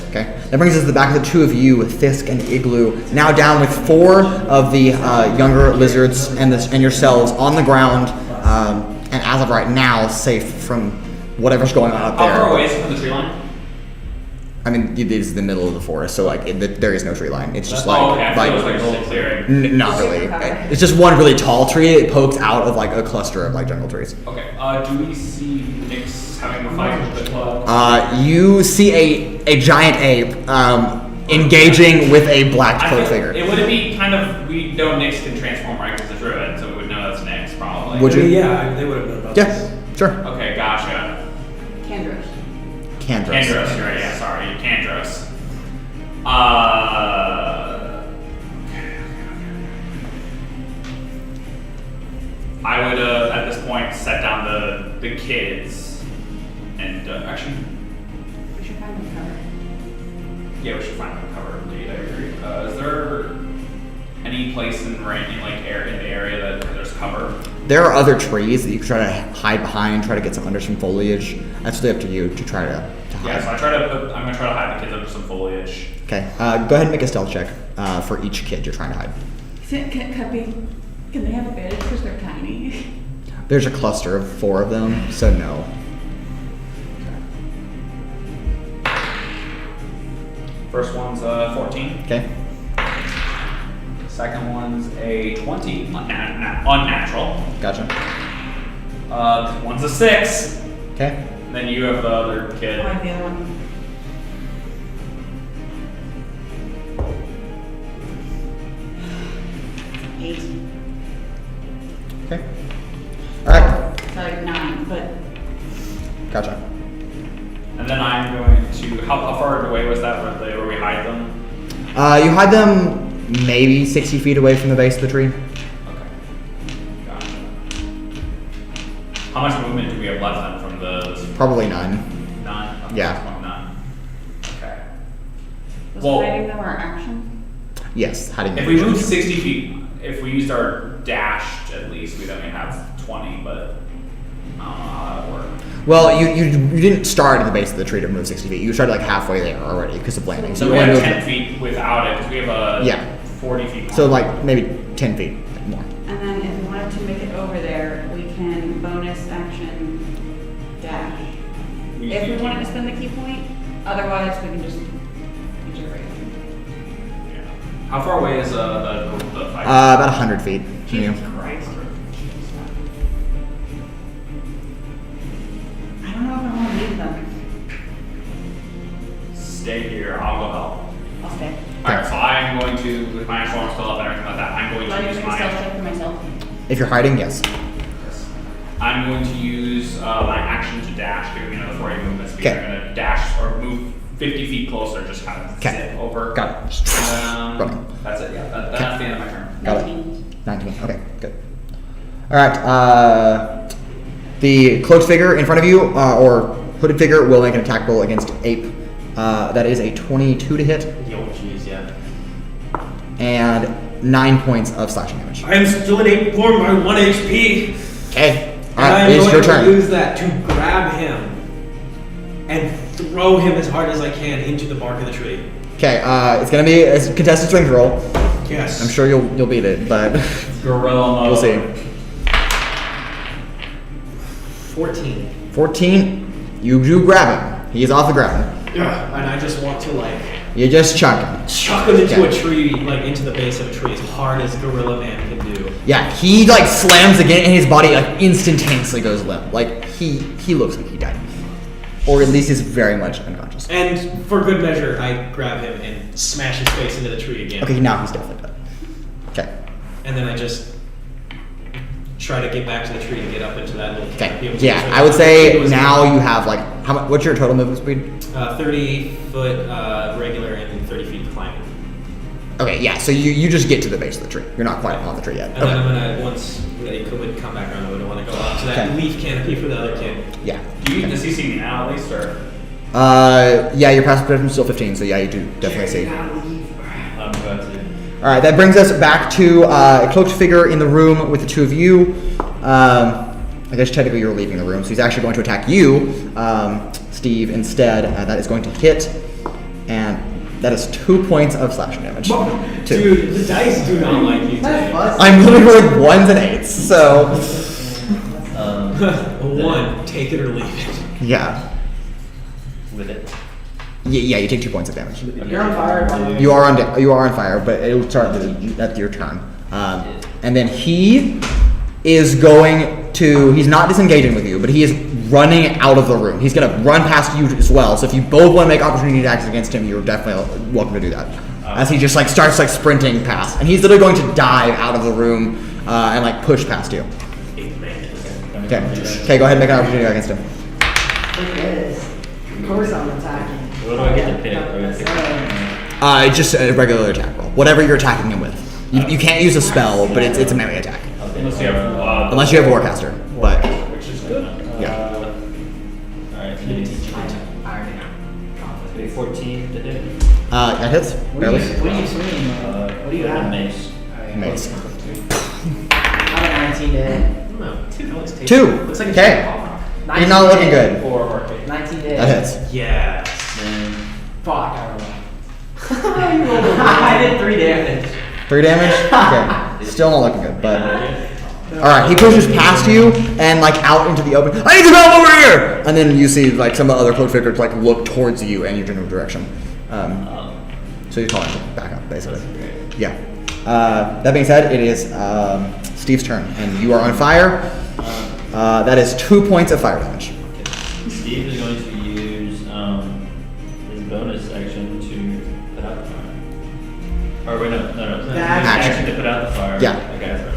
it. Okay, that brings us to the back of the 2 of you, Thisk and Igloo, now down with 4 of the younger lizards and yourselves on the ground, and as of right now, safe from whatever's going on up How far away there. is it from the tree line? I mean, it is the middle of the forest, so like there is no tree line. It's just like, Oh, okay. I thought it was like a little clearing. not really. It's just one really tall tree. It pokes out of like a cluster of like jungle trees. Okay. Do we see Nyx having a fight with the club? You see a giant ape engaging with a black I cloaked feel figure. it would be kind of, we know Nyx can transform right because it's a druid, so we would know that's Nyx probably. Would you? Yeah, they would have known about Yeah, this. sure. Okay, gotcha. Kandros. Kandros. Kandros, you're right. Yeah, sorry, Kandros. I would at this point set down the kids and actually, We should find them covered. yeah, we should find them covered. Indeed, I agree. Is there any place in the area that there's cover? There are other trees that you can try to hide behind, try to get under some foliage. That's really up to you to try to hide. Yeah, so I'm gonna try to hide the kids under some foliage. Okay, go ahead and make a stealth check for each kid you're trying to hide. Can they have advantage because they're tiny? There's a cluster of 4 of them, so no. First one's 14. Okay. Second one's a 20, unnatural. Gotcha. One's a 6. Okay. And then you have the other kid. Find the other one. Eight. Okay. All right. So like 9, but Gotcha. And then I'm going to. How far away was that where we hide them? You hide them maybe 60 feet away from the base of the tree. Okay. Gotcha. How much movement do we have left then from the? Probably none. None. Okay, Yeah. that's none. Okay. was Well- hiding them our action? Yes. How do you? If we moved 60 feet, if we used our dash at least, we'd only have 20, but I don't know how that would work. Well, you didn't start at the base of the tree to move 60 feet. You started like halfway there already because of landing. So you we only have moved 10 feet without it, because we have a 40 feet. So like maybe 10 feet more. And then if we wanted to make it over there, we can bonus action dash. If we wanted to spend the key point, otherwise we can just use it right. Yeah. How far away is the fight? About 100 feet from you. Jesus Christ. I don't know if I want to leave them. Stay here. I'll go help. I'll stay. Alright, so I'm going to, with my actual arm still up and everything like that, I'm going Do I to need use to make a stealth my. check for myself? If you're hiding, yes. I'm going to use my action to dash, giving me another 40 movement speed. Okay. I'm going to dash or move 50 feet closer, just kind of zip over. Got it. Running. That's it, yeah. That's the end of my turn. Got it. 19. 19. Okay, good. All right. The cloaked figure in front of you, or hooded figure, will make an attack roll against Ape. That is a 22 to hit, Oh, jeez, yeah. and 9 points of slashing damage. I am still in 8 form, my 1 HP. Okay. All And right, I'm it's going your to turn. use that to grab him and throw him as hard as I can into the bark of the tree. Okay. It's gonna be a contested strength roll. Yes. I'm sure you'll beat it, but Gorilla mode. we'll see. 14. 14. You do grab him. He is off the ground. Yeah. And I just want to like You just chunk him. chuck him into Okay. a tree, like into the base of a tree, as hard as Gorilla Man can do. Yeah, he like slams again, and his body like instantaneously goes limp. Like he looks like he died, or at least he's very much unconscious. And for good measure, I grab him and smash his face into the tree again. Okay, now he's definitely dead. Okay. And then I just try to get back to the tree and get up into that little canopy. Okay. Yeah, I would say now you have like how much? What's your total movement speed? 30 foot regular and 30 feet climbing. Okay, yeah. So you just get to the base of the tree. You're not quite on the tree yet. And then I'm Okay. gonna, once they would come back around, I would want to go up to that Okay. leaf canopy for the other kid. Yeah. Does he see me now at least, or? Yeah, your passive perception is still 15, so yeah, you do definitely see. I'm glad to. All right, that brings us back to a cloaked figure in the room with the two of you. I guess technically you're leaving the room, so he's actually going to attack you, Steve, instead. That is going to hit, and that is 2 points of slashing damage. 2. Dude, the dice do not like you today. I'm literally like 1s and 8s, so A 1, take it or leave it. yeah. With it. Yeah, you take 2 points of damage. You're on fire, buddy. You are on fire, but it'll start at your turn. And then he is going to. He's not disengaging with you, but he is running out of the room. He's gonna run past you as well. So if you both want to make opportunity attacks against him, you're definitely welcome to do that. As he just like starts like sprinting past, and he's literally going to dive out of the room and like push past you. Okay. Okay, go ahead and make an opportunity against him. Look at this. Of course I'm attacking. What do I get to pick? It's just a regular attack roll. Whatever you're attacking him with. You can't use a spell, but it's a melee attack. Unless you have. Unless you have Warcaster. But Which is good. yeah. Alright, 14 to hit. That hits. Barely. What are you swinging? What do you have? Mace. Mace. I'm at 19 to hit. No, 2. 2. Looks like a Okay. 19 You're not to looking hit. good. 19 to hit. That hits. Yes. Then Fuck, I don't know. I did 3 damage. 3 damage? Okay. Still not looking good, but. Alright, he pushes past you and like out into the open. I need some help over here! And then you see like some other cloaked figures like look towards you and your general direction. So you're calling him back up, basically. Yeah. That being said, it is Steve's turn, and you are on fire. That is 2 points of fire damage. Steve is going to use his bonus action to put out the fire. Or wait, no. It's his Action. action to put out the fire. Yeah. Okay.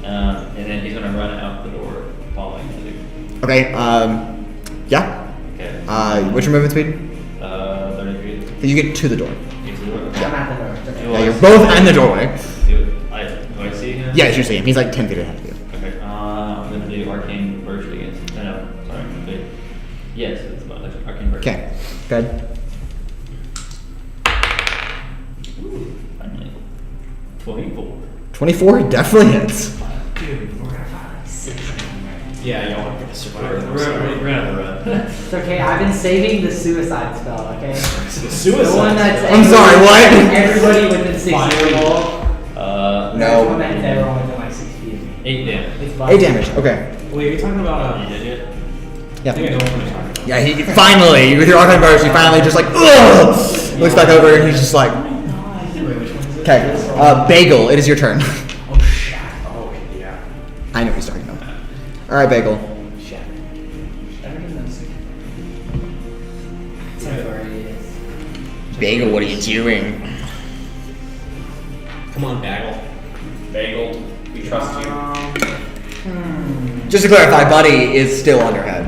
And then he's going to run out the door, following Steve. Okay, yeah. Okay. What's your movement speed? 30 feet. You get to the door. Get to the door. I'm at the door. Yeah, you're both in the doorway. Do I see him? Yeah, you see him. He's like 10 feet ahead of you. Okay. I'm going to do Arcane Burst against. No, sorry. Wait. Yes, it's about Arcane Burst. Okay, good. Finally. 24. 24 definitely hits. Dude, we're gonna find like 6 of them, right? Yeah, y'all want to survive. We're gonna run. It's okay, I've been saving the suicide spell, okay? The suicide. The one that's I'm sorry, what? everybody within 6 feet of wall. No. One that hits everyone within like 6 feet of me. 8 damage. It's 8 damage, okay. Wait, you're talking about You did it? I think I know what you're talking about. Yeah, he finally, with your arcane burst, he finally just like, ugh! Looks back over and he's just like, Wait, which one is it? okay. Bagel, it is your turn. Oh, shit. Oh, yeah. I know what he's talking about. Alright, Bagel. Shit. Bagel, what are you doing? Come on, Bagel. Bagel, we trust you. Just to clarify, Buddy is still on your head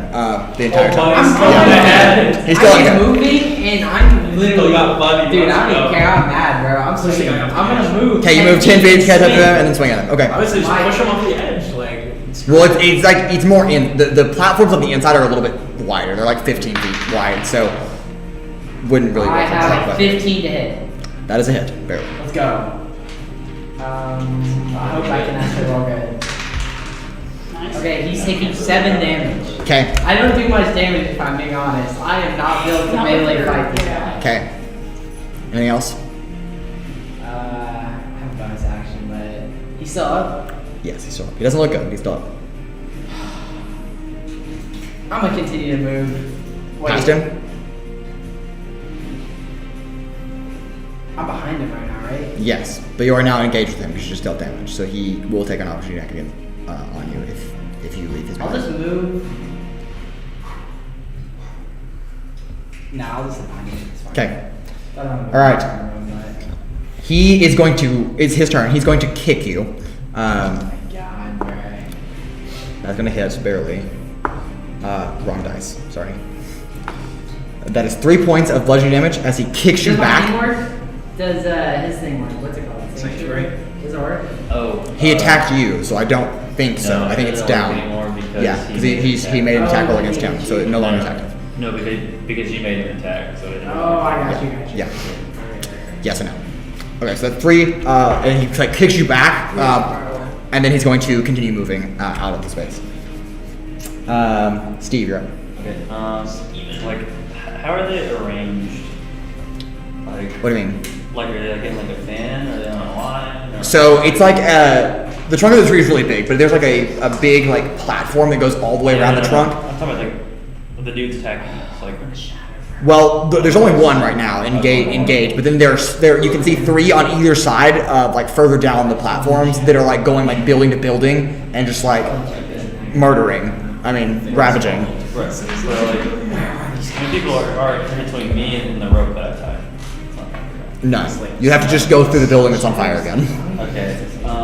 the entire time. Buddy's still Yeah. on your head. He's still on your I'm head. moving and I'm Still literally. got Buddy. Dude, Let's I don't go. even care. I'm mad, bro. I'm swinging. I'm gonna move. Okay, you move 10 feet to catch up to them and then swing at him. Okay. I would say just push him off the edge, like. Well, it's like, it's more in, the platforms on the inside are a little bit wider. They're like 15 feet wide, so wouldn't really I work for a truck, have but 15 to hit. that is a hit, barely. Let's go. I hope I can actually roll good. Nice. Okay, he's taking 7 damage. Okay, I don't do much damage if I'm being honest. I am not built to Not melee with fight this your- guy. okay. Anything else? I have a bonus action, but he's still up. Yes, he's still up. He doesn't look good, but he's still up. I'm gonna continue to move. Wait, Past him? I'm behind him right now, right? Yes, but you are now engaged with him because you just dealt damage, so he will take an opportunity attack again on you if you leave his I'll melee. just move. Nah, I'll just behind him. It's fine. Okay. I don't know. All right. He is going to, it's his turn, he's going to kick you. God, bro. That's gonna hit, barely. Wrong dice, sorry. That is 3 points of bludgeoning damage as he kicks you Does my thing back. work? Does his thing work? What's it called? Sanctuary? Does it work? Oh. He attacked you, so I don't think so. No, I think it it's doesn't down. work anymore because Yeah, because he made an attack roll against him, so it no longer is active. No, because you made an attack, so it didn't Oh, I work. got you. Got you. Yeah. Yes and no. Okay, so that's 3, and he like kicks you back, and then he's going to continue moving out of the space. Steve, you're up. Okay. Like, how are they arranged? Like, What do you mean? like are they like in like a fan? Are they on a line? Or? So it's like the trunk of the tree is really big, but there's like a big like platform that goes all the way around the trunk. I'm talking about like the dude's attacking us. Like, Well, there's only one right now, engaged. But then there you can see 3 on either side, like further down the platforms that are like going like building to building and just like murdering. I mean, ravaging. right. So like, how many people are in between me and the rope that I tied? None. You have to just go through the building that's on fire again. Okay.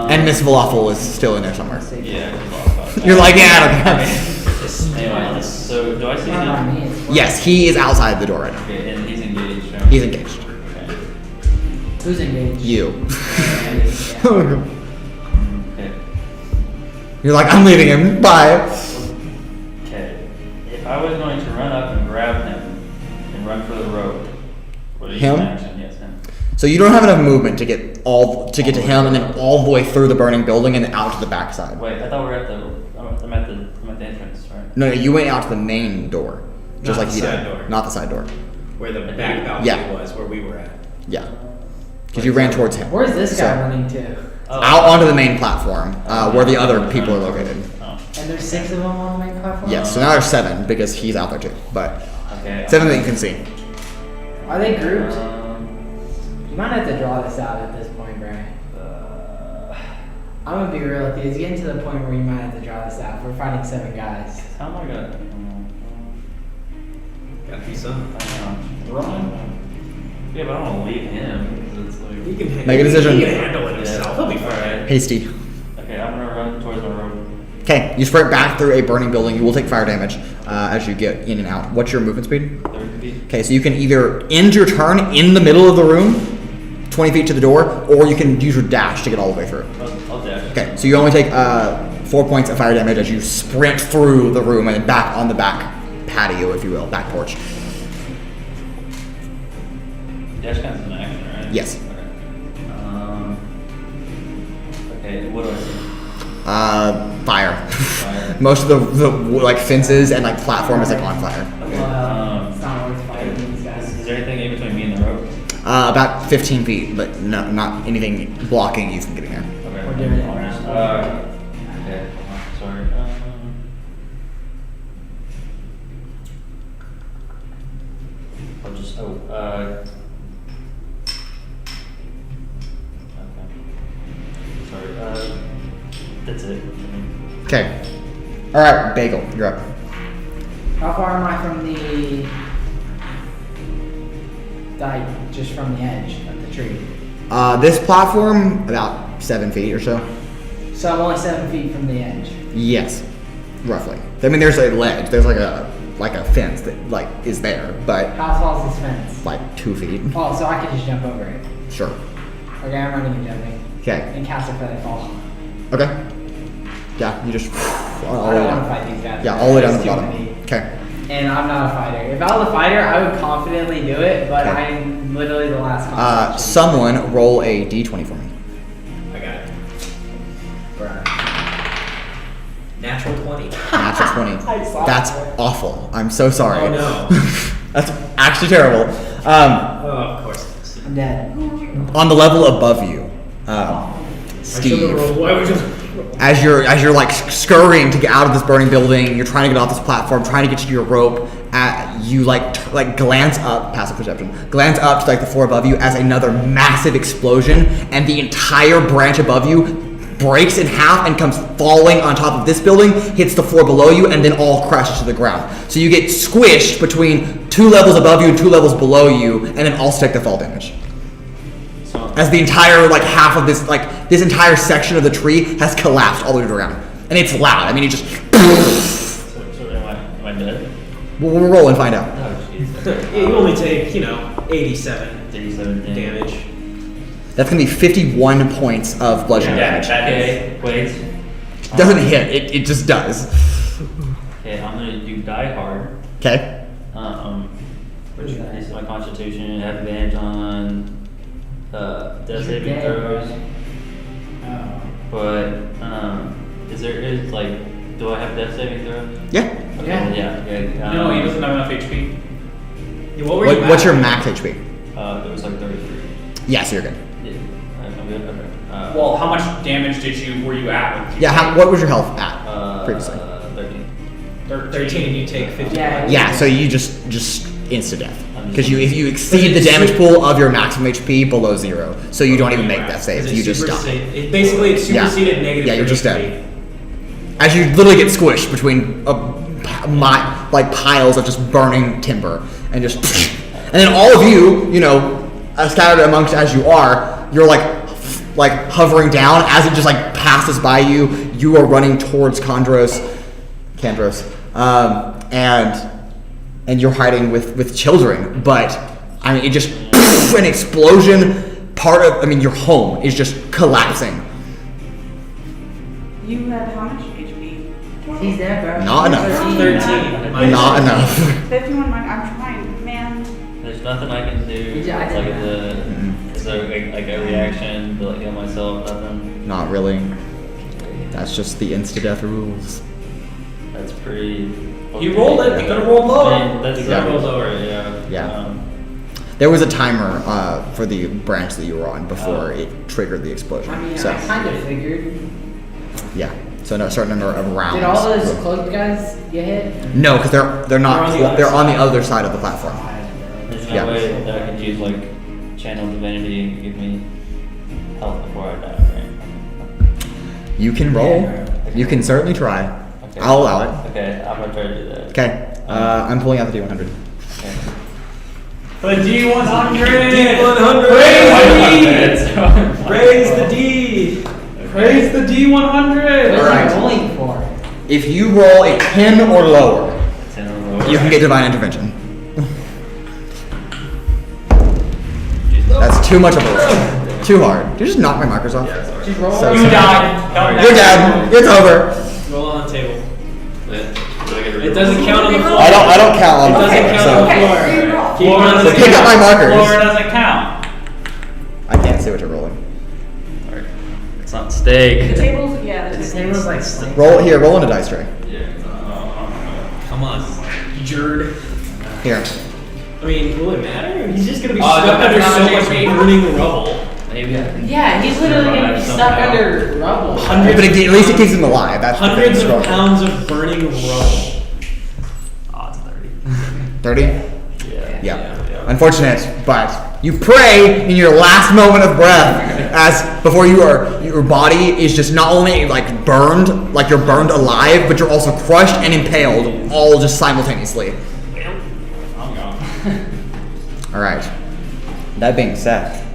And Miss Falafel is still in there somewhere. Yeah. I lost about that. You're like, yeah, I don't care. Anyway, so do I see Not on him? me, it's fine. Yes, he is outside the door right now. Okay, and he's engaged. Right? He's engaged. Okay. Who's engaged? You. Okay. You're like, I'm leaving him. Bye. Okay. If I was going to run up and grab him and run for the rope, what are you Him? action? Yes, him. So you don't have enough movement to get to him and then all the way through the burning building and then out to the backside. Wait, I thought we were at the. I'm at the entrance, right? No, you went out to the main door, just Not like the he side did, door. not the side door. Where the back balcony Yeah. was, where we were at. Yeah, because you ran towards him. Where's this guy So, running to? Oh. out onto the main platform, where the other people are located. Oh. And there's 6 of them on the main platform? Yes, so now there's 7 because he's out there too. But Okay. 7 that you can see. Are they grouped? Um, You might have to draw this out at this point, Brian. I'm gonna be real with you. It's getting to the point where you might have to draw this out. We're fighting 7 guys. how am I gonna? Gotta be some. Run. Yeah, but I don't want to leave him. 'Cause it's like. He can Make a decision. He can handle it himself. He'll be fine. Alright. Hasty. Okay, I'm gonna run towards my rope. Okay, you sprint back through a burning building. You will take fire damage as you get in and out. What's your movement speed? 30 feet. Okay, so you can either end your turn in the middle of the room, 20 feet to the door, or you can use your dash to get all the way through. I'll dash. Okay, so you only take 4 points of fire damage as you sprint through the room and then back on the back patio, if you will, back porch. Dash counts as an action, right? Yes. Okay. Fire. Fire. Most of the like fences and like platform is like on fire. Okay. It's not worth fighting these Is guys. there anything in between me and the rope? About 15 feet, but no, not anything blocking you from getting there. Okay. We're doing it I'll just, around. okay, hold on, sorry. I'll just, okay. Sorry, that's it. Okay. All right, Bagel, you're up. How far am I from the dike? Just from the edge of the tree. This platform about 7 feet or so. So I'm only 7 feet from the edge. Yes, roughly. I mean, there's a ledge. There's like a fence that like is there, but How tall is this fence? like 2 feet. Oh, so I could just jump over it. Sure. Okay, I'm running and jumping. Okay. And cast a feather fall. Okay. Yeah, you just all I the way don't want to down. fight these guys. Yeah, all the way down to There's the too bottom. many. Okay. And I'm not a fighter. If I was a fighter, I would confidently do it, but Okay. I'm literally the last competition. Someone roll a d20 for me. I got it. Natural 20. Natural 20. I saw That's it. awful. I'm so sorry. Oh no. That's actually terrible. Oh, of course it is. I'm dead. On the level above you, I should've Steve, rolled- why would you- as you're like scurrying to get out of this burning building, you're trying to get off this platform, trying to get to your rope. You like glance up, passive perception, glance up to like the floor above you as another massive explosion, and the entire branch above you breaks in half and comes falling on top of this building, hits the floor below you, and then all crashes to the ground. So you get squished between 2 levels above you and 2 levels below you, and then also take the fall damage. So, As the entire like half of this this entire section of the tree has collapsed all the way to the ground, and it's loud. I mean, you just so am I dead? we'll roll and find out. Oh, jeez. Yeah, you only take, 87 87 damage. That's gonna be 51 points of bludgeoning damage. Okay, wait. Doesn't hit. It just does. Okay, I'm gonna do die hard. Okay. Which is my constitution. Have advantage on death saving dead, throws. Oh. But is like, do I have death saving throws? Yeah. Okay, Yeah. yeah. No, he doesn't have enough HP. Yeah, what were you What's your at? max HP? It was like 33. Yeah, so you're good. Yeah, I'm good. Okay. Well, how much damage were you at? When you Yeah. What was your health at previously? 13. 13 and you take 50. Yeah. Yeah. So you just insta death I'm because just- if you exceed the damage pool of your maximum HP below 0, so you don't even make that save. You just die. Basically, it's Yeah. superseded negative. Yeah, you're just HP. dead. As you literally get squished between like piles of just burning timber and just and then all of you scattered amongst as you are, you're like hovering down as it just like passes by you. You are running towards Kandros, and you're hiding with children. But I mean, it just an explosion. Your home is just collapsing. You had how much HP? He's dead, bro. Not enough. 13. Not enough. 51, I'm trying, man. There's nothing I can do. Yeah, I like Mhm. is there like a reaction to heal myself? Nothing. Not really. That's just the insta-death rules. That's pretty. You rolled it. You gotta roll I lower. mean, that's You that gotta rolls roll over. Yeah. Yeah. There was a timer for the branch that you were on before it triggered the explosion. I mean, So I kind of figured. yeah, so a certain number of rounds. Did all those cloaked guys get hit? No, because they're not. They're on the other They're side. on the other side of the platform. There's no Yeah. way that I could use like channel divinity and give me health before I die, right? You can roll. You can certainly try. Okay. I'll allow it. Okay, I'm gonna try to do that. Okay, I'm pulling out the D100. Okay. The D100! D100! Raise the D! Praise the D100! What All right. am I rolling for? If you roll a 10 or lower, 10 or lower. you can get divine intervention. Jesus. That's too much of a roll. Too hard. Did you just knock my markers off? Just roll. So You sorry. died. You're dead. It's over. Roll on the table. It It doesn't count on the floor. I don't count on It the doesn't floor, count so on the Okay, floor. so you roll. Keep Floor on doesn't the pick up count. my markers. Floor doesn't count. I can't see what you're rolling. Alright. It's not steak. The tables, yeah, the This tables. table's like slanted. Roll on a dice tray. Come on, Jerd. Here. I mean, will it matter? He's just gonna be Oh, stuck under depends so on much HP. burning rubble. Maybe. Yeah, he's literally gonna be stuck under rubble. But at least it keeps him alive. That's the Hundreds thing. of pounds of burning rubble. Oh, it's 30. 30? Yeah. Yeah. Unfortunate, but you pray in your last moment of breath as before your body is just not only like burned, like you're burned alive, but you're also crushed and impaled, all just simultaneously. I'm gone. All right. That being said,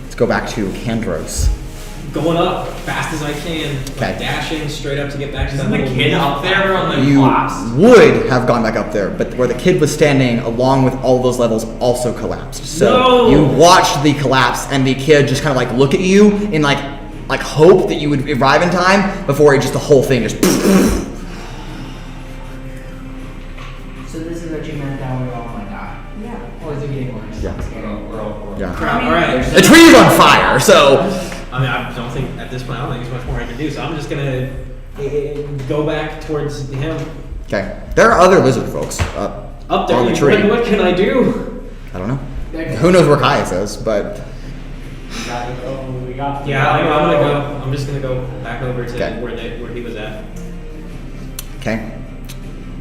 let's go back to Kandros. Going up fast as I can. Okay. Dashing straight up to get back to Isn't that the little kid up there on the You collapse? would have gone back up there, but where the kid was standing, along with all those levels, also collapsed. So No! you watched the collapse, and the kid just kind of like look at you in like hope that you would arrive in time before it just the whole thing just. So this is what you meant that we're all gonna die. Yeah. Or is it getting worse? Yeah. We're all Yeah. Crap, alright. The tree is on fire, so I mean, I don't think, at this point, I don't think there's much more I can do, so I'm just gonna go back towards him. okay. There are other lizard folks Up there, on the like, tree. what can I do? I don't know. Who knows where Caius is, but Yeah, I'm gonna go. I'm just gonna go back over to Okay. where he was at. okay.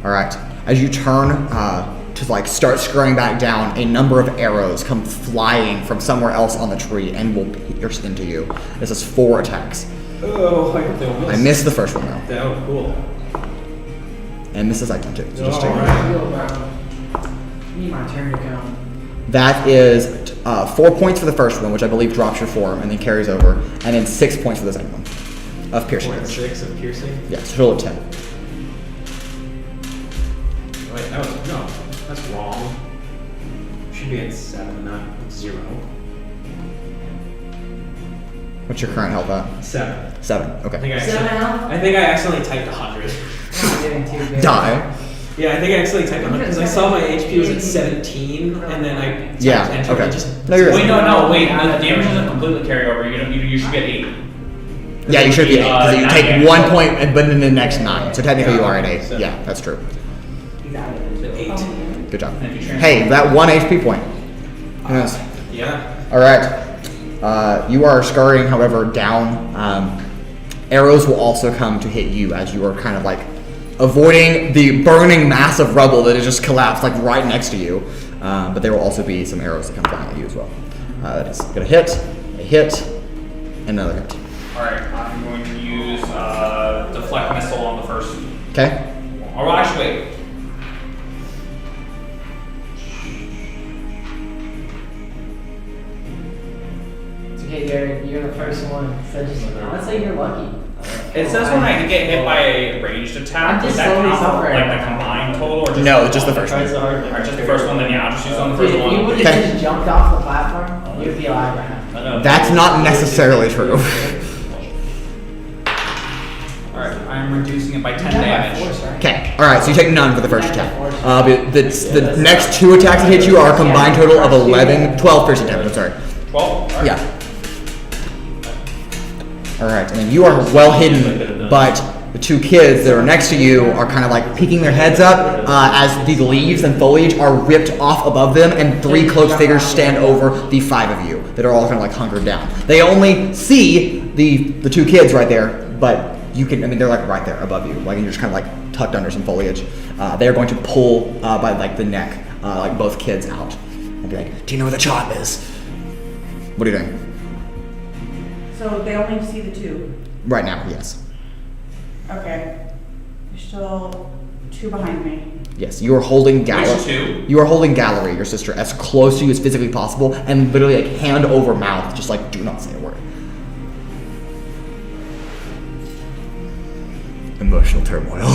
All right. As you turn to like start scurrying back down, a number of arrows come flying from somewhere else on the tree and will pierce into you. This is 4 attacks. Oh, I hope they don't miss. I missed the first one though, Oh, cool. and this is second too. So just Oh, take it. alright. Yo, bro. Need my turn to count. That is 4 points for the first one, which I believe drops your form and then carries over, and then 6 points for the second one of piercing damage. 6 of piercing. Yeah, total of 10. Wait, that was no. That's wrong. Should be at 7, not 0. What's your current health at? 7. 7. I Okay. think I 7 accidentally, health? I think I accidentally typed 100. I'm not getting too good. Die. Yeah, I think I accidentally typed 100 because I saw my HP was at 17, and then I typed Yeah, enter. okay. And just No, you're Wait, right. no, wait. The damage doesn't completely carry over. You should get 8. Yeah, you should be 8 because you 9 take damage. 1 point and but in the next 9. So technically you are at 8. So- Yeah, that's true. He's out of it. 8. Good job. And if you transfer- Hey, that 1 HP point. Yes. Yeah. All right. You are scurrying, however, down. Arrows will also come to hit you as you are kind of like avoiding the burning mass of rubble that has just collapsed like right next to you. But there will also be some arrows that come flying at you as well. That is gonna hit, a hit, and another hit. Alright, I'm going to use deflect missile on the first. Okay. Or actually, wait. It's okay, Jared. You're the first one. So just, honestly, you're lucky. It says when I get hit by a ranged attack, I'm does just that slowly count suffering. like the combined total, or just No, just the first one. Alright, just the first one. Then yeah, I'll just use on the Dude, first if you one. would Okay. have just jumped off the platform, you'd be alive right now. I know. That's not necessarily true. Alright, I'm reducing it by 10 You got that damage. force, right? Okay. All right. So you take none for the first attack. But the next 2 attacks that hit you are a combined total of 12 piercing damage. I'm sorry. 12? Alright. Yeah. All right, and then you are well hidden, but the 2 kids that are next to you are kind of like peeking their heads up as the leaves and foliage are ripped off above them, and 3 cloaked figures stand over the 5 of you that are all kind of like hunkered down. They only see the 2 kids right there, but you can, I mean, they're like right there above you, like you're just kind of like tucked under some foliage. They are going to pull by like the neck, like both kids out, and be like, "Do you know where the child is?" What are you doing? So they only see the 2. Right now, yes. Okay. There's still 2 behind me. Yes, you are holding Which Gallery. 2? You are holding Gallery, your sister, as close to you as physically possible, and literally like hand over mouth, just like do not say a word. Emotional turmoil,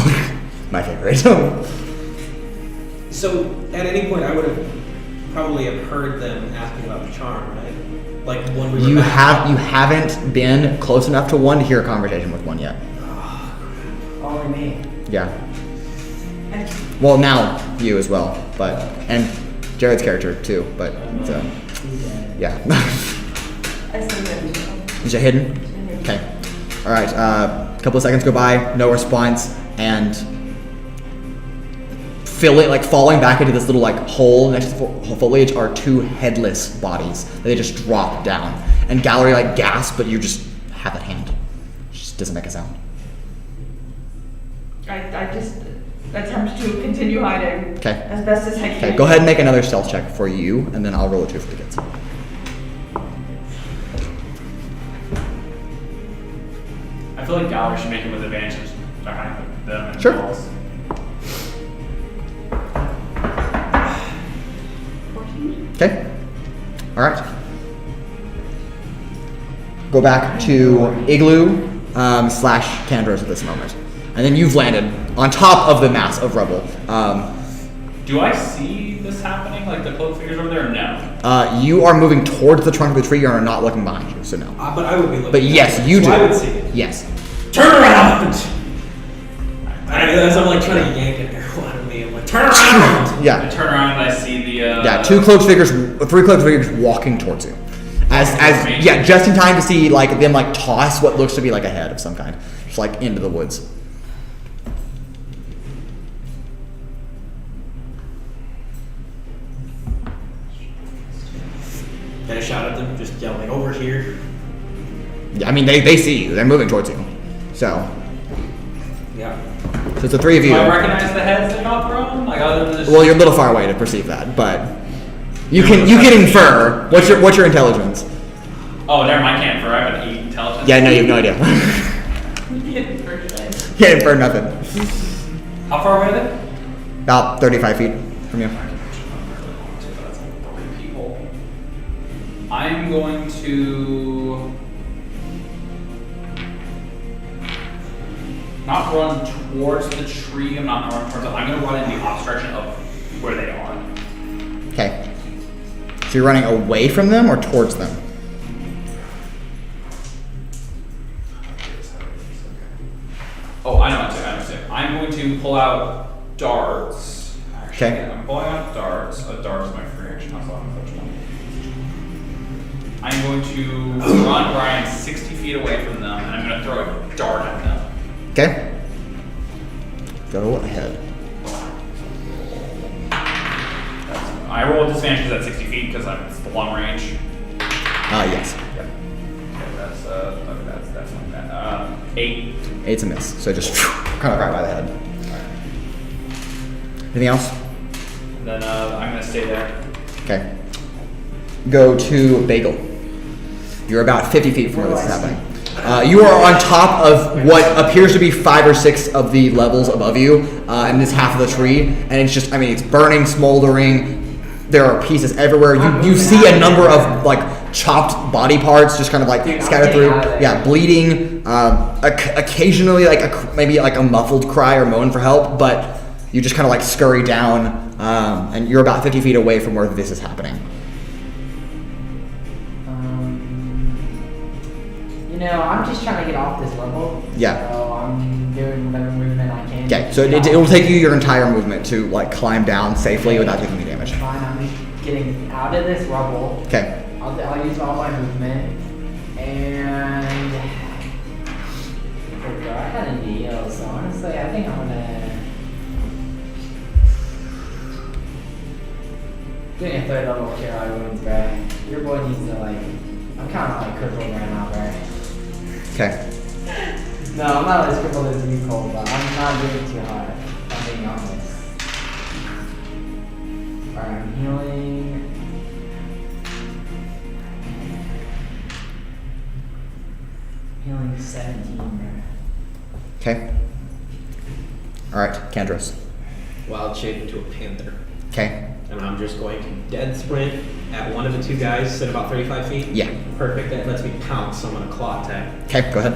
my favorite. So at any point, I would have probably have heard them asking about the charm, right? Like when we were you back. haven't been close enough to one to hear a conversation with one yet. Only me. Yeah. And Well, now you as well, but and Jared's character too, but He's dead. yeah. I still get Is it hidden? Okay. All right. A couple of seconds go by, no response, and falling back into this little like hole next to the foliage are two headless bodies. They just drop down, and Gallery like gasps, but you just have that hand. It just doesn't make a sound. I just attempt to continue hiding. Okay. As best as I can. Okay. Go ahead and make another stealth check for you, and then I'll roll a 2 for the kids. I feel like Gallery should make him with advantage behind them and Sure. the walls. 14. Okay. All right. Go back to Igloo / Kandros at this moment, and then you've landed on top of the mass of rubble. Do I see this happening? Like the cloak figures over there? Or no. You are moving towards the trunk of the tree. You are not looking behind you, so no. But I would be looking. But yes, at it, you so do. I would see it. Yes. Turn around! As I'm like trying to yank an arrow out of me, I'm like, turn around! I Yeah. turn around and I see the. Yeah. 3 cloaked figures walking towards you. Yeah, just in time to see like them like toss what looks to be like a head of some kind, just like into the woods. Can I shout at them? Just yell like, over here. Yeah, I mean they see you. They're moving towards you. So Yeah. it's the 3 of Do you. I recognize the heads they got thrown? Like other than just. Well, you're a little far away to perceive that, but you can infer. What's your intelligence? Oh, never mind. I can't infer. I have an 8 intelligence. Yeah, no, you have no idea. Can't infer nothing. How far away are they? About 35 feet from you. I'm going to not run towards the tree. I'm not going to run towards it. I'm going to run in the opposite direction of where they are. Okay. So you're running away from them or towards them? Oh, I know what to do. I'm going to pull out darts. Actually, Okay. I'm pulling out darts. Dart is my free action. That's all I'm touching on. I'm going to run where I am 60 feet away from them, and I'm going to throw a dart at them. Okay. Go ahead. I roll with disadvantage at 60 feet because it's the long range. Yes. Yep. Okay, that's like that. 8. 8's a miss. So just kind of right by the head. Anything else? And then I'm going to stay there. Okay. Go to Bagel. You're about 50 feet from where this is happening. You are on top of what appears to be 5 or 6 of the levels above you in this half of the tree, and it's just, I mean, it's burning, smoldering. There are pieces everywhere. You see a number of like chopped body parts just kind of like scattered through. Yeah, bleeding. Occasionally, like maybe like a muffled cry or moan for help, but you just kind of like scurry down, and you're about 50 feet away from where this is happening. I'm just trying to get off this level. Yeah. So I'm doing whatever movement I can. Okay, so it will take you your entire movement to like climb down safely without taking any damage. Fine, I'm just getting out of this rubble. Okay. I'll use all my movement. And I got a deal, so honestly I think I'm gonna doing a 3rd level cure out wounds, bro. Your boy needs to like I'm kinda like crippled right now, bro. Okay. No, I'm not as crippled as you, Cole, but I'm not doing too hard. I'm being honest. Alright, I'm healing. Healing 17, bro. Okay. All right, Kandros. Wild shape into a panther. Okay. And I'm just going to dead sprint at one of the 2 guys at about 35 feet. Yeah. Perfect. That lets me pounce, so I'm going to claw attack. Okay, go ahead.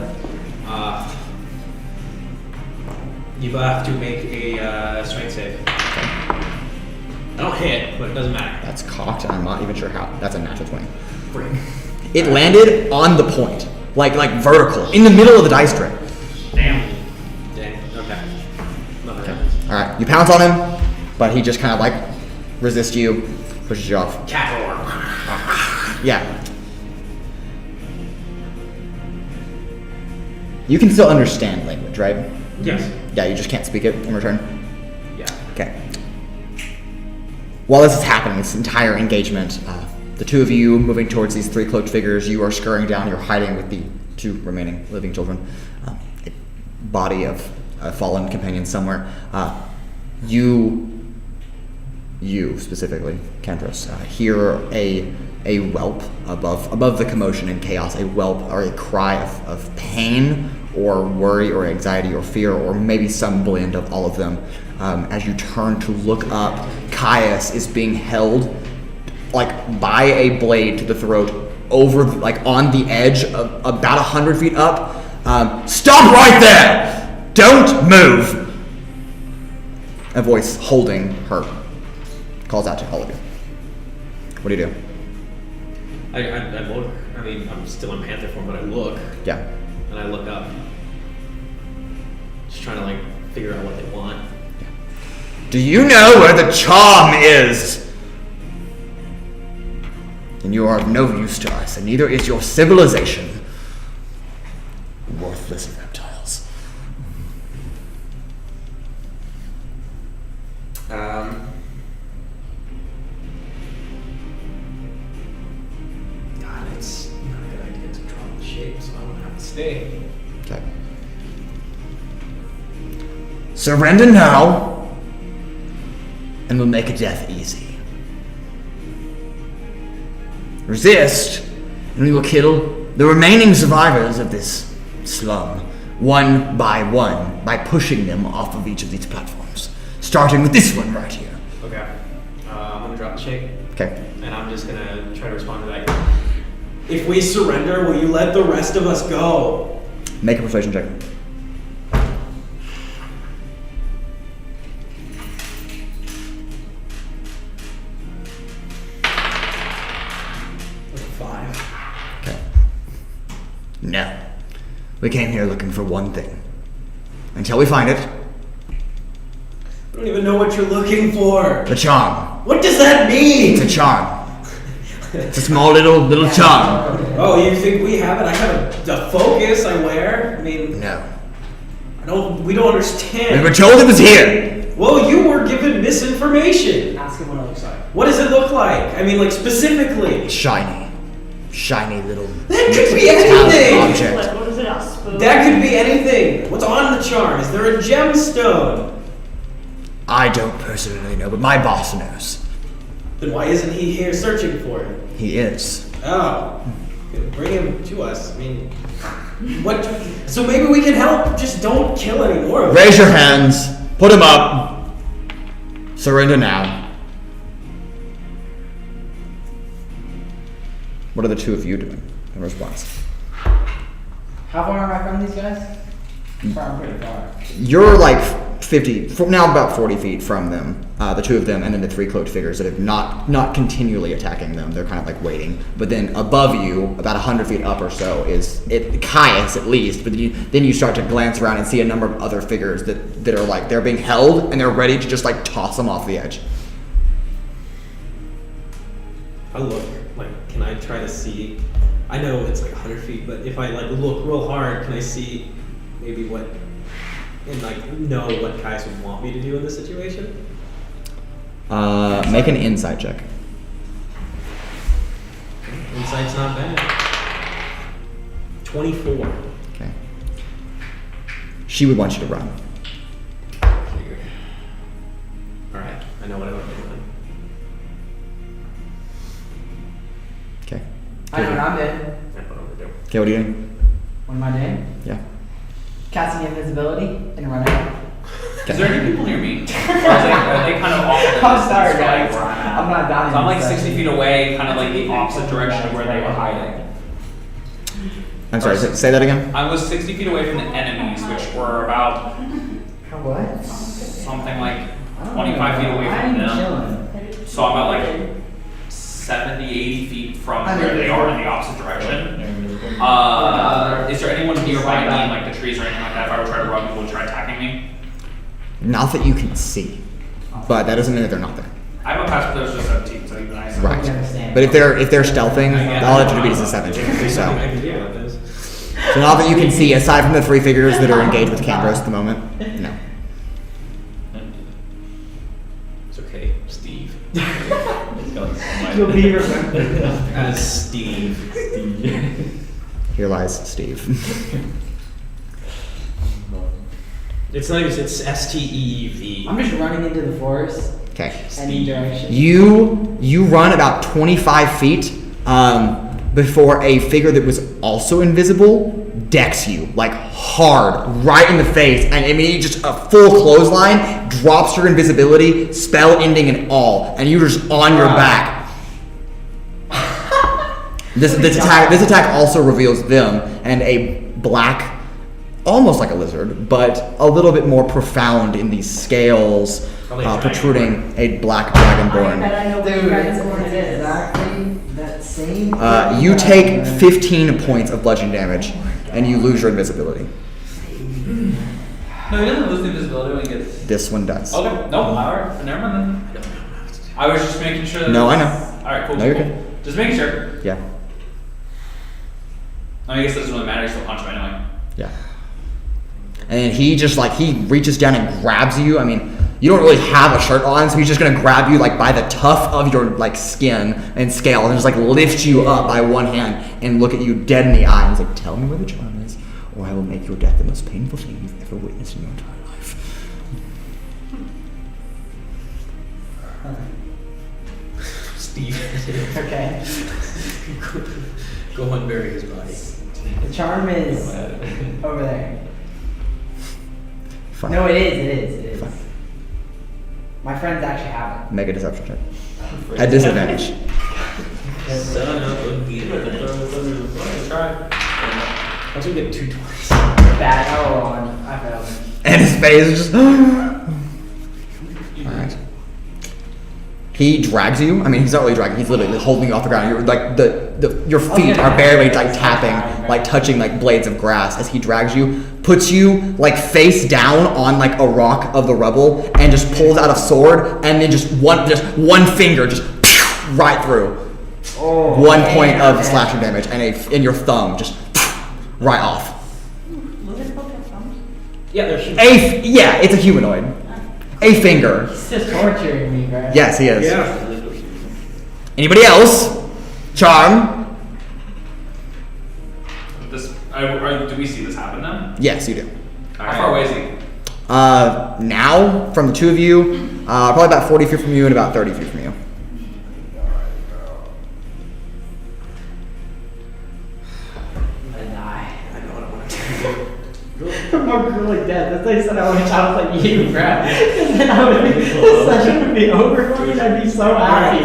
You have to make a strength save. I don't hit, but it doesn't matter. That's cocked, and I'm not even sure how. That's a natural 20. Frick. It landed on the point, like vertical, in the middle of the dice tray. Damn. Dang. Okay. Nothing Okay. happens. All right, you pounce on him, but he just kind of like resists you, pushes you off. Cat roar. Yeah. You can still understand language, right? Yes. Yeah, you just can't speak it in return. Yeah. Okay. While this is happening, this entire engagement, the two of you moving towards these three cloaked figures, you are scurrying down, you're hiding with the two remaining living children. A body of a fallen companion somewhere. You specifically, Kandros, hear a whelp above the commotion and chaos, a whelp or a cry of pain or worry or anxiety or fear or maybe some blend of all of them. As you turn to look up, Caius is being held like by a blade to the throat over, like on the edge of about 100 feet up. Stop right there! Don't move! A voice holding her calls out to all of you. What do you do? I look. I mean, I'm still in panther form, but I look. Yeah. And I look up. Just trying to like figure out what they want. Do you know where the charm is? Then you are of no use to us, and neither is your civilization. Worthless reptiles. God, it's not a good idea to drop the shape, so I'm gonna have to stay. Okay. Surrender now, and we'll make a death easy. Resist, and we will kill the remaining survivors of this slum, one by one, by pushing them off of each of these platforms. Starting with this one right here. Okay. I'm gonna drop the shape. Okay. And I'm just gonna try to respond to that. If we surrender, will you let the rest of us go? Make a persuasion check. Okay. No. We came here looking for one thing. Until we find it, I don't even know what you're looking for. the charm. What does that mean? It's a charm. It's a small little charm. Oh, you think we have it? I have a focus I wear. I mean, No. we don't We understand. were told it was here. Well, you were given misinformation. Ask him what it looks like. What does it look like? I mean, like specifically. Shiny little That could be metallic anything. object. What is it? A spoon? That could be anything. What's on the charm? Is there a gemstone? I don't personally know, but my boss knows. Then why isn't he here searching for it? He is. Oh, bring him to us. I mean, what? So maybe we can help. Just don't kill any more of them. Raise your hands. Put them up. Surrender now. What are the two of you doing in response? How far am I from these guys? I'm pretty far. You're like 50, now about 40 feet from them, the two of them, and then the three cloaked figures that have not continually attacking them. They're kind of like waiting. But then above you, about 100 feet up or so, is Caius at least. But then you start to glance around and see a number of other figures that are like, they're being held and they're ready to just like toss them off the edge. I look. Like, can I try to see? I know it's like 100 feet, but if I like look real hard, can I see maybe what, and like know what Caius would want me to do in this situation? Make an insight check. Insight's not bad. 24. Okay. She would want you to run. Figured. All right, I know what I want to do then. Okay. I know what I'm doing. I know what I'm gonna do. Okay, what are you doing? What am I doing? Yeah. Casting invisibility and running. Is there any people near me? Or are they kind of off the I'm sorry, distance, guys. where I'm at? I'm not dying. So I'm like 60 feet away, kind of like the opposite direction of where they were hiding. I'm sorry, say that again? I was 60 feet away from the enemies, which were about What? something like 25 feet away from I'm them. chilling. So I'm about like 70, 80 feet from where they are in the opposite direction. Is there anyone nearby me in like the trees or anything like that? If I were to try to run, people would try attacking me? Not that you can see, but that doesn't mean that they're not there. I have a pass, but there's just 17, so you guys. Right. But if they're stealthing, all I have to do is a 17. There's So nothing I can do about this. So not that you can see, aside from the three figures that are engaged with Kandros at the moment. No. It's okay, Steve. You'll be remembered. As Steve. Here lies Steve. It's not even, it's STEEV. I'm just running into the forest. Okay. Any direction. You run about 25 feet before a figure that was also invisible decks you, like hard, right in the face, and I mean just a full clothesline, drops your invisibility, spell ending and all, and you're just on your back. This attack also reveals them and a black, almost like a lizard, but a little bit more profound in these scales, protruding a black dragonborn. I know what Dude, dragonborn it is. exactly that same. You take 15 points of bludgeoning damage, and you lose your invisibility. No, he doesn't lose the invisibility when he gets. This one does. Okay, no, alright, never mind then. I was just making sure that. No, I know. Alright, cool. No, you're cool. good. Just making sure. Yeah, I guess it doesn't really matter, you still punch him anyway. yeah. And he just he reaches down and grabs you. I mean, you don't really have a shirt on, so he's just gonna grab you by the tuft of your skin and scale, and just lift you up by one hand and look at you dead in the eye. And he's like, "Tell me where the charm is, or I will make your death the most painful thing you've ever witnessed in your entire life." Steve. Okay. Go unbury his body. The charm is over there. Fine. No, it is. Fine. My friends actually have it. Make a deception check. At disadvantage. Son of a bitch. Try. How'd you get 2 20s? Bad. Oh, I failed. And his face is just. Alright. He drags you. I mean, he's not really dragging. He's literally holding you off the ground. You're your feet are barely tapping, touching blades of grass as he drags you, puts you face down on a rock of the rubble, and just pulls out a sword, and then just one finger just right through. Oh, 1 point of slashing damage, and in your thumb just right off. Lizard folk have thumbs? Yeah, they're huge. Yeah, it's a humanoid. A finger. He's just torturing me, bro. Yes, he is. Yeah. Anybody else? Charm. Do we see this happen now? Yes, you do. How far away is he? Now, from the two of you, probably about 40 feet from you and about 30 feet from you. I die. I know what I want to do. I'm more grueling death. That's like said I want a child like you, bro. And then I would be, this session would be over for me and I'd be so happy. I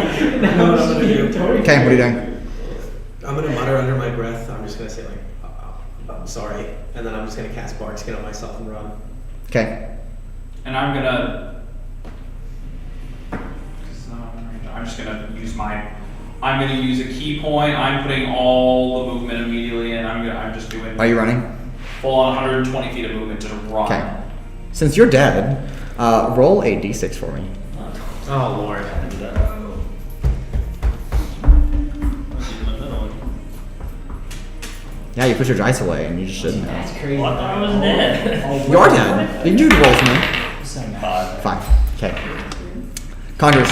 know what I'm gonna do. Okay, what are you doing? I'm gonna mutter under my breath. I'm just gonna say I'm sorry, and then I'm just gonna cast Bark Skin on myself and run. Okay. And I'm gonna use a key point. I'm putting all the movement immediately in. I'm just doing Are you running? full on 120 feet of movement to run. Okay. Since you're dead, roll a d6 for me. Oh Lord. Yeah, you put your dice away and you just shouldn't have. That's crazy. Well, I thought I was dead. You are dead. You can do roll for me. So mad. 5. 5. Okay. Kandros,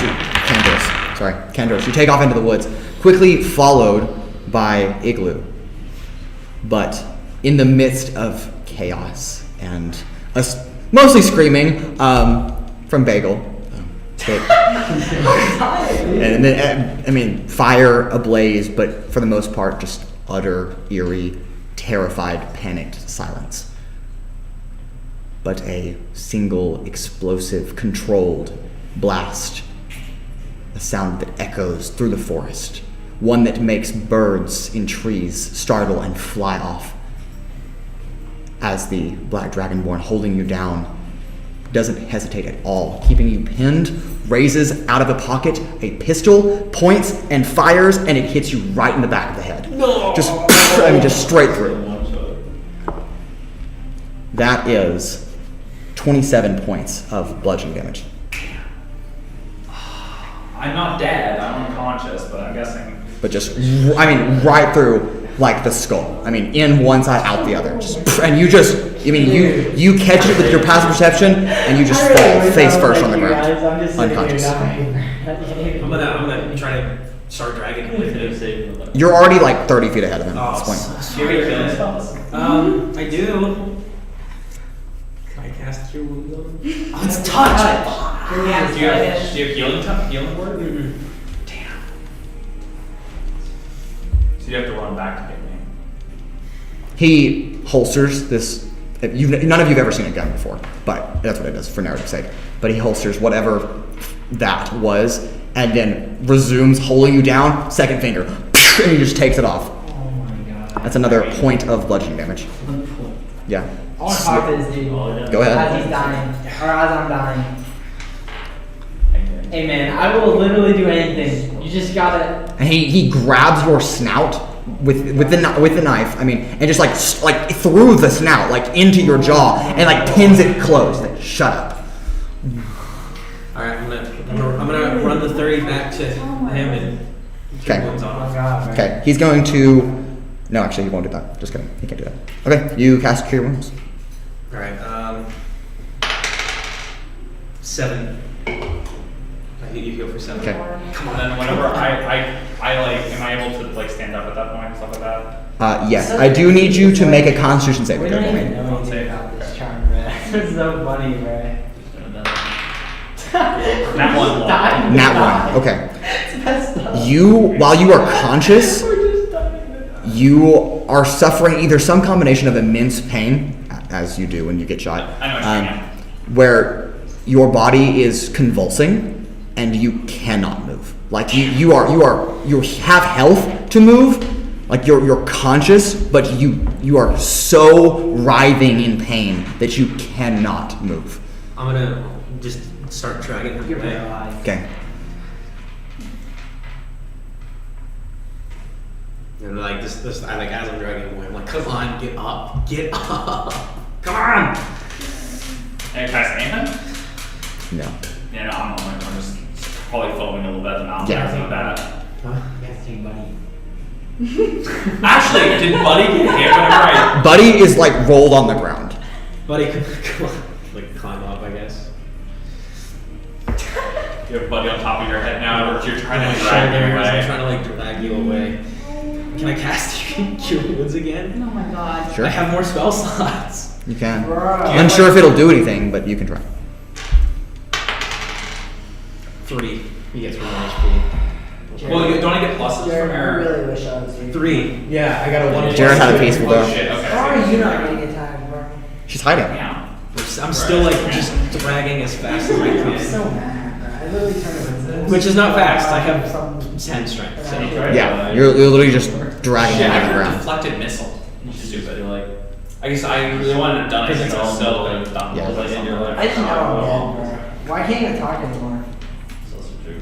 you take off into the woods, quickly followed by Igloo. But in the midst of chaos and mostly screaming from Bagel. And then, fire ablaze, but for the most part, just utter, eerie, terrified, panicked silence. But a single, explosive, controlled blast. A sound that echoes through the forest. One that makes birds in trees startle and fly off. As the Black Dragonborn holding you down doesn't hesitate at all, keeping you pinned, raises out of a pocket a pistol, points and fires, and it hits you right in the back of the head. No! Just straight through. That is 27 points of bludgeoning damage. I'm not dead. I'm unconscious, but I'm guessing. But just, right through, like the skull. I mean, in one side, out the other. And you just, I mean, you catch it with your passive perception, and you just fall face first on the ground, unconscious. I'm gonna try to start dragging him with me. You're already like 30 feet ahead of him at this point. I do. Can I cast Cure Wounds on him? Oh, it's touch. Yes, Do you it have is. healing word? Damn. So you have to run back to get me. He holsters this. None of you have ever seen a gun before, but that's what it does for narrative's sake. But he holsters whatever that was, and then resumes holding you down. Second finger, and he just takes it off. Oh my god. That's another point of bludgeoning damage. Yeah. I want to talk to this dude. Go ahead. As he's dying. Or as I'm dying. Hey man, I will literally do anything. You just gotta. And he grabs your snout with the knife. I mean, and just like through the snout, like into your jaw, and like pins it closed. Like, shut up. All right, I'm gonna run the 30 back to him and Cure Okay. Wounds Oh on my him. god. Right? Okay. He's going to. No, actually, he won't do that. Just kidding. He can't do that. Okay. You cast Cure Wounds. All right. 7. I think you heal for 7. Okay. Come on. Then whenever I like, am I able to like stand up at that point and stuff like that? Yes. I do need you to make a Constitution We saving don't throw. even know anything about this charm, bro. It's so funny, bro. That one. Nat 1. Okay. It's messed up. While you are conscious, you are suffering either some combination of immense pain, as you do when you get shot, I know what you mean. where your body is convulsing and you cannot move. Like you have health to move. Like you're conscious, but you are so writhing in pain that you cannot move. I'm gonna just start dragging him You're away. paralyzed. Okay. And like this, I like as I'm dragging him away, I'm like, come on, get up, come on. Hey, can I say anything? No. Yeah, no, I'm just probably foaming a little bit. And I'm Yeah. like that. Yes, you buddy. Actually, did Buddy get hit whenever I? Buddy is like rolled on the ground. Buddy, come on, like climb up, I guess. You have Buddy on top of your head now, or you're trying to drag Shoulders, him I'm away. trying to like drag you away. Can I cast Cure Wounds again? Oh my god. Sure. I have more spell slots. You can. Bro. Unsure if it'll do anything, but you can try. 3. He gets 1 HP. Well, don't I get pluses from Jared, I your? really wish I was here. 3. Yeah, I got a 1. Jared had a peaceful Oh go. shit! Okay. How are you not getting attacked, bro? She's hiding. Yeah. I'm still like just dragging as fast as I I'm can. so mad, bro. I literally turned it. Which is not fast. I have some 10 strength. So. Yeah, you're literally just dragging Shit, him I on the got a ground. deflected missile. Stupid. Like, I guess I really wanted to have done it Because it's because I all still building. could have done Yeah. it. Like, and you're like, I just know I'm oh. dead, bro. Why can't even talk anymore? It's also true.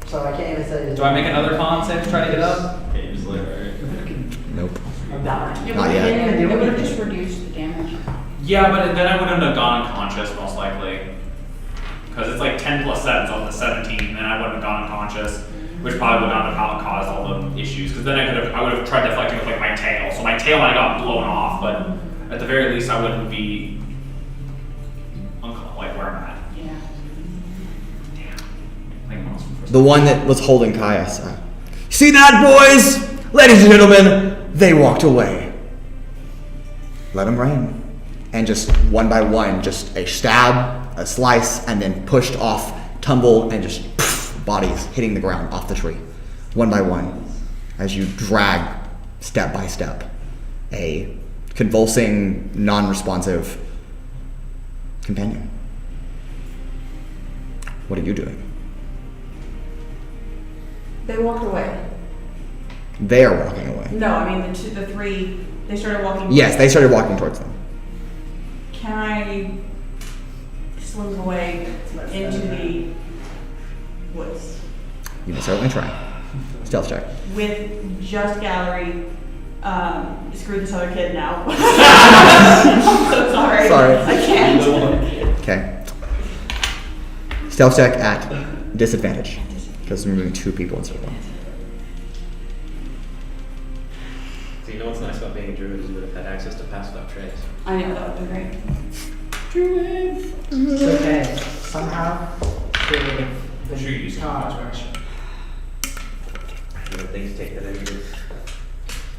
So I can't even say. Do I make another con save to try to get up? Okay, you just live, right? Nope. I'm dying. Yeah, Not but yet. It would have just reduced the damage. Yeah, but then I wouldn't have gone unconscious most likely. Because it's like 10 plus 7, so it's a 17, and then I wouldn't have gone unconscious, which probably would not have caused all the issues. Because then I would have tried deflecting with like my tail, so my tail might have got blown off, but at the very least I wouldn't be like where I'm at. Yeah. Damn. I think I'm awesome for The one that was holding Caius. See that, boys? Ladies and gentlemen, they walked away. Let them rain. And just one by one, just a stab, a slice, and then pushed off, tumble, and just bodies hitting the ground off the tree. One by one, as you drag, step by step, a convulsing, non-responsive companion. What are you doing? They walked away. They are walking away. No, I mean the 3. They started walking. Yes, they started walking towards them. Can I slink away into the woods You may certainly try. Stealth check. with just gallery? Screw this other kid now. I'm so sorry. Sorry. I can't. Okay. Stealth check at disadvantage. Because we're moving 2 people instead of 1. See, know what's nice about being a druid is you would have had access to pass without trace. I know, that would be great. It's okay. Somehow, they would have been Sure, you use caught. Things take that energy.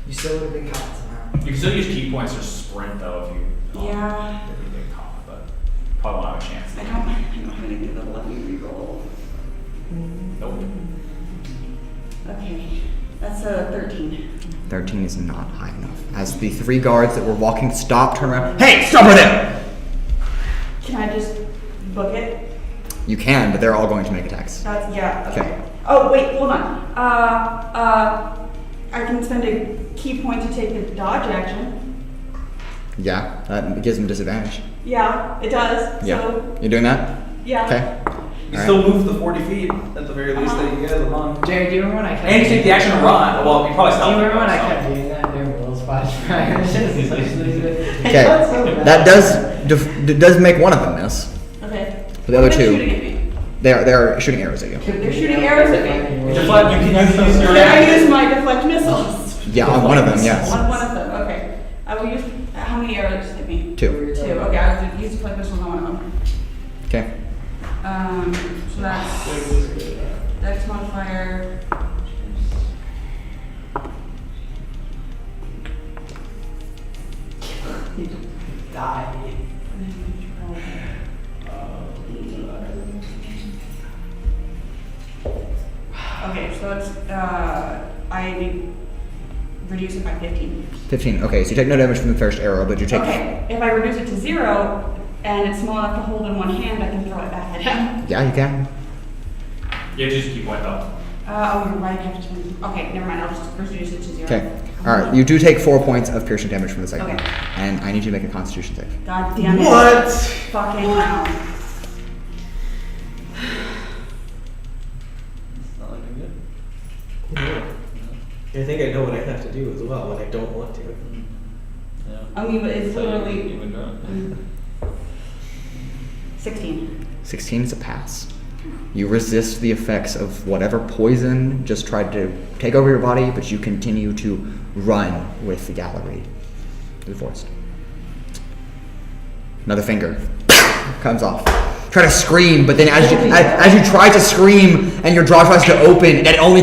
You still would have been caught somehow. You can still use key points to sprint though if you Yeah. if you get caught, but probably won't have a chance. I don't have anything that'll let me reroll. Nope. Okay, that's a 13. 13 is not high enough. As the 3 guards that were walking stop, turn around. Hey, stop right there! Can I just book it? You can, but they're all going to make attacks. That's, yeah, Okay. okay. Oh, wait, hold on. I can spend a key point to take the dodge action. Yeah, that gives them disadvantage. Yeah, it does. Yeah. So, You're doing that? yeah. Okay. You All still move the 40 feet at the very least that you guys along. Jerry, do you remember when I kept And you take the action to run. Well, you probably Do stop. you remember when I so- kept doing that during Will's flashback? Okay. That does make one of them miss. Okay. For the other They're 2, shooting at me. they're shooting arrows at you. They're shooting arrows at me. Deflect, you can use your Can I use my deflect missiles? Yeah, on one of them, yes. On one of them, okay. I will use, how many arrows hit me? 2. 2, okay, I will use deflect missiles on one of them. Okay. So that's Dex modifier. Die. Okay, so it's, I reduce it by 15. 15. Okay, so you take no damage from the first arrow, but you take... Okay, if I reduce it to 0, and it's small enough to hold in one hand, I can throw it back at him. Yeah, you can. You have to use a key point though. Oh, you're right, I have to, okay, never mind, I'll just reduce it to 0. Okay. Alright, you do take 4 points of piercing damage from the second Okay. one. And I need you to make a constitution save. God damn it. What? Fucking hell. It's not looking good. I think I know what I have to do as well when I don't want to. Yeah. I mean, but it's So you literally would drop. 16. 16 is a pass. You resist the effects of whatever poison just tried to take over your body, but you continue to run with the gallery through the forest. Another finger comes off. Try to scream, but then as you try to scream and your jaw tries to open, it only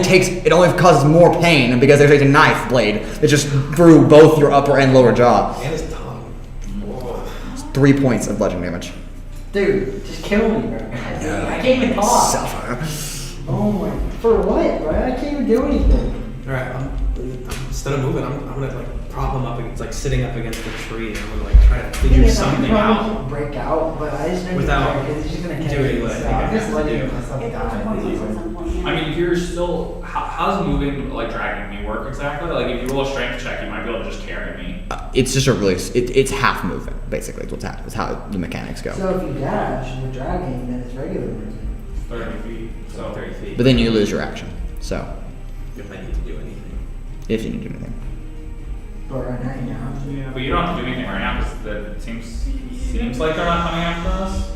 causes more pain because there's a knife blade that just through both your upper and lower jaw. And his tongue. Whoa. 3 points of bludgeoning damage. Dude, just kill me, bro. I can't even talk. Suffer. Oh my, for what, bro? I can't even do anything. Alright, instead of moving, I'm gonna like prop him up against, like sitting up against the tree, and I'm gonna like try to figure something out. Break out, but I just don't Without because he's just gonna catch doing me. what I So think I I'm just have to letting do. myself It die. poisons at some point, yeah. I mean, if you're still, how's moving, like dragging me work exactly? Like if you roll a strength check, you might be able to just carry me. It's just a really, it's half movement, basically. It's how the mechanics go. So if you dash with dragging, then it's regular movement. 30 feet. So 30 feet. But then you lose your action. So, If I need to do anything. if you need to do anything. But right now, you know. yeah, but you don't have to do anything right now because it seems like they're not coming after us.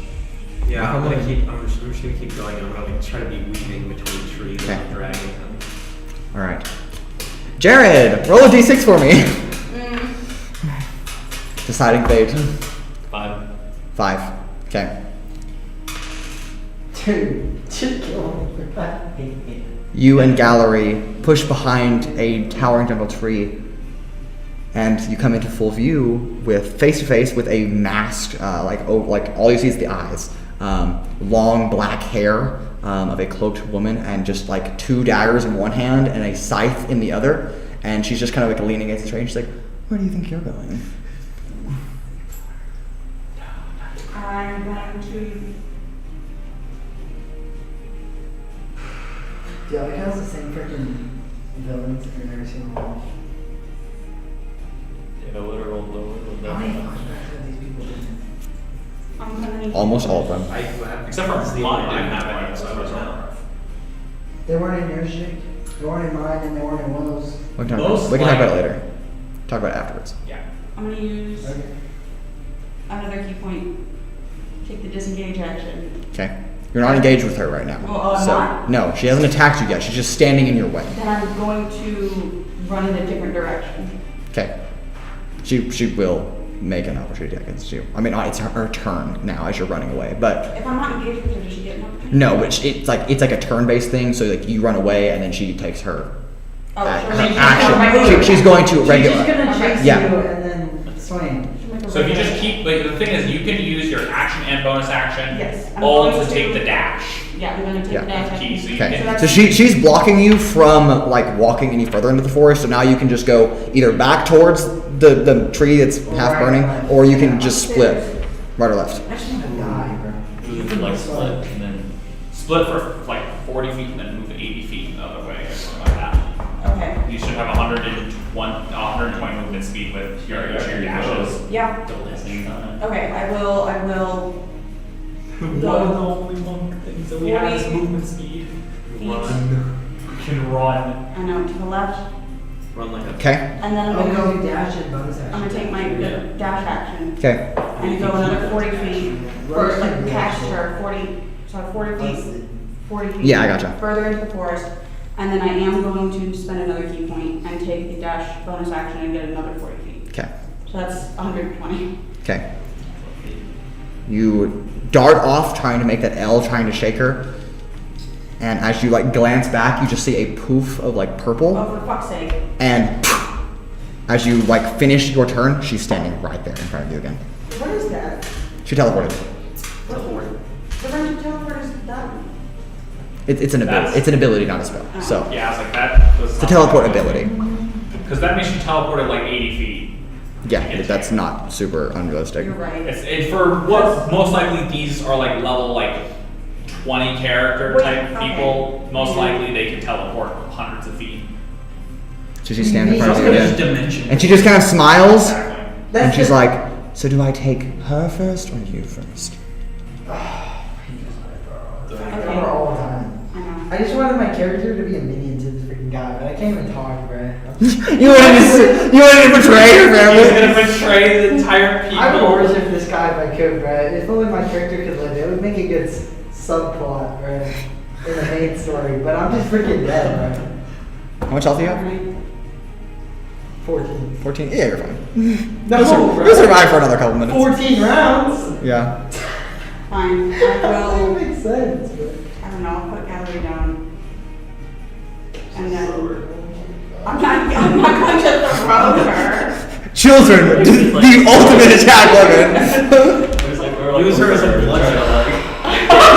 Yeah, I'm just gonna keep going. I'm gonna like, try to be weaving between trees Okay. and dragging them. Alright. Jared, roll a d6 for me. Deciding fate. 5. 5. Okay. Dude, just kill me. I hate it. You and Gallery push behind a towering jungle tree, and you come into full view with face to face with a masked, like all you see is the eyes, long black hair of a cloaked woman, and just like 2 daggers in one hand and a scythe in the other, and she's just kind of like leaning against the tree. And she's like, "Where do you think you're going?" I'm going to. Yeah, like has the same freaking villains I've never seen in my life. Yeah, literal with How many that. flashbacks have these people been I'm gonna. Almost all of them. Except for This is the mine, only I didn't difference have I any, so I was now. wrong. in? They weren't in yours, Jake. They weren't in mine, and they weren't in Willow's. We can Most talk about it likely. later. Talk about it afterwards. Yeah. I'm gonna use Okay. another key point. Take the disengage action. Okay. You're not engaged with her right now. Oh, I'm not? No, she hasn't attacked you yet. She's just standing in your way. Then I'm going to run in a different direction. Okay. She will make an opportunity against you. I mean, it's her turn now as you're running away, but If I'm not engaged with her, does she get an opportunity? no, but it's like a turn-based thing. So like you run away and then she takes her, Oh, her so she's action. She's going to regular. She's just gonna chase Yeah. you and then swing. So if you just keep, but the thing is, you can use your action and bonus action Yes, I'm all going to take to- the dash. Yeah, I'm gonna take Yeah. the dash. Key, so you Okay, can. so she's blocking you from like walking any further into the forest. So now you can just go either back towards the tree that's half Right, burning, right. or you can just split right or left. I just wanna die, bro. You could like split and then. Split for like 40 feet and then move 80 feet the other way or something like that. Okay. You should have 120 movement speed with your dashes. Yeah. At the same time. Okay, I will One of the only one things that we have is 40 movement speed. feet. You can run. I know, to the left. Run like a. Okay. And then Oh, I'm no, gonna, you dash and bonus action. I'm gonna take my dash action Okay. and go another 40 feet. First, like past her, 40 feet. 40 feet. Yeah, I gotcha. Further into the forest. And then I am going to spend another key point and take the dash bonus action and get another 40 feet. Okay. So that's 120. Okay. You dart off, trying to make that L, trying to shake her. And as you like glance back, you just see a poof of like purple. Oh, for fuck's sake. And as you like finish your turn, she's standing right there in front of you again. What is that? She teleported. The range of teleport is that? It's an ability. That's- It's an ability, not a spell. So Yeah, I was like that. it's a teleport ability. Because that means she teleported like 80 feet. Yeah, that's not super unrealistic. You're right. It's for what most likely these are like level like 20 character Wait, type okay. people. Most Yeah. likely they can teleport hundreds of feet. So she's standing in front of you There's again. dimension. And she just kind of smiles. Exactly. And she's like, so do I take her first or you first? We're all dying. I know. I just wanted my character to be a minion to this freaking guy, but I can't even talk, bro. You wanted to betray your He's family? gonna betray the entire people. I would worship this guy if I could, bro. If only my character could live, it would make a good subplot, bro, in the main story. But I'm just freaking dead, bro. How much health do you have? Alright. 14. 14? Yeah, you're fine. No, bro. You'll survive for another couple minutes. 14 rounds? Yeah. Fine. I That will. makes sense, bro. I don't know. I'll put gallery down. And then I'm not going to throw her. Children, the ultimate attack weapon. It's like we're like Use her as a trying to, bludgeon.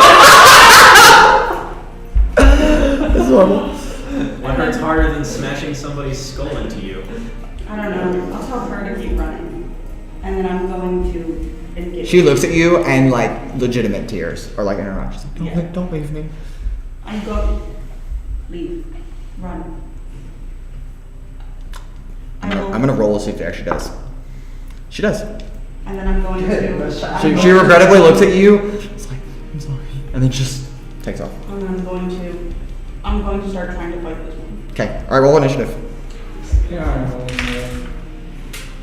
This is horrible. What hurts harder than smashing somebody's skull into you? I don't know. I'll tell her to keep running, and then I'm going to engage. She looks at you and like legitimate tears are like in her eyes. She's like, Yeah. don't leave me. I'm going. Leave. Run. I'm gonna roll to see if she actually does. She does. And then I'm going Good, but to. She regrettably looks at you. It's like, I'm sorry. And then just takes off. And then I'm going to start trying to fight this one. Okay. Alright, roll initiative. You're not rolling, bro.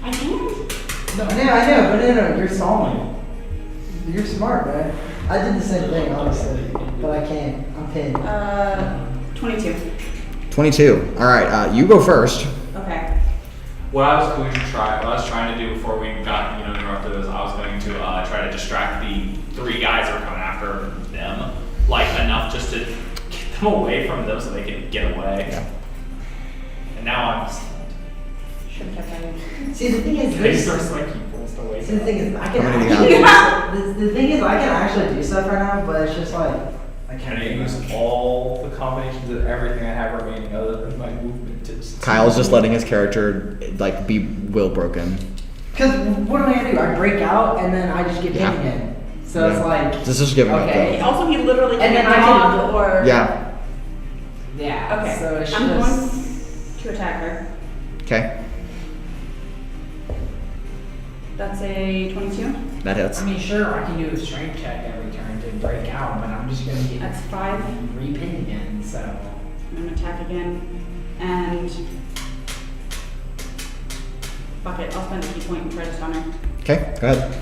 I can't. No, I know, but no, you're stalling. You're smart, man. I did the same thing, honestly, but I can't. I'm pinned. 22. 22. Alright, you go first. Okay. What I was trying to do before we got interrupted is I was going to try to distract the 3 guys that are coming after them, like enough just to get them away from them so they can get away. Yeah. And now I'm just Should have kept that in. See, the thing is, they this, start like people away. see, the thing is, I can How many do actually you the thing is, I can actually do stuff right now, but it's just like, I Can can't I use all the combinations of everything I have remaining other than my movement? Kyle's just letting his character like be will broken. Because what am I gonna do? I break out and then I just get Yeah. pinned again. So it's Yeah. like, This is giving Okay. up Also, he literally And then can't I can- dodge or. though. Yeah. yeah. Okay. So it's I'm just. going to attack her. Okay. That's a 22. That hits. I mean, sure, I can do a strength check every turn to break out, but I'm just gonna get That's 5. repinned again. So I'm gonna attack again. And. Fuck it. I'll spend a key point and try to stun her. Okay, go ahead.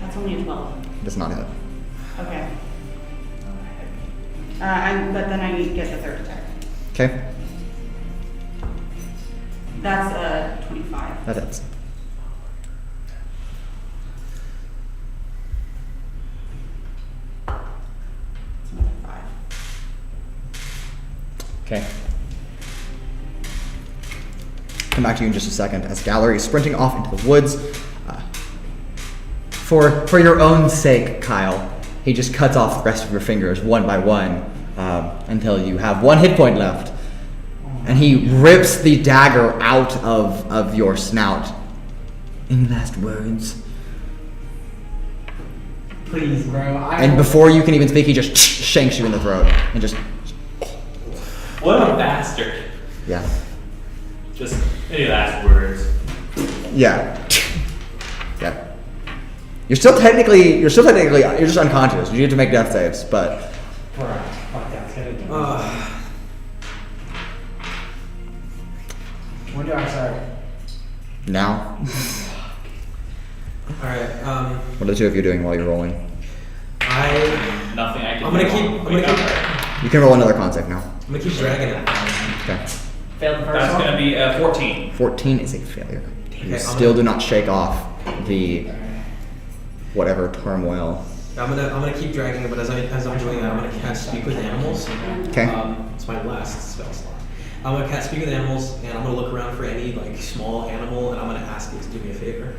That's only a 12. Does not hit. Okay. But then I need to get the third attack. Okay, That's a 25. that hits. It's another 5. Okay. Come back to you in just a second as Gallery is sprinting off into the woods. For your own sake, Kyle, he just cuts off the rest of your fingers one by one until you have 1 hit point left. And he rips the dagger out of your snout. Any last words? Please, bro. And before you can even speak, he just shanks you in the throat. And just, What a bastard. yeah. Just any last words. Yeah. Yeah. You're just unconscious. You need to make death saves, but Bro, fuck that's gonna be. When do I start? now, Alright, what are the two of you doing while you're rolling? Nothing I can I'm gonna do. keep- Wake I'm up. gonna You can roll another con save now. I'm gonna keep dragging it. Okay. Failed the first That's one? gonna be 14. 14 is a failure. You Okay, I'm still gonna- do not shake off the whatever turmoil. I'm gonna keep dragging it, but as I'm doing that, I'm gonna cast Speak with Animals. Okay. It's my last spell slot. I'm gonna cast Speak with Animals, and I'm gonna look around for any like small animal, and I'm gonna ask it to do me a favor.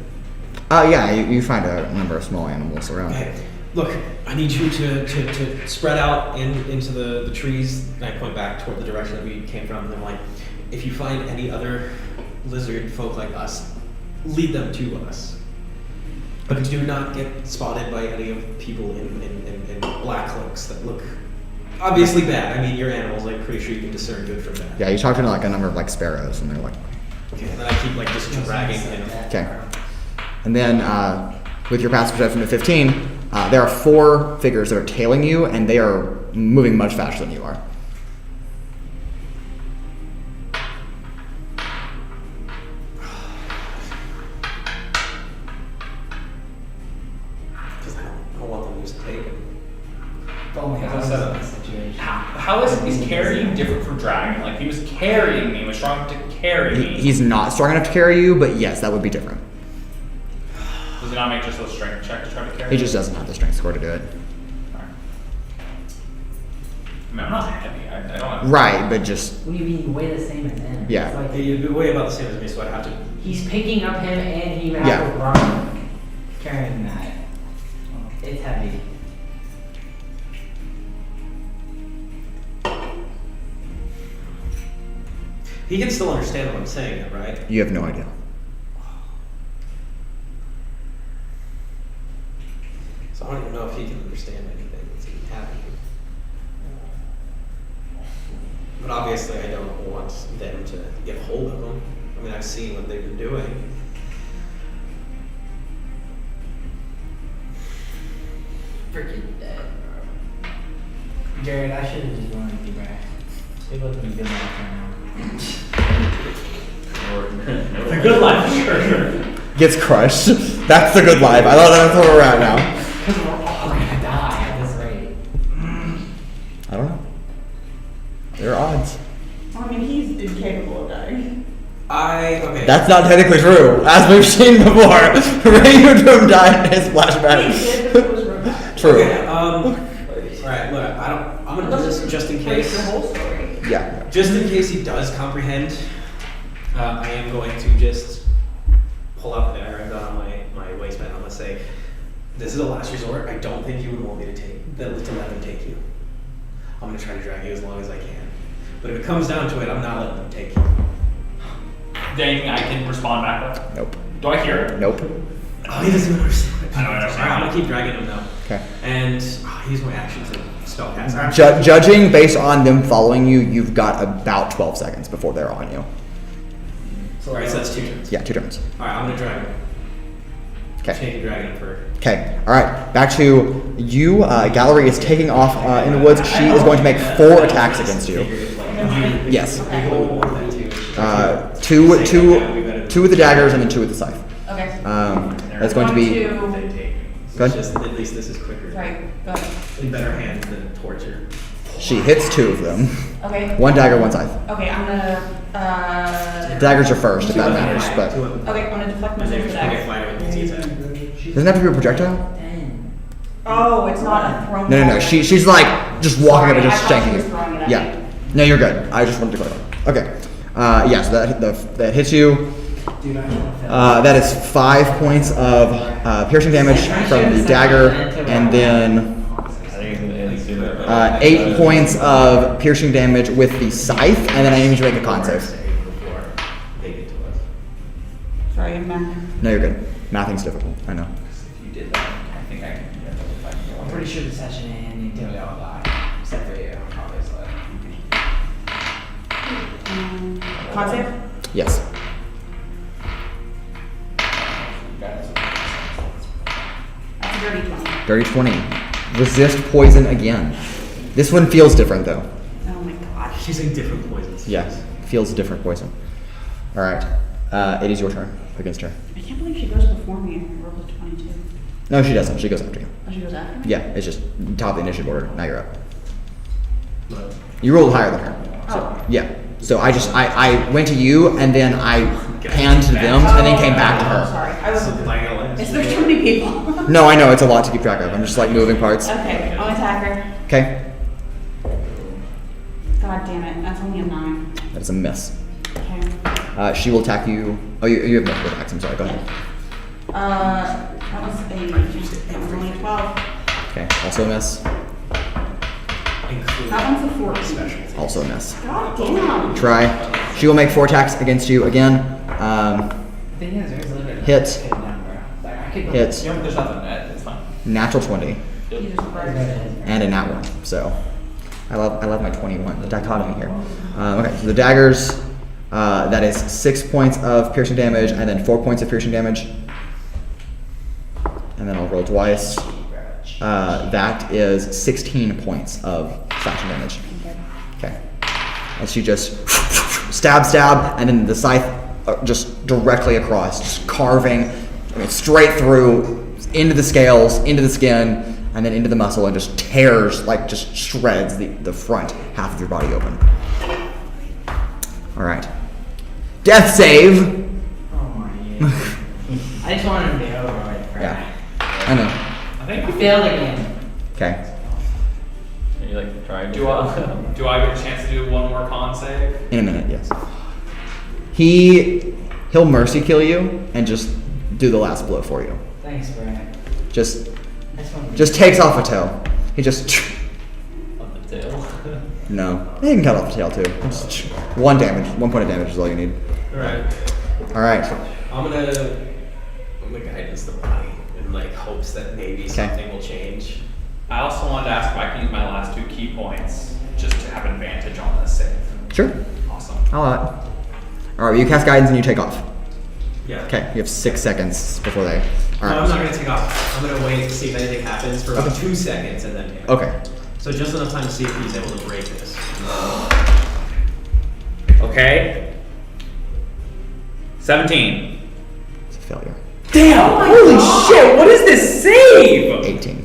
Yeah, you find a number of small animals around. Okay. Look, I need you to spread out into the trees. And I point back toward the direction that we came from, and I'm like, if you find any other lizard folk like us, lead them to us. But do not get spotted by any of the people in black cloaks that look obviously bad. I mean, you're animals. I'm pretty sure you can discern good from bad. Yeah, you talk to like a number of like sparrows, and they're like, Okay. And then I keep like just dragging him. okay. And then with your passive perception of 15, there are 4 figures that are tailing you, and they are moving much faster than you are. Because I don't want them to just take him. Oh my As I god, said, this is the situation. How is he's carrying different from dragging? Like, he was carrying me, was strong enough to carry me. He's not strong enough to carry you, but yes, that would be different. Does he not make just a strength check to try to carry He me? just doesn't have the strength score to do it. Alright. I mean, I'm not heavy. I don't have... Right, but just What do you mean you weigh the same as him? Yeah. It's like Hey, you'd be way about the same as me, so I'd have to. he's picking up him and he would Yeah. have to run carrying that. It's heavy. He can still understand what I'm saying, though, right? you have no idea. So I don't even know if he can understand anything that's even happening. But obviously, I don't want them to get a hold of him. I mean, I've seen what they've been doing. Freaking dead, bro. Jared, I should have just run with you, bro. It would have been good enough right now. The good life, sure. Gets crushed. That's the good life. I thought that's where we're at now. Because we're all gonna die at this rate. I don't know. There are odds. Well, I mean, he's incapable of dying. Okay. That's not technically true, as we've seen before. Ray Doom died in his He flashback. did, but it was robotic. True. Okay, alright, look, I'm gonna do this just in Wait, case. the whole story. Yeah. Just in case he does comprehend, I am going to just pull out the dagger I've got on my waistband. I'm gonna say, this is a last resort. I don't think you would want me to let them take you. I'm gonna try to drag you as long as I can. But if it comes down to it, I'm not letting them take you. Dang, I can respond back with. Nope. Do I hear it? Nope. Oh, he doesn't understand. I don't understand. Alright, I'm gonna keep dragging him though. Okay. And use my action to spell cast. Judging based on them following you, you've got about 12 seconds before they're on you. Alright, so that's 2 turns. Yeah, 2 turns. Alright, I'm gonna drag him. Okay. Snake dragon for. Okay. All right. Back to you. Gallery is taking off in the woods. She is going to make 4 attacks against you. Yes. Two with the daggers and then 2 with the scythe. Okay. That's going to be. One, Good. Just, at least this is quicker. Right, go ahead. In better hands than torture. She hits 2 of them. Okay. 1 dagger, 1 scythe. Okay, I'm gonna, Daggers are first, if that matters, but okay, I'm gonna deflect And missiles then with you're gonna get dagger. flying with multi attack. doesn't have to be a projectile. Oh, it's not a thrown No, dagger. she's like just walking up and Sorry, just I thought she shanking was it. throwing it at Yeah. me. No, you're good. I just wanted to clarify. Okay. Yeah, so that hits you. Dude, I can't fail. That is 5 points of piercing damage from the dagger, and then 8 points of piercing damage with the scythe, and then I need you to make a con save. Before they get to us. Sorry, I'm back. No, you're good. Mathing's difficult. I know. If you did that, I think I can do that if I can go I'm pretty sure the session ending till we all die, except for you, obviously. Con save? Yes. That's a dirty 20. Dirty 20. Resist poison again. This one feels different though. Oh my god. She's in different poisons. Yeah, feels different poison. All right. It is your turn against her. I can't believe she goes before me and rolls a 22. No, she doesn't. She goes after you. Oh, she goes after me? Yeah, it's just top of the initiative order. Now you're up. But You rolled higher than her. Oh. Yeah. So I went to you and then I panned to them and then came back to her. Sorry. I was. so Bagel Is there too many people? No, I know it's a lot to keep track of. I'm just like moving parts. Okay, I'll attack her. Okay. God damn it. That's only a 9. That's a miss. Okay. She will attack you. Oh, you have multiple attacks. I'm sorry. Go ahead. That was only a 12. Okay. Also a miss. including That one's a 14. specials. Also a miss. God damn. Try. She will make 4 attacks against you again. Thing is, there's literally Hit. a good number. Like, I could Hit. Yeah, but there's nothing net. It's fine. Natural 20 Jesus Christ. and a nat 1. So I love my 21. The dichotomy here. Okay. So the daggers. That is 6 points of piercing damage and then 4 points of piercing damage. And then I'll roll twice. That is 16 points of slashing damage. Okay. And she just stab, and then the scythe just directly across, just carving, straight through, into the scales, into the skin, and then into the muscle, and just tears, like just shreds the front half of your body open. All right. Death save. Oh my god. I just wanted to be over with. Right? Yeah. I know. I think I failed again. Okay. You like to try? Do I get a chance to do one more con save? In a minute, yes. He'll mercy kill you and just do the last blow for you. Thanks, Brad. Just That's one. takes off a toe. He just On the tail. no. He can cut off the tail too. Just 1 damage. 1 point of damage is all you need. Alright. All right. I'm gonna guidance the body in like hopes that maybe something will change. I also wanted to ask if I can use my last 2 key points just to have advantage on this save. Sure. Awesome. I'll allow it. All right. You cast guidance and you take off. Yeah. Okay. You have 6 seconds before they. All No, I'm right. not gonna take off. I'm gonna wait to see if anything happens for about Okay. 2 seconds and then take off. Okay. So just enough time to see if he's able to break this. Okay. 17. It's a failure. Damn! Holy shit! What is this save? 18.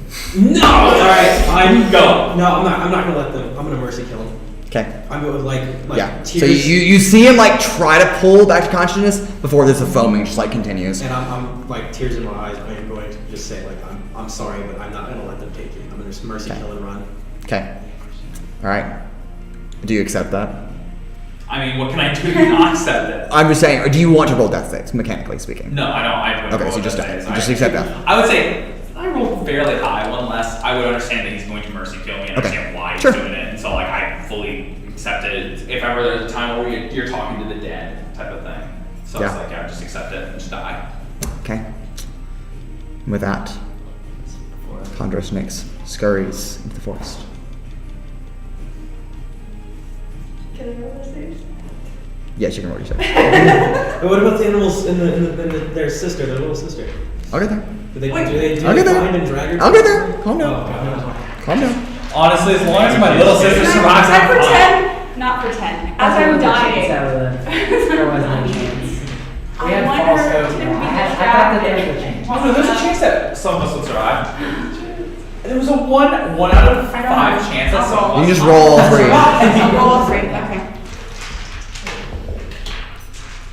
No! Alright, I'm going. No, I'm not gonna let them. I'm gonna mercy kill him. Okay. I'm going with like Yeah. tears. So you see him like try to pull back to consciousness before this foaming just like continues. And I'm like tears in my eyes. I am going to just say like I'm sorry, but I'm not gonna let them take you. I'm gonna just mercy Okay. kill and run. Okay. All right. Do you accept that? I mean, what can I do to not accept it? I'm just saying, or do you want to roll death saves, mechanically speaking? No, I don't. I don't Okay, roll so just death die. saves. You just accept death. I would say I rolled fairly high, one less. I would understand that he's going to mercy kill me and Okay. understand why Sure. he's doing it. And so, like, I fully accept it. If ever there's a time where you're talking to the dead type of thing. So it's Yeah. like, yeah, just accept it and just die. Okay. With that, Kandros Nyx scurries into the forest. Can I roll this saves? Yes, you can roll your save. But what about the animals in their sister, their little sister? I'll get there. Do they I'll get find there. and drag her? I'll get there. Calm Oh, down. okay. Calm down. Honestly, as long as my little sister survives, I I'm fine. pretend, not pretend, as I'm dying. There wasn't a chance. We I had want false her hope. to be I thought that there was a distracted. chance. Oh, no, there's a chance that some of us would survive. There was a one out of I don't 5 know. chance that I'll roll. someone. You just roll all three. I'll roll all three, okay.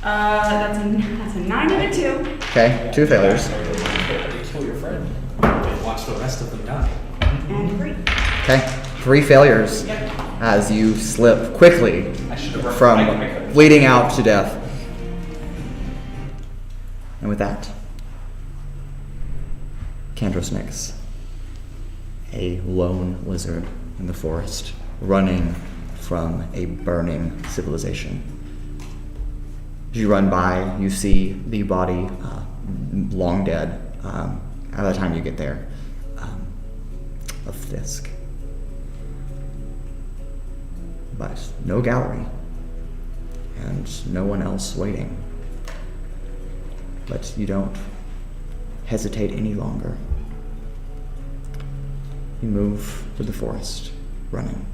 That's a 9 and a 2. Okay, 2 failures. Kill your friend. Watch the rest of them die. And 3. Okay, 3 failures as you slip quickly I should have from bleeding out to death. And with that, Kandros Nyx, a lone lizard in the forest, running from a burning civilization. As you run by, you see the body, long dead, at the time you get there, of Thisk. But no gallery, and no one else waiting. But you don't hesitate any longer. You move through the forest, running,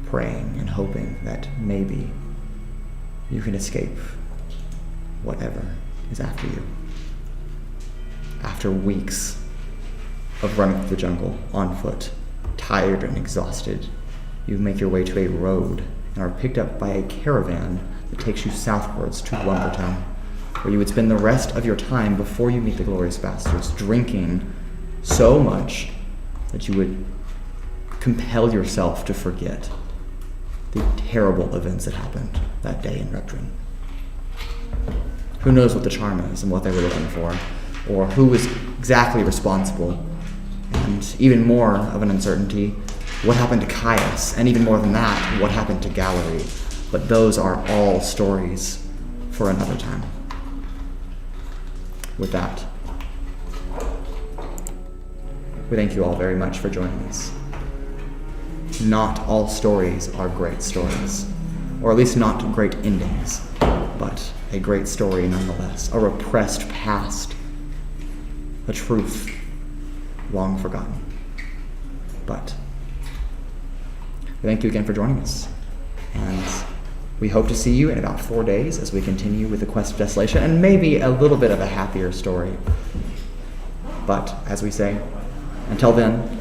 praying and hoping that maybe you can escape whatever is after you. After weeks of running through the jungle on foot, tired and exhausted, you make your way to a road and are picked up by a caravan that takes you southwards to Lumbertown, where you would spend the rest of your time before you meet the Glorious Bastards, drinking so much that you would compel yourself to forget the terrible events that happened that day in Reptrin. Who knows what the charm is and what they were looking for, or who was exactly responsible, and even more of an uncertainty, what happened to Caius, and even more than that, what happened to Gallery. But those are all stories for another time. With that, we thank you all very much for joining us. Not all stories are great stories, or at least not great endings, but a great story nonetheless, a repressed past, a truth long forgotten. But we thank you again for joining us, and we hope to see you in about 4 days as we continue with the Quest of Desolation, and maybe a little bit of a happier story. But, as we say, until then,